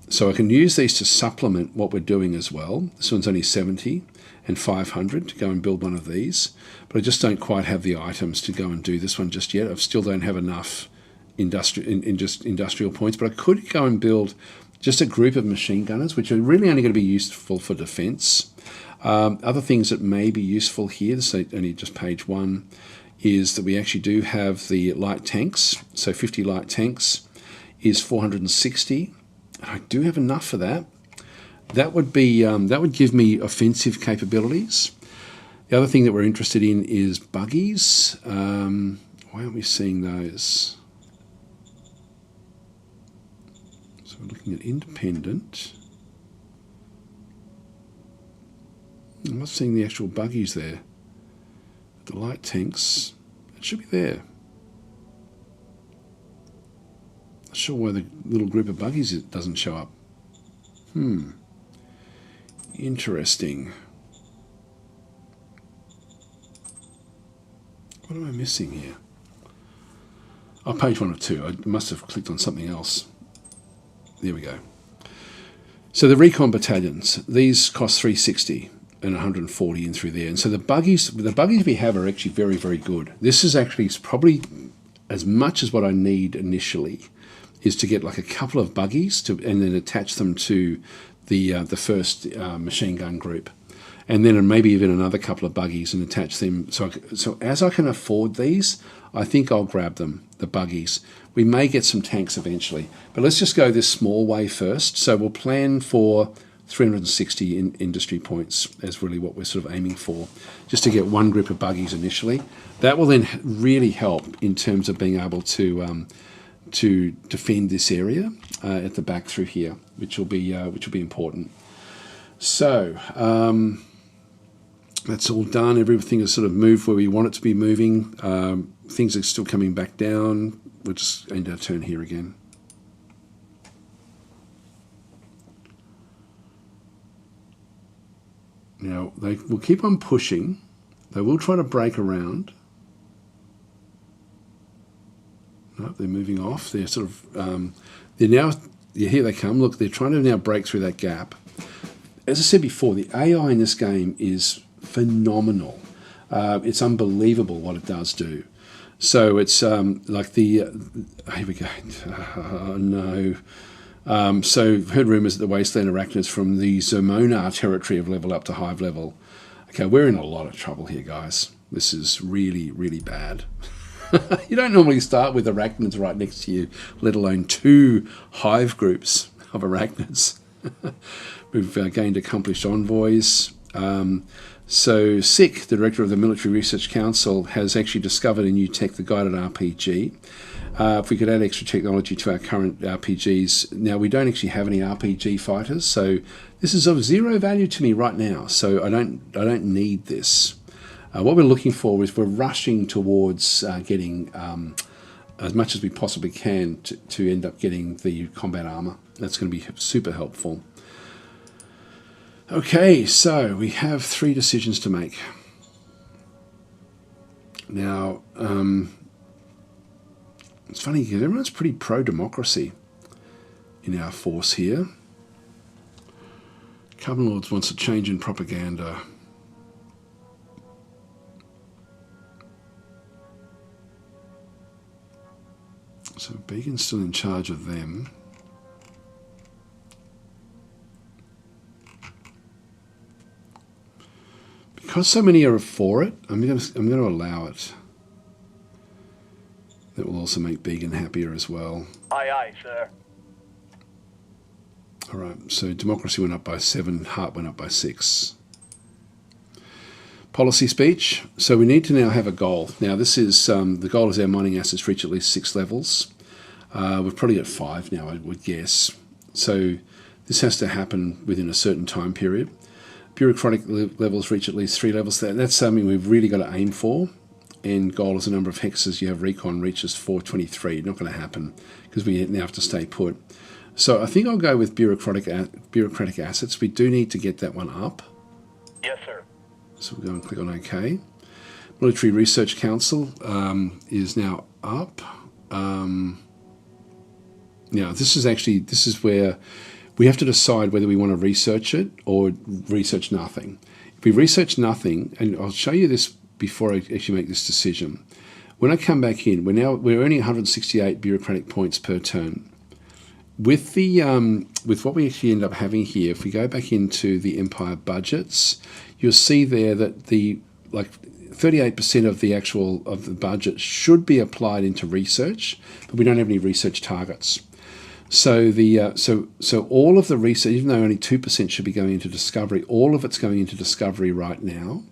So I can use these to supplement what we're doing as well. This one's only 70 and 500 to go and build one of these, but I just don't quite have the items to go and do this one just yet. I still don't have enough industrial points, but I could go and build just a group of machine gunners, which are really only going to be useful for defense. Other things that may be useful here, this is only just page 1, is that we actually do have the light tanks. So 50 light tanks is 460. I do have enough for that. That would be that would give me offensive capabilities. The other thing that we're interested in is buggies. Why aren't we seeing those? So we're looking at independent. I'm not seeing the actual buggies there. The light tanks, it should be there. Not sure why the little group of buggies it doesn't show up. Interesting. What am I missing here? Oh, page 1 of 2. I must have clicked on something else. There we go. So the recon battalions, these cost 360 and 140 in through there. And so the buggies we have are actually very, very good. This is actually probably as much as what I need initially, is to get like a couple of buggies and then attach them to the first machine gun group, and then maybe even another couple of buggies and attach them. So as I can afford these, I think I'll grab them, the buggies. We may get some tanks eventually, but let's just go this small way first. So we'll plan for 360 industry points as really what we're sort of aiming for, just to get one group of buggies initially. That will then really help in terms of being able to defend this area at the back through here, which will be important. So that's all done. Everything is sort of moved where we want it to be moving. Things are still coming back down. We'll just end our turn here again. Now they will keep on pushing. They will try to break around. No, they're moving off. They're sort of, they're now, yeah, here they come. Look, they're trying to now break through that gap. As I said before, the AI in this game is phenomenal. It's unbelievable what it does do. So it's like here we go. Oh, no. So I've heard rumours that the wasteland arachnids from the Zermonar territory have leveled up to hive level. Okay, we're in a lot of trouble here, guys. This is really, really bad. You don't normally start with arachnids right next to you, let alone 2 hive groups of arachnids. We've gained accomplished envoys. So SIC, the director of the Military Research Council, has actually discovered a new tech, the guided RPG. If we could add extra technology to our current RPGs. Now, we don't actually have any RPG fighters, so this is of 0 value to me right now. So I don't need this. What we're looking for is we're rushing towards getting as much as we possibly can to end up getting the combat armor. That's going to be super helpful. Okay, so we have 3 decisions to make. Now, it's funny because everyone's pretty pro-democracy in our force here. Carbon Lords wants a change in propaganda. So Beacon's still in charge of them. Because so many are for it, I'm going to allow it. That will also make Beacon happier as well.
Aye, aye, sir.
All right, so democracy went up by 7, heart went up by 6. Policy speech. So we need to now have a goal. Now this is, the goal is our mining assets reach at least 6 levels. We've probably got 5 now, I would guess. So this has to happen within a certain time period. Bureaucratic levels reach at least 3 levels. That's something we've really got to aim for. And goal is the number of hexes you have recon reaches 423. Not going to happen because we now have to stay put. So I think I'll go with bureaucratic assets. We do need to get that one up.
Yes, sir.
So we'll go and click on OK. Military Research Council is now up. Now this is where we have to decide whether we want to research it or research nothing. If we research nothing, and I'll show you this before I actually make this decision. When I come back in, we're earning 168 bureaucratic points per turn. With the with what we actually end up having here, if we go back into the Empire budgets, you'll see there that the 38% of the budget should be applied into research, but we don't have any research targets. So so all of the research, even though only 2% should be going into discovery, all of it's going into discovery right now.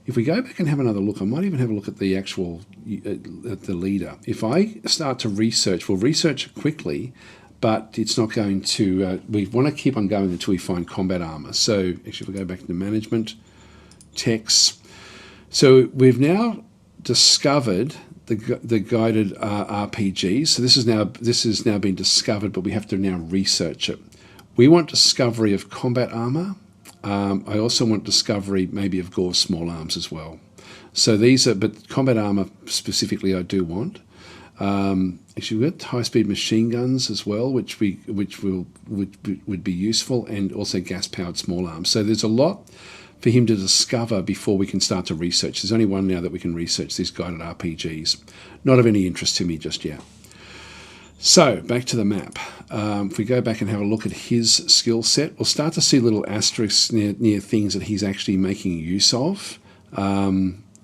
If we go back and have another look, I might even have a look at the actual at the leader. If I start to research, we'll research quickly, but it's not going to. We want to keep on going until we find combat armor. So actually, if we go back to management, techs. So we've now discovered the guided RPG. So this has now been discovered, but we have to now research it. We want discovery of combat armor. I also want discovery maybe of Gore's small arms as well. So these are, but combat armor specifically I do want. Actually, we've got high-speed machine guns as well, which would be useful, and also gas-powered small arms. So there's a lot for him to discover before we can start to research. There's only one now that we can research, these guided RPGs. Not of any interest to me just yet. So, back to the map. If we go back and have a look at his skill set, we'll start to see little asterisks near things that he's actually making use of.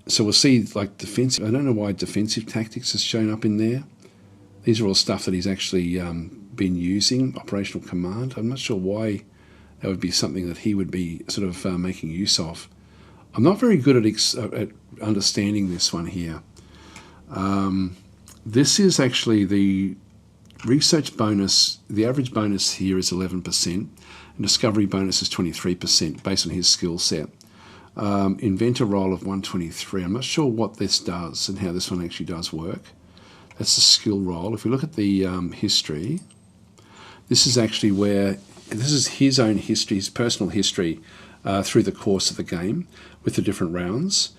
So we'll see, like, defensive. I don't know why defensive tactics has shown up in there. These are all stuff that he's actually been using, operational command. I'm not sure why that would be something that he would be sort of making use of. I'm not very good at understanding this one here. This is actually the research bonus. The average bonus here is 11%, and discovery bonus is 23% based on his skill set. Inventor roll of 123. I'm not sure what this does and how this one actually does work. That's the skill roll. If we look at the history, this is actually where, this is his own history, his personal history through the course of the game with the different rounds.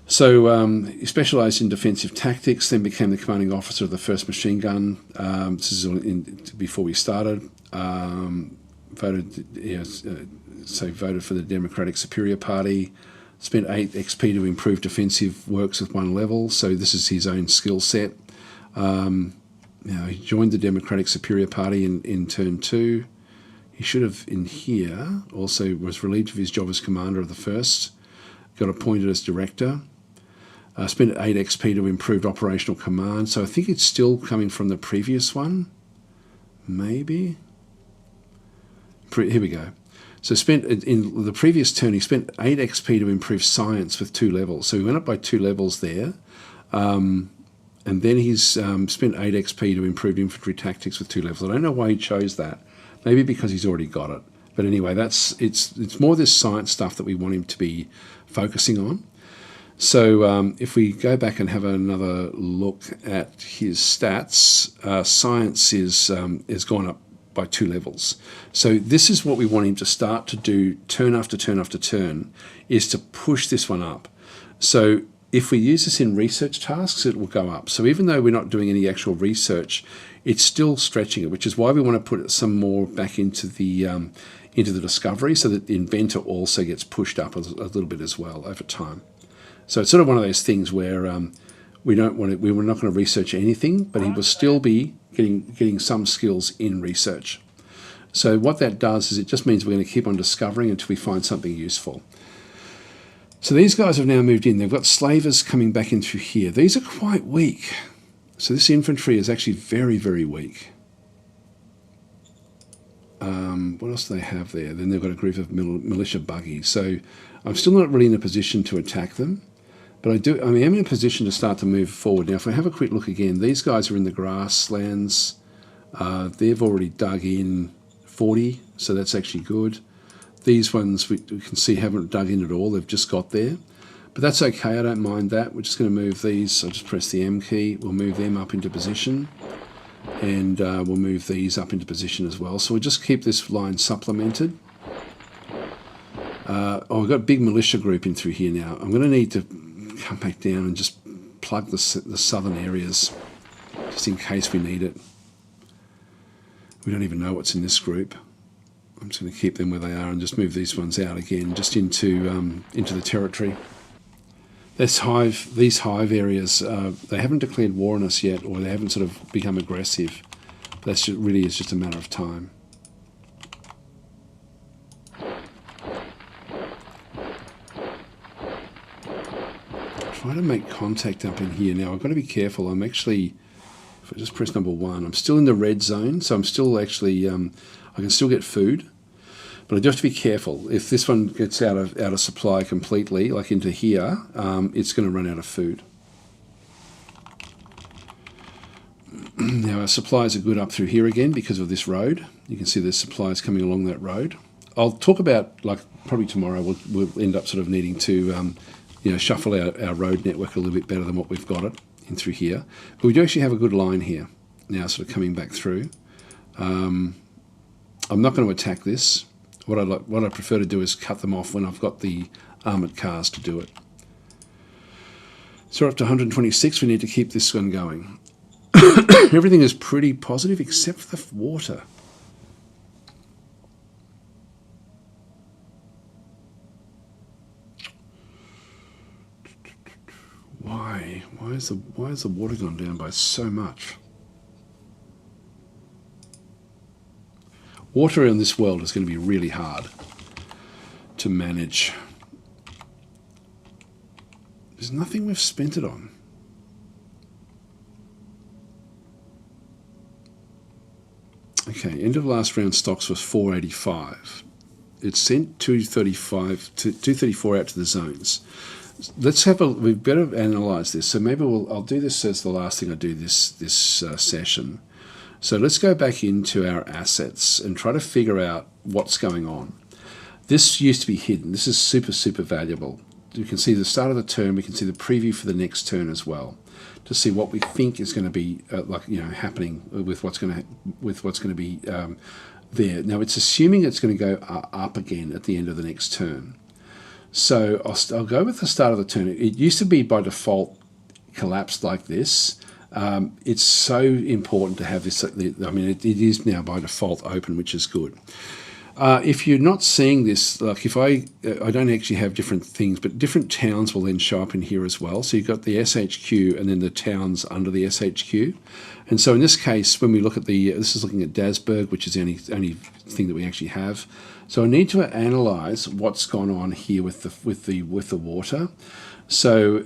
So he specialised in defensive tactics, then became the commanding officer of the 1st machine gun. This is before we started. Voted for the Democratic Superior Party. Spent 8 XP to improve defensive works with 1 level. So this is his own skill set. He joined the Democratic Superior Party in turn 2. He should have, in here, also was relieved of his job as commander of the 1st. Got appointed as director. Spent 8 XP to improved operational command. So I think it's still coming from the previous one. Maybe. Here we go. So spent in the previous turn, he spent 8 XP to improve science with 2 levels. So he went up by 2 levels there. And then he's spent 8 XP to improve infantry tactics with 2 levels. I don't know why he chose that. Maybe because he's already got it. But anyway, it's more this science stuff that we want him to be focusing on. So if we go back and have another look at his stats, science is gone up by 2 levels. So this is what we want him to start to do turn after turn after turn, is to push this one up. So if we use this in research tasks, it will go up. So even though we're not doing any actual research, it's still stretching it, which is why we want to put some more back into the discovery, so that the inventor also gets pushed up a little bit as well over time. So it's sort of one of those things where we were not going to research anything, but he will still be getting some skills in research. So what that does is it just means we're going to keep on discovering until we find something useful. So these guys have now moved in. They've got slavers coming back in through here. These are quite weak. So this infantry is actually very, very weak. What else do they have there? Then they've got a group of militia buggies. So I'm still not really in a position to attack them. But I am in a position to start to move forward. Now, if we have a quick look again, these guys are in the grasslands. They've already dug in 40, so that's actually good. These ones we can see haven't dug in at all. They've just got there. But that's okay. I don't mind that. We're just going to move these. I'll just press the M key. We'll move them up into position. And we'll move these up into position as well. So we'll just keep this line supplemented. We've got a big militia group in through here now. I'm going to need to come back down and just plug the southern areas, just in case we need it. We don't even know what's in this group. I'm just going to keep them where they are and just move these ones out again, just into the territory. These hive areas, they haven't declared war on us yet, or they haven't sort of become aggressive. That really is just a matter of time. Try to make contact up in here. Now, I've got to be careful. I'm actually, if I just press number 1, I'm still in the red zone, so I'm still actually, I can still get food. But I do have to be careful. If this one gets out of supply completely, like into here, it's going to run out of food. Now our supplies are good up through here again because of this road. You can see there's supplies coming along that road. I'll talk about, like, probably tomorrow we'll end up sort of needing to shuffle our road network a little bit better than what we've got it in through here. But we do actually have a good line here now, sort of coming back through. I'm not going to attack this. What I prefer to do is cut them off when I've got the armoured cars to do it. So we're up to 126. We need to keep this one going. Everything is pretty positive except for the water. Why? Why is the water gone down by so much? Water in this world is going to be really hard to manage. There's nothing we've spent it on. Okay, end of last round stocks was 485. It sent 234 out to the zones. We better analyse this. So maybe I'll do this as the last thing I do this session. So let's go back into our assets and try to figure out what's going on. This used to be hidden. This is super, super valuable. You can see the start of the turn. We can see the preview for the next turn as well, to see what we think is going to be happening with what's going to be there. Now it's assuming it's going to go up again at the end of the next turn. So I'll go with the start of the turn. It used to be by default collapsed like this. It's so important to have this. I mean, it is now by default open, which is good. If you're not seeing this, like if I don't actually have different things, but different towns will then show up in here as well. So you've got the SHQ and then the towns under the SHQ. And so in this case, when we look at this is looking at Dasburg, which is the only thing that we actually have. So I need to analyze what's gone on here with the water. So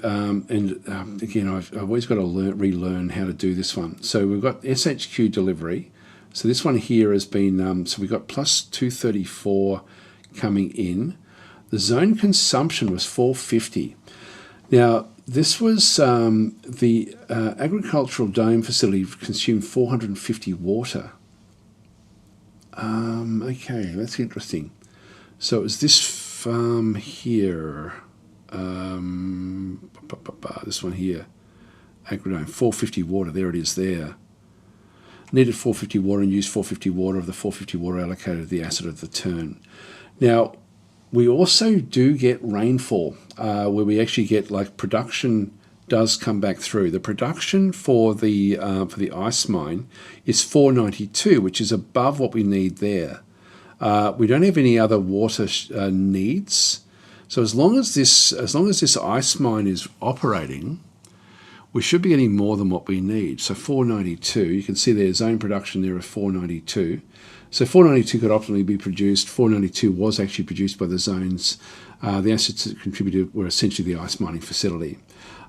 again, I've always got to relearn how to do this one. So we've got SHQ delivery. So this one here has been, so we've got plus 234 coming in. The zone consumption was 450. Now, this was the agricultural dome facility consumed 450 water. Okay, that's interesting. So it was this farm here. This one here. Agrodome, 450 water, there it is there. Needed 450 water and used 450 water of the 450 water allocated to the asset of the turn. Now, we also do get rainfall, where we actually get like production does come back through. The production for the ice mine is 492, which is above what we need there. We don't have any other water needs. So as long as this ice mine is operating, we should be getting more than what we need. So 492, you can see there's zone production there of 492. So 492 could optimally be produced. 492 was actually produced by the zones. The assets that contributed were essentially the ice mining facility.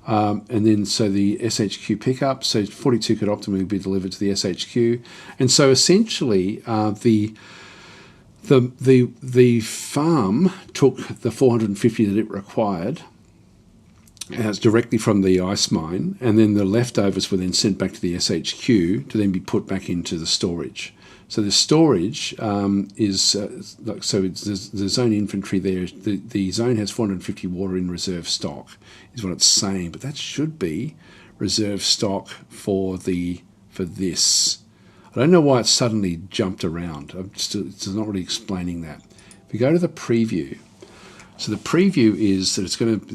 And then so the SHQ pickup, so 42 could optimally be delivered to the SHQ. And so essentially the farm took the 450 that it required, as directly from the ice mine, and then the leftovers were then sent back to the SHQ to then be put back into the storage. So the storage is so it's the zone inventory there. The zone has 450 water in reserve stock, is what it's saying, but that should be reserve stock for this. I don't know why it suddenly jumped around. It's not really explaining that. If we go to the preview, so the preview is that it's going to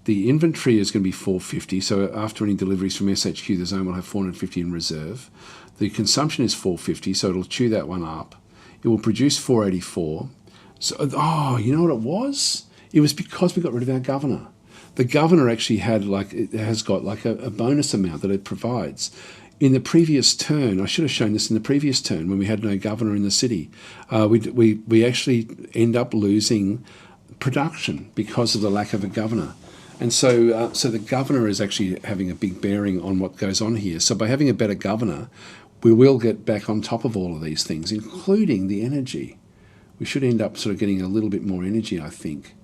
the inventory is going to be 450, so after any deliveries from SHQ, the zone will have 450 in reserve. The consumption is 450, so it'll chew that one up. It will produce 484. So, you know what it was? It was because we got rid of our governor. The governor actually has got a bonus amount that it provides. In the previous turn, I should have shown this in the previous turn when we had no governor in the city. We actually end up losing production because of the lack of a governor. And so the governor is actually having a big bearing on what goes on here. So by having a better governor, we will get back on top of all of these things, including the energy. We should end up sort of getting a little bit more energy, I think.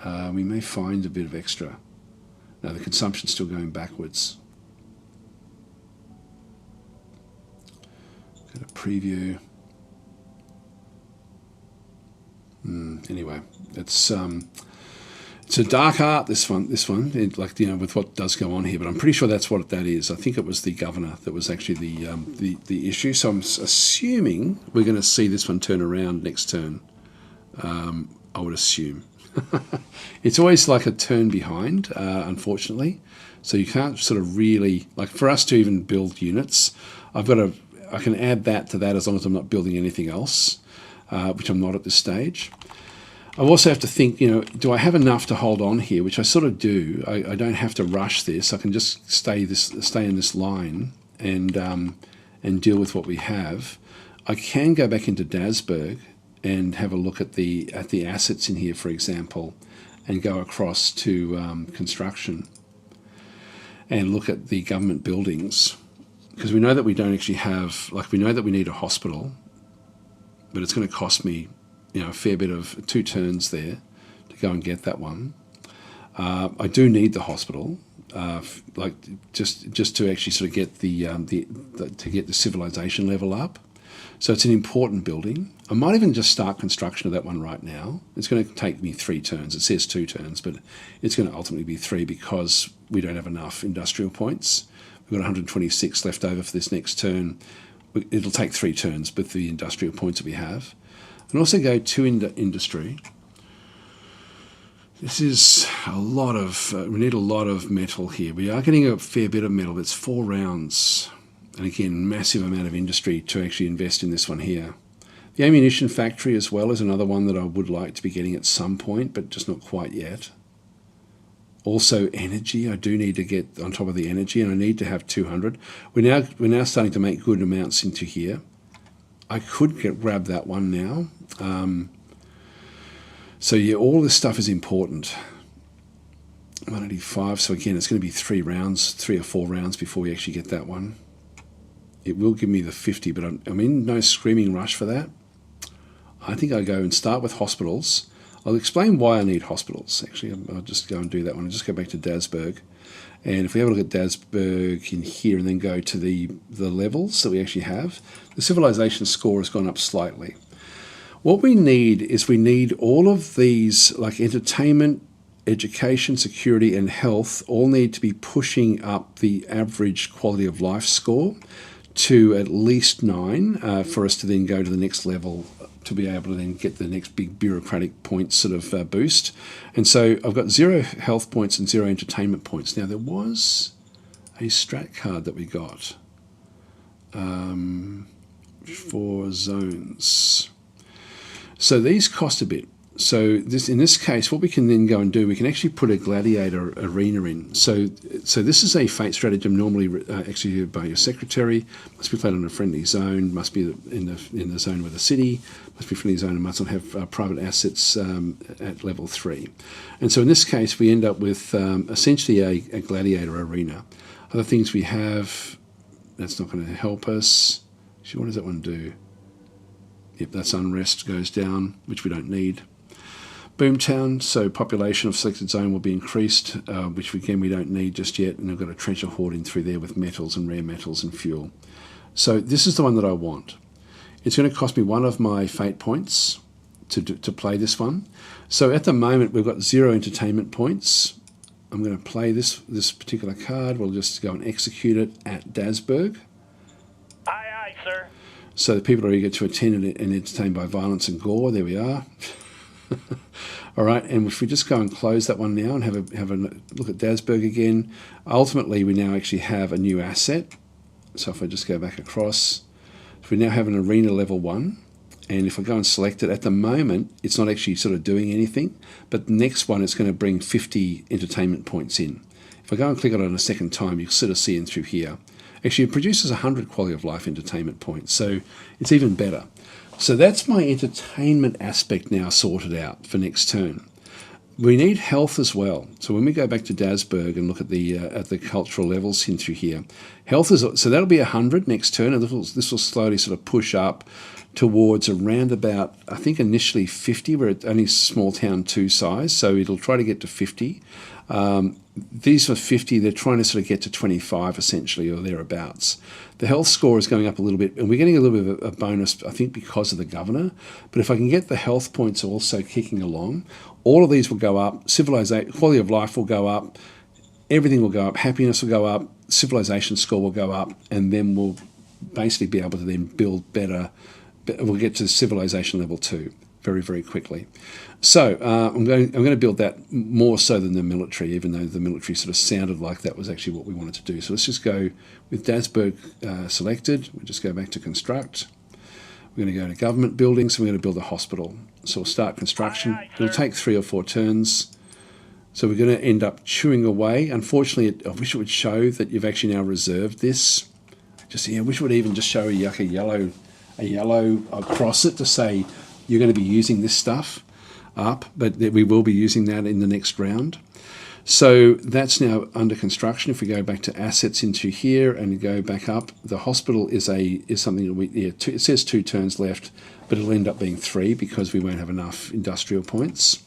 We may find a bit of extra. No, the consumption's still going backwards. Go to preview. Anyway, it's So dark art, this one, like, with what does go on here, but I'm pretty sure that's what that is. I think it was the governor that was actually the issue. So I'm assuming we're going to see this one turn around next turn. I would assume. It's always like a turn behind, unfortunately. So you can't sort of really, like, for us to even build units, I can add that to that as long as I'm not building anything else, which I'm not at this stage. I also have to think, do I have enough to hold on here, which I sort of do. I don't have to rush this. I can just stay in this line and deal with what we have. I can go back into Dasburg and have a look at the assets in here, for example, and go across to construction and look at the government buildings, because we know that we don't actually have, like, we know that we need a hospital, but it's going to cost me a fair bit of 2 turns there to go and get that one. I do need the hospital, like just to actually sort of get to get the civilization level up. So it's an important building. I might even just start construction of that one right now. It's going to take me 3 turns. It says 2 turns, but it's going to ultimately be 3 because we don't have enough industrial points. We've got 126 left over for this next turn. It'll take 3 turns with the industrial points that we have. And also go to industry. This is a lot of, we need a lot of metal here. We are getting a fair bit of metal. It's 4 rounds. And again, massive amount of industry to actually invest in this one here. The ammunition factory as well is another one that I would like to be getting at some point, but just not quite yet. Also energy, I do need to get on top of the energy, and I need to have 200. We're now starting to make good amounts into here. I could grab that one now. So yeah, all this stuff is important. 185, so again, it's going to be 3 or 4 rounds before we actually get that one. It will give me the 50, but I'm in no screaming rush for that. I think I'll go and start with hospitals. I'll explain why I need hospitals. Actually, I'll just go and do that one. I'll just go back to Dasburg. And if we have a look at Dasburg in here and then go to the levels that we actually have, the civilization score has gone up slightly. What we need is all of these, like entertainment, education, security, and health, all need to be pushing up the average quality of life score to at least 9 for us to then go to the next level to be able to then get the next big bureaucratic points sort of boost. And so I've got 0 health points and 0 entertainment points. Now there was a strat card that we got for zones. So these cost a bit. So in this case, what we can then go and do, we can actually put a gladiator arena in. So this is a fate stratagem normally executed by your secretary. Must be played on a friendly zone. Must be in the zone with a city. Must be friendly zone and must not have private assets at level 3. And so in this case, we end up with essentially a gladiator arena. Other things we have, that's not going to help us. Actually, what does that one do? Yep, that's unrest goes down, which we don't need. Boomtown, so population of selected zone will be increased, which again we don't need just yet, and I've got a treasure hoarding through there with metals and rare metals and fuel. So this is the one that I want. It's going to cost me 1 of my fate points to play this one. So at the moment we've got 0 entertainment points. I'm going to play this particular card. We'll just go and execute it at Dasburg.
Aye, aye, sir.
So the people are eager to attend and entertained by violence and gore. There we are. All right, and if we just go and close that one now and have a look at Dasburg again, ultimately we now actually have a new asset. So if I just go back across, we now have an arena level 1, and if I go and select it, at the moment it's not actually sort of doing anything, but the next one it's going to bring 50 entertainment points in. If I go and click on it a second time, you can sort of see in through here. Actually, it produces 100 quality of life entertainment points, so it's even better. So that's my entertainment aspect now sorted out for next turn. We need health as well. So when we go back to Dasburg and look at the cultural levels in through here, health is, so that'll be 100 next turn, and this will slowly sort of push up towards around about, I think initially 50. We're at only small town 2 size, so it'll try to get to 50. These are 50, they're trying to sort of get to 25 essentially, or thereabouts. The health score is going up a little bit, and we're getting a little bit of a bonus, I think, because of the governor. But if I can get the health points also kicking along, all of these will go up. Civilization, quality of life will go up. Everything will go up. Happiness will go up. Civilization score will go up, and then we'll basically be able to then build better. We'll get to civilization level 2 very, very quickly. So I'm going to build that more so than the military, even though the military sort of sounded like that was actually what we wanted to do. So let's just go with Dasburg selected. We'll just go back to construct. We're going to go to government buildings. So we're going to build a hospital. So we'll start construction.
Aye, aye,
It'll take 3 or 4 turns. So we're going to end up chewing away. Unfortunately, I wish it would show that you've actually now reserved this. I wish it would even just show like a yellow across it to say you're going to be using this stuff up, but we will be using that in the next round. So that's now under construction. If we go back to assets into here and go back up, the hospital is something that it says 2 turns left, but it'll end up being 3 because we won't have enough industrial points.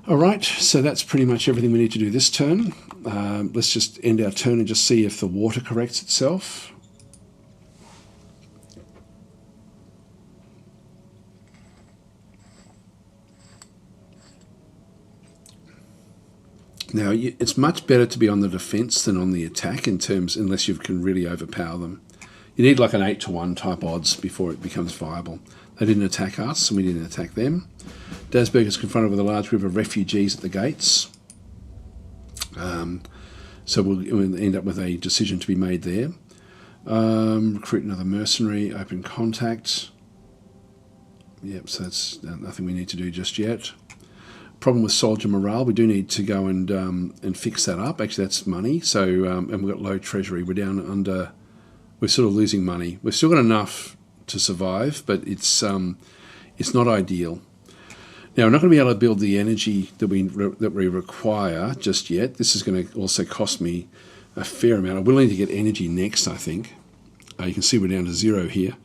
All right, so that's pretty much everything we need to do this turn. Let's just end our turn and just see if the water corrects itself. Now, it's much better to be on the defence than on the attack unless you can really overpower them. You need like an 8-to-1 type odds before it becomes viable. They didn't attack us, and we didn't attack them. Dasburg is confronted with a large group of refugees at the gates. So we'll end up with a decision to be made there. Recruit another mercenary, open contact. Yep, so that's nothing we need to do just yet. Problem with soldier morale, we do need to go and fix that up. Actually, that's money. So and we've got low treasury. We're down under. We're sort of losing money. We've still got enough to survive, but it's not ideal. Now we're not going to be able to build the energy that we require just yet. This is going to also cost me a fair amount. I will need to get energy next, I think. You can see we're down to 0 here.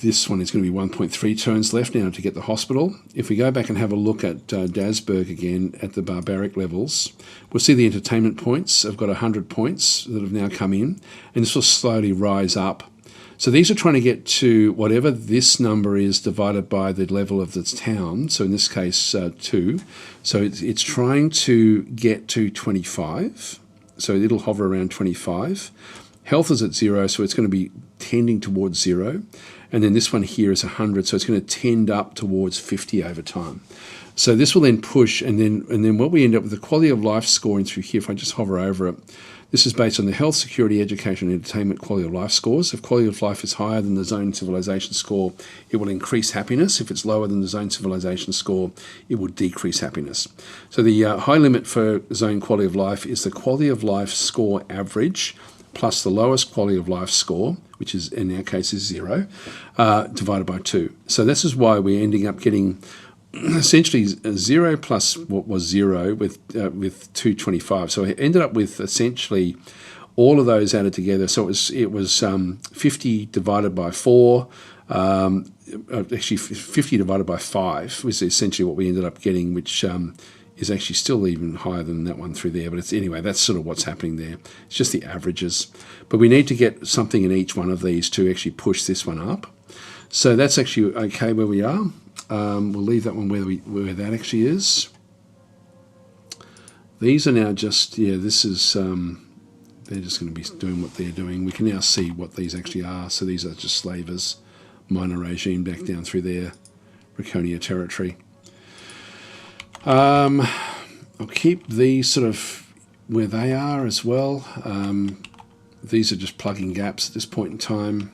This one is going to be 1.3 turns left now to get the hospital. If we go back and have a look at Dasburg again at the barbaric levels, we'll see the entertainment points. I've got 100 points that have now come in, and this will slowly rise up. So these are trying to get to whatever this number is divided by the level of the town. So in this case, 2. So it's trying to get to 25. So it'll hover around 25. Health is at 0, so it's going to be tending towards 0. And then this one here is 100, so it's going to tend up towards 50 over time. So this will then push, and then what we end up with, the quality of life scoring through here, if I just hover over it, this is based on the health, security, education, and entertainment quality of life scores. If quality of life is higher than the zone civilization score, it will increase happiness. If it's lower than the zone civilization score, it will decrease happiness. So the high limit for zone quality of life is the quality of life score average plus the lowest quality of life score, which is in our case is 0, divided by 2. So this is why we're ending up getting essentially 0 plus what was 0 with 225. So it ended up with essentially all of those added together. So it was 50 divided by 4. Actually 50 divided by 5 was essentially what we ended up getting, which is actually still even higher than that one through there. But anyway, that's sort of what's happening there. It's just the averages. But we need to get something in each one of these to actually push this one up. So that's actually okay where we are. We'll leave that one where that actually is. These are now just, this is, they're just going to be doing what they're doing. We can now see what these actually are. So these are just slavers, minor regime back down through there, Raconia territory. I'll keep these sort of where they are as well. These are just plugging gaps at this point in time.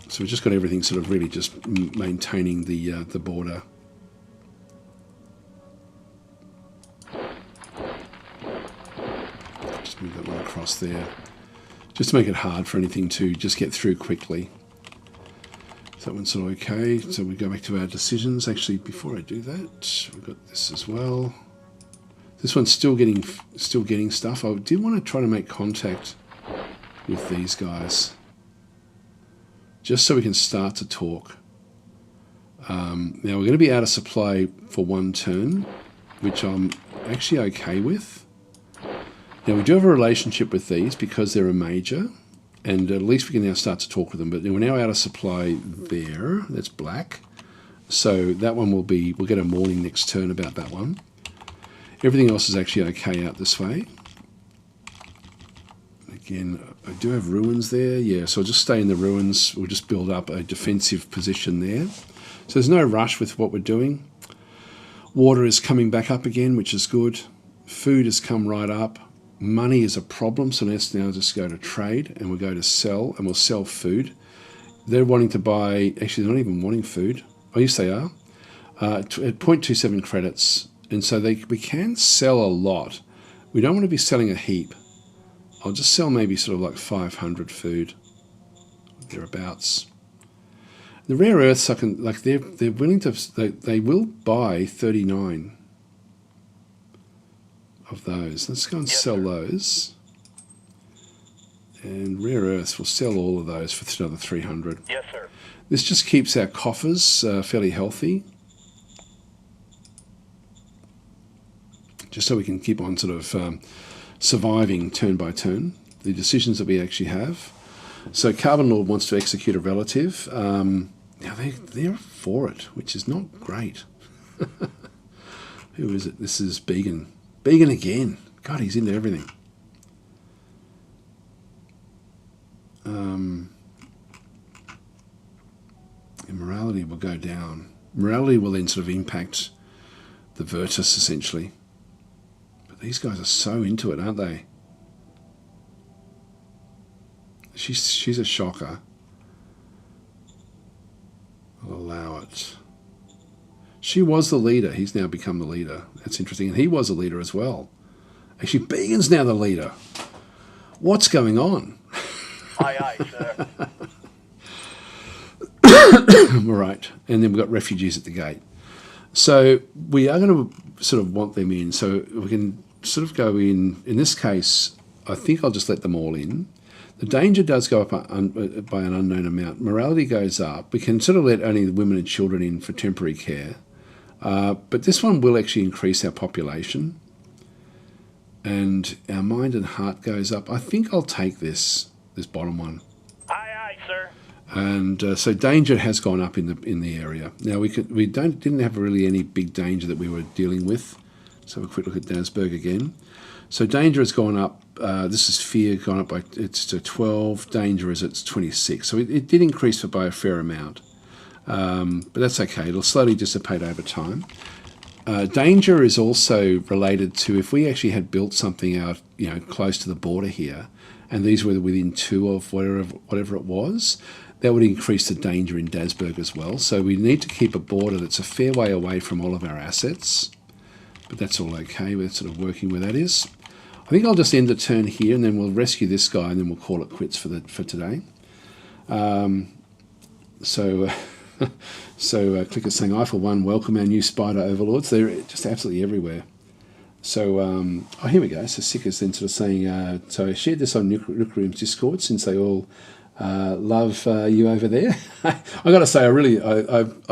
So we've just got everything sort of really just maintaining the border. Just move that one across there. Just to make it hard for anything to just get through quickly. So that one's sort of okay. So we go back to our decisions. Actually, before I do that, we've got this as well. This one's still getting stuff. I did want to try to make contact with these guys, just so we can start to talk. Now we're going to be out of supply for 1 turn, which I'm actually okay with. Now we do have a relationship with these because they're a major, and at least we can now start to talk with them. But we're now out of supply there. That's black. So that one we'll get a morning next turn about that one. Everything else is actually okay out this way. Again, I do have ruins there. Yeah, so I'll just stay in the ruins. We'll just build up a defensive position there. So there's no rush with what we're doing. Water is coming back up again, which is good. Food has come right up. Money is a problem, so let's now just go to trade and we'll go to sell and we'll sell food. They're wanting to buy, actually they're not even wanting food. Oh, yes they are. At 0.27 credits. And so we can sell a lot. We don't want to be selling a heap. I'll just sell maybe sort of like 500 food, thereabouts. The rare earths, they're willing to, they will buy 39 of those. Let's go and sell those. And rare earths, we'll sell all of those for another 300.
Yes, sir.
This just keeps our coffers fairly healthy. Just so we can keep on sort of surviving turn by turn, the decisions that we actually have. So Carbon Lord wants to execute a relative. Now they're for it, which is not great. Who is it? This is Began. Began again. God, he's into everything. Morality will go down. Morality will then sort of impact the Virtus, essentially. But these guys are so into it, aren't they? She's a shocker. I'll allow it. She was the leader. He's now become the leader. That's interesting. And he was a leader as well. Actually, Began's now the leader. What's going on?
Aye, aye, sir.
All right. And then we've got refugees at the gate. So we are going to sort of want them in. So we can sort of go in. In this case, I think I'll just let them all in. The danger does go up by an unknown amount. Morality goes up. We can sort of let only the women and children in for temporary care. But this one will actually increase our population. And our mind and heart goes up. I think I'll take this bottom one.
Aye, aye, sir.
And so danger has gone up in the area. Now we didn't have really any big danger that we were dealing with. So have a quick look at Dasburg again. So danger has gone up. This is fear gone up by it's to 12. Danger is it's 26. So it did increase by a fair amount, but that's okay. It'll slowly dissipate over time. Danger is also related to if we actually had built something out, close to the border here, and these were within 2 of whatever it was, that would increase the danger in Dasburg as well. So we need to keep a border that's a fair way away from all of our assets, but that's all okay. We're sort of working where that is. I think I'll just end the turn here, and then we'll rescue this guy, and then we'll call it quits for today. So Clicker's saying, I for one welcome our new spider overlords. They're just absolutely everywhere. So, here we go. So Sick is then sort of saying, so I shared this on Nucleum's Discord since they all love you over there. I got to say, I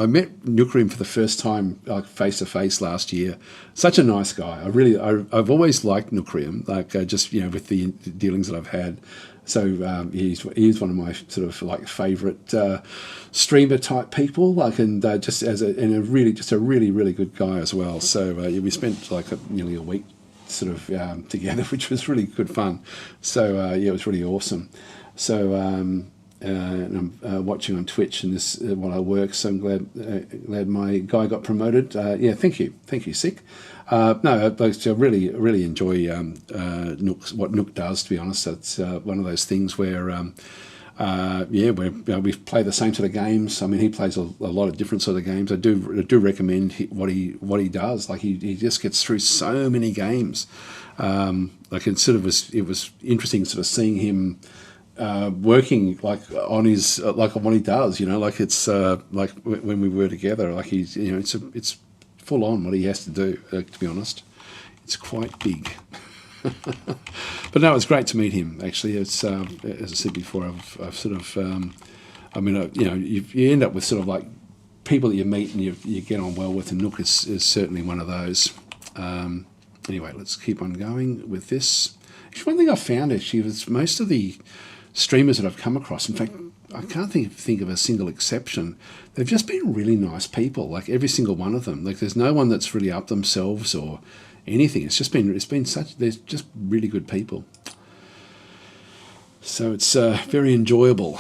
met Nucleum for the first time, like face to face last year. Such a nice guy. I've always liked Nucleum, just with the dealings that I've had. So he's one of my sort of like favourite streamer type people, and just a really really good guy as well. So we spent nearly a week sort of together, which was really good fun. So it was really awesome. So and I'm watching on Twitch and this while I work. So I'm glad my guy got promoted. Thank you, Sick. No, I really enjoy what Nook does. To be honest, it's one of those things where we play the same sort of games. I mean, he plays a lot of different sort of games. I do recommend what he does. Like he just gets through so many games. It was interesting sort of seeing him working on his on what he does. It's like when we were together. Like it's full on what he has to do. To be honest, it's quite big. But no, it's great to meet him. Actually, it's as I said before, I've sort of, you end up with sort of like people that you meet and you get on well with, and Nook is certainly one of those. Anyway, let's keep on going with this. Actually, one thing I found actually was most of the streamers that I've come across, in fact, I can't think of a single exception. They've just been really nice people, like every single one of them. Like there's no one that's really up themselves or anything. They're just really good people. So it's very enjoyable.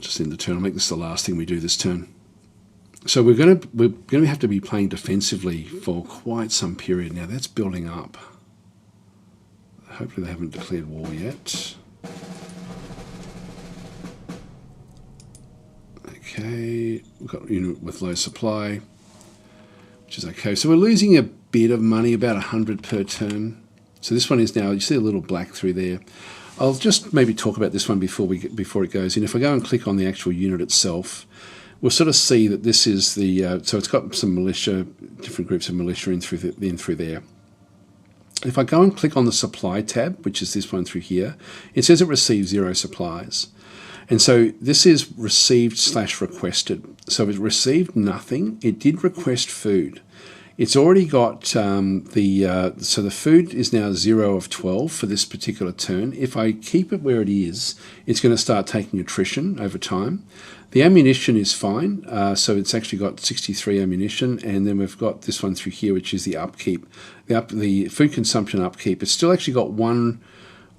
Just in the turn, I'll make this the last thing we do this turn. So we're going to have to be playing defensively for quite some period now. That's building up. Hopefully they haven't declared war yet. Okay, we've got a unit with low supply, which is okay. So we're losing a bit of money, about 100 per turn. So this one is now, you see a little black through there. I'll just maybe talk about this one before it goes in. If I go and click on the actual unit itself, we'll sort of see that this is the, so it's got some militia, different groups of militia in through there. If I go and click on the supply tab, which is this one through here, it says it receives 0 supplies. And so this is received/requested. So it received nothing. It did request food. It's already got so the food is now 0 of 12 for this particular turn. If I keep it where it is, it's going to start taking attrition over time. The ammunition is fine, so it's actually got 63 ammunition, and then we've got this one through here, which is the upkeep. The food consumption upkeep. It's still actually got one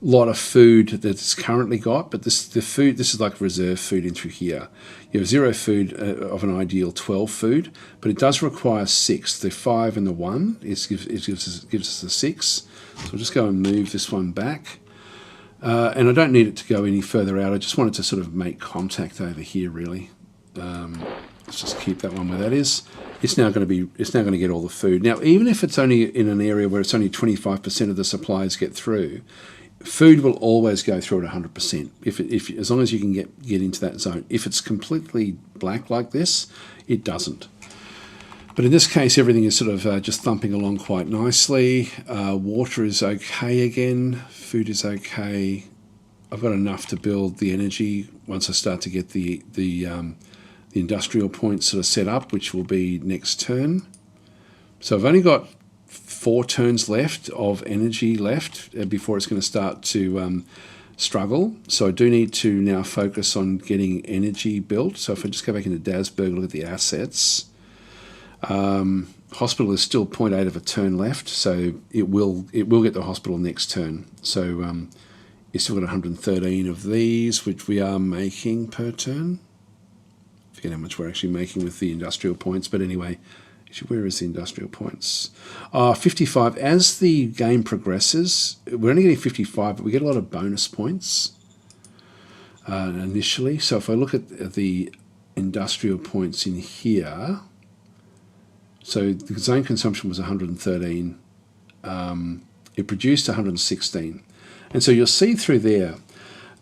lot of food that it's currently got, but this is like reserve food in through here. You have 0 food of an ideal 12 food, but it does require 6. The 5 and the 1 gives us the 6. So we'll just go and move this one back. And I don't need it to go any further out. I just wanted to sort of make contact over here, really. Let's just keep that one where that is. It's now going to get all the food. Now, even if it's only in an area where it's only 25% of the supplies get through, food will always go through at 100%. If as long as you can get into that zone. If it's completely black like this, it doesn't. But in this case, everything is sort of just thumping along quite nicely. Water is okay again. Food is okay. I've got enough to build the energy once I start to get the industrial points sort of set up, which will be next turn. So I've only got 4 turns left of energy left before it's going to start to struggle. So I do need to now focus on getting energy built. So if I just go back into Dasberg, look at the assets. Hospital is still 0.8 of a turn left, so it will get the hospital next turn. So it's still got 113 of these, which we are making per turn. I forget how much we're actually making with the industrial points, but anyway, where is the industrial points? 55. As the game progresses, we're only getting 55, but we get a lot of bonus points initially. So if I look at the industrial points in here, so the zone consumption was 113. It produced 116. And so you'll see through there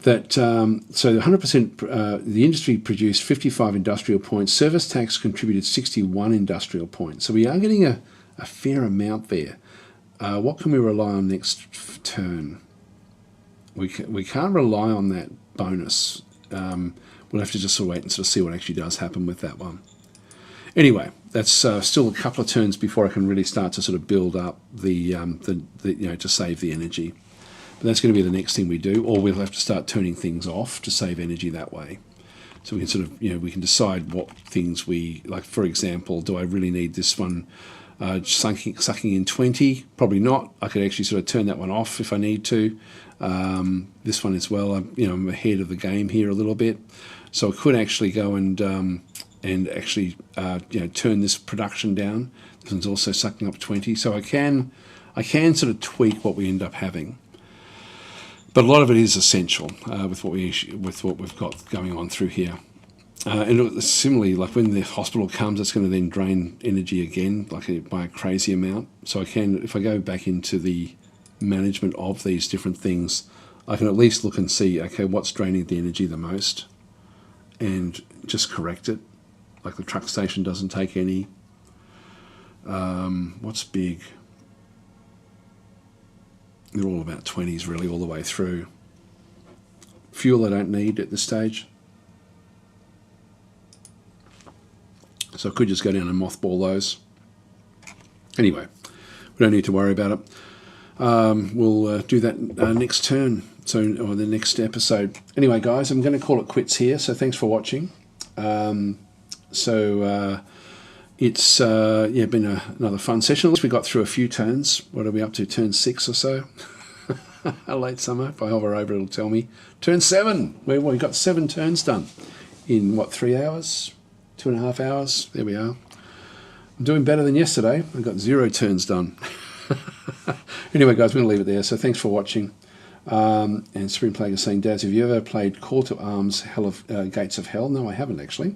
that, so 100%, the industry produced 55 industrial points. Service tax contributed 61 industrial points. So we are getting a fair amount there. What can we rely on next turn? We can't rely on that bonus. We'll have to just sort of wait and sort of see what actually does happen with that one. Anyway, that's still a couple of turns before I can really start to sort of build up the to save the energy. But that's going to be the next thing we do, or we'll have to start turning things off to save energy that way. So we can sort of, we can decide what things we, like for example, do I really need this one sucking in 20? Probably not. I could actually sort of turn that one off if I need to. This one as well, I'm ahead of the game here a little bit. So I could actually go and actually turn this production down. This one's also sucking up 20. So I can sort of tweak what we end up having. But a lot of it is essential with what we've got going on through here. And similarly, like when the hospital comes, it's going to then drain energy again, by a crazy amount. So if I go back into the management of these different things, I can at least look and see, okay, what's draining the energy the most, and just correct it. Like the truck station doesn't take any. What's big? They're all about 20s really all the way through. Fuel I don't need at this stage. So I could just go down and mothball those. Anyway, we don't need to worry about it. We'll do that next turn. or the next episode. Anyway, guys, I'm going to call it quits here. So thanks for watching. It's been another fun session. At least we got through a few turns. What are we up to? Turn 6 or so. A late summer. If I hover over, it'll tell me. Turn 7. We got 7 turns done in what, 3 hours, 2.5 hours. There we are. I'm doing better than yesterday. I got 0 turns done. Anyway, guys, I'm going to leave it there. So thanks for watching. And Spring Plague is saying, Daz, have you ever played Call to Arms, Gates of Hell? No, I haven't actually.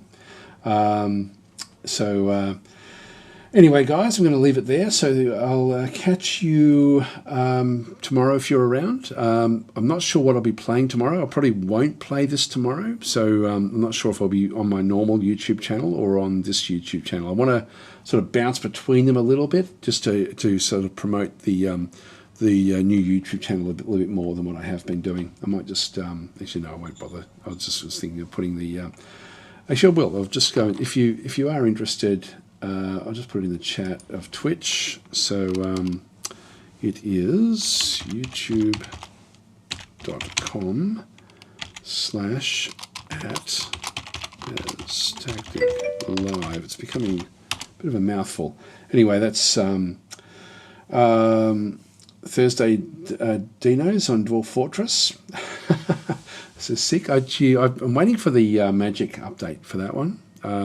Anyway, guys, I'm going to leave it there. So I'll catch you tomorrow if you're around. I'm not sure what I'll be playing tomorrow. I probably won't play this tomorrow. So I'm not sure if I'll be on my normal YouTube channel or on this YouTube channel. I want to sort of bounce between them a little bit just to sort of promote the new YouTube channel a little bit more than what I have been doing. I might just, actually no, I won't bother. I was thinking of putting the, actually I will. I'll just go, if you are interested, I'll just put it in the chat of Twitch. So it is youtube.com/@tactic live. It's becoming a bit of a mouthful. Anyway, that's Thursday Dinos on Dwarf Fortress. This is sick. I'm waiting for the magic update for that one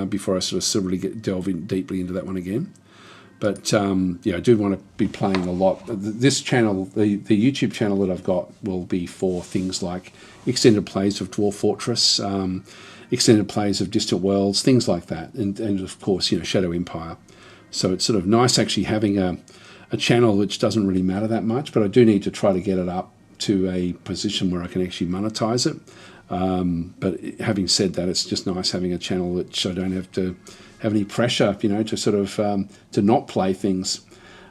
before I sort of really delve in deeply into that one again. But yeah, I do want to be playing a lot. This channel, the YouTube channel that I've got, will be for things like extended plays of Dwarf Fortress, extended plays of Distant Worlds, things like that, and of course, Shadow Empire. So it's sort of nice actually having a channel which doesn't really matter that much, but I do need to try to get it up to a position where I can actually monetize it. But having said that, it's just nice having a channel which I don't have to have any pressure, to sort of to not play things.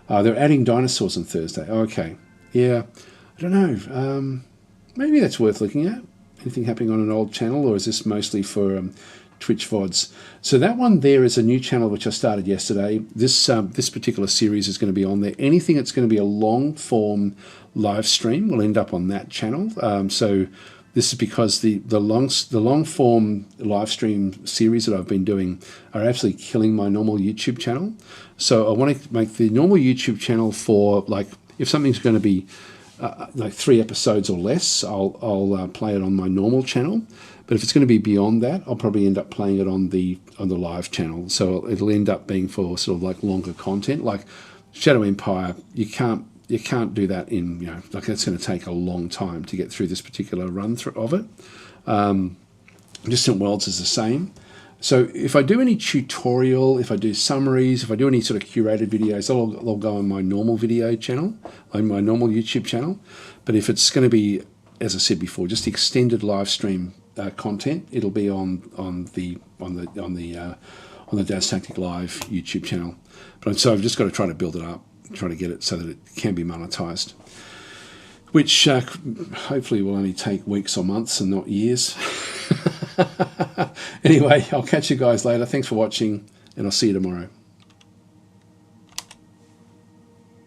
They're adding dinosaurs on Thursday. Okay, yeah, I don't know. Maybe that's worth looking at. Anything happening on an old channel, or is this mostly for Twitch VODs? So that one there is a new channel which I started yesterday. This particular series is going to be on there. Anything that's going to be a long form live stream will end up on that channel. So this is because the long form live stream series that I've been doing are absolutely killing my normal YouTube channel. So I want to make the normal YouTube channel for, like, if something's going to be like 3 episodes or less, I'll play it on my normal channel. But if it's going to be beyond that, I'll probably end up playing it on the live channel. So it'll end up being for sort of like longer content, like Shadow Empire. You can't do that in, like, that's going to take a long time to get through this particular run through of it. Distant Worlds is the same. So if I do any tutorial, if I do summaries, if I do any sort of curated videos, they'll go on my normal video channel, on my normal YouTube channel. But if it's going to be, as I said before, just extended live stream content, it'll be on the Daz Tactic Live YouTube channel. So I've just got to try to build it up, try to get it so that it can be monetized, which hopefully will only take weeks or months and not years. Anyway, I'll catch you guys later. Thanks for watching, and I'll see you tomorrow.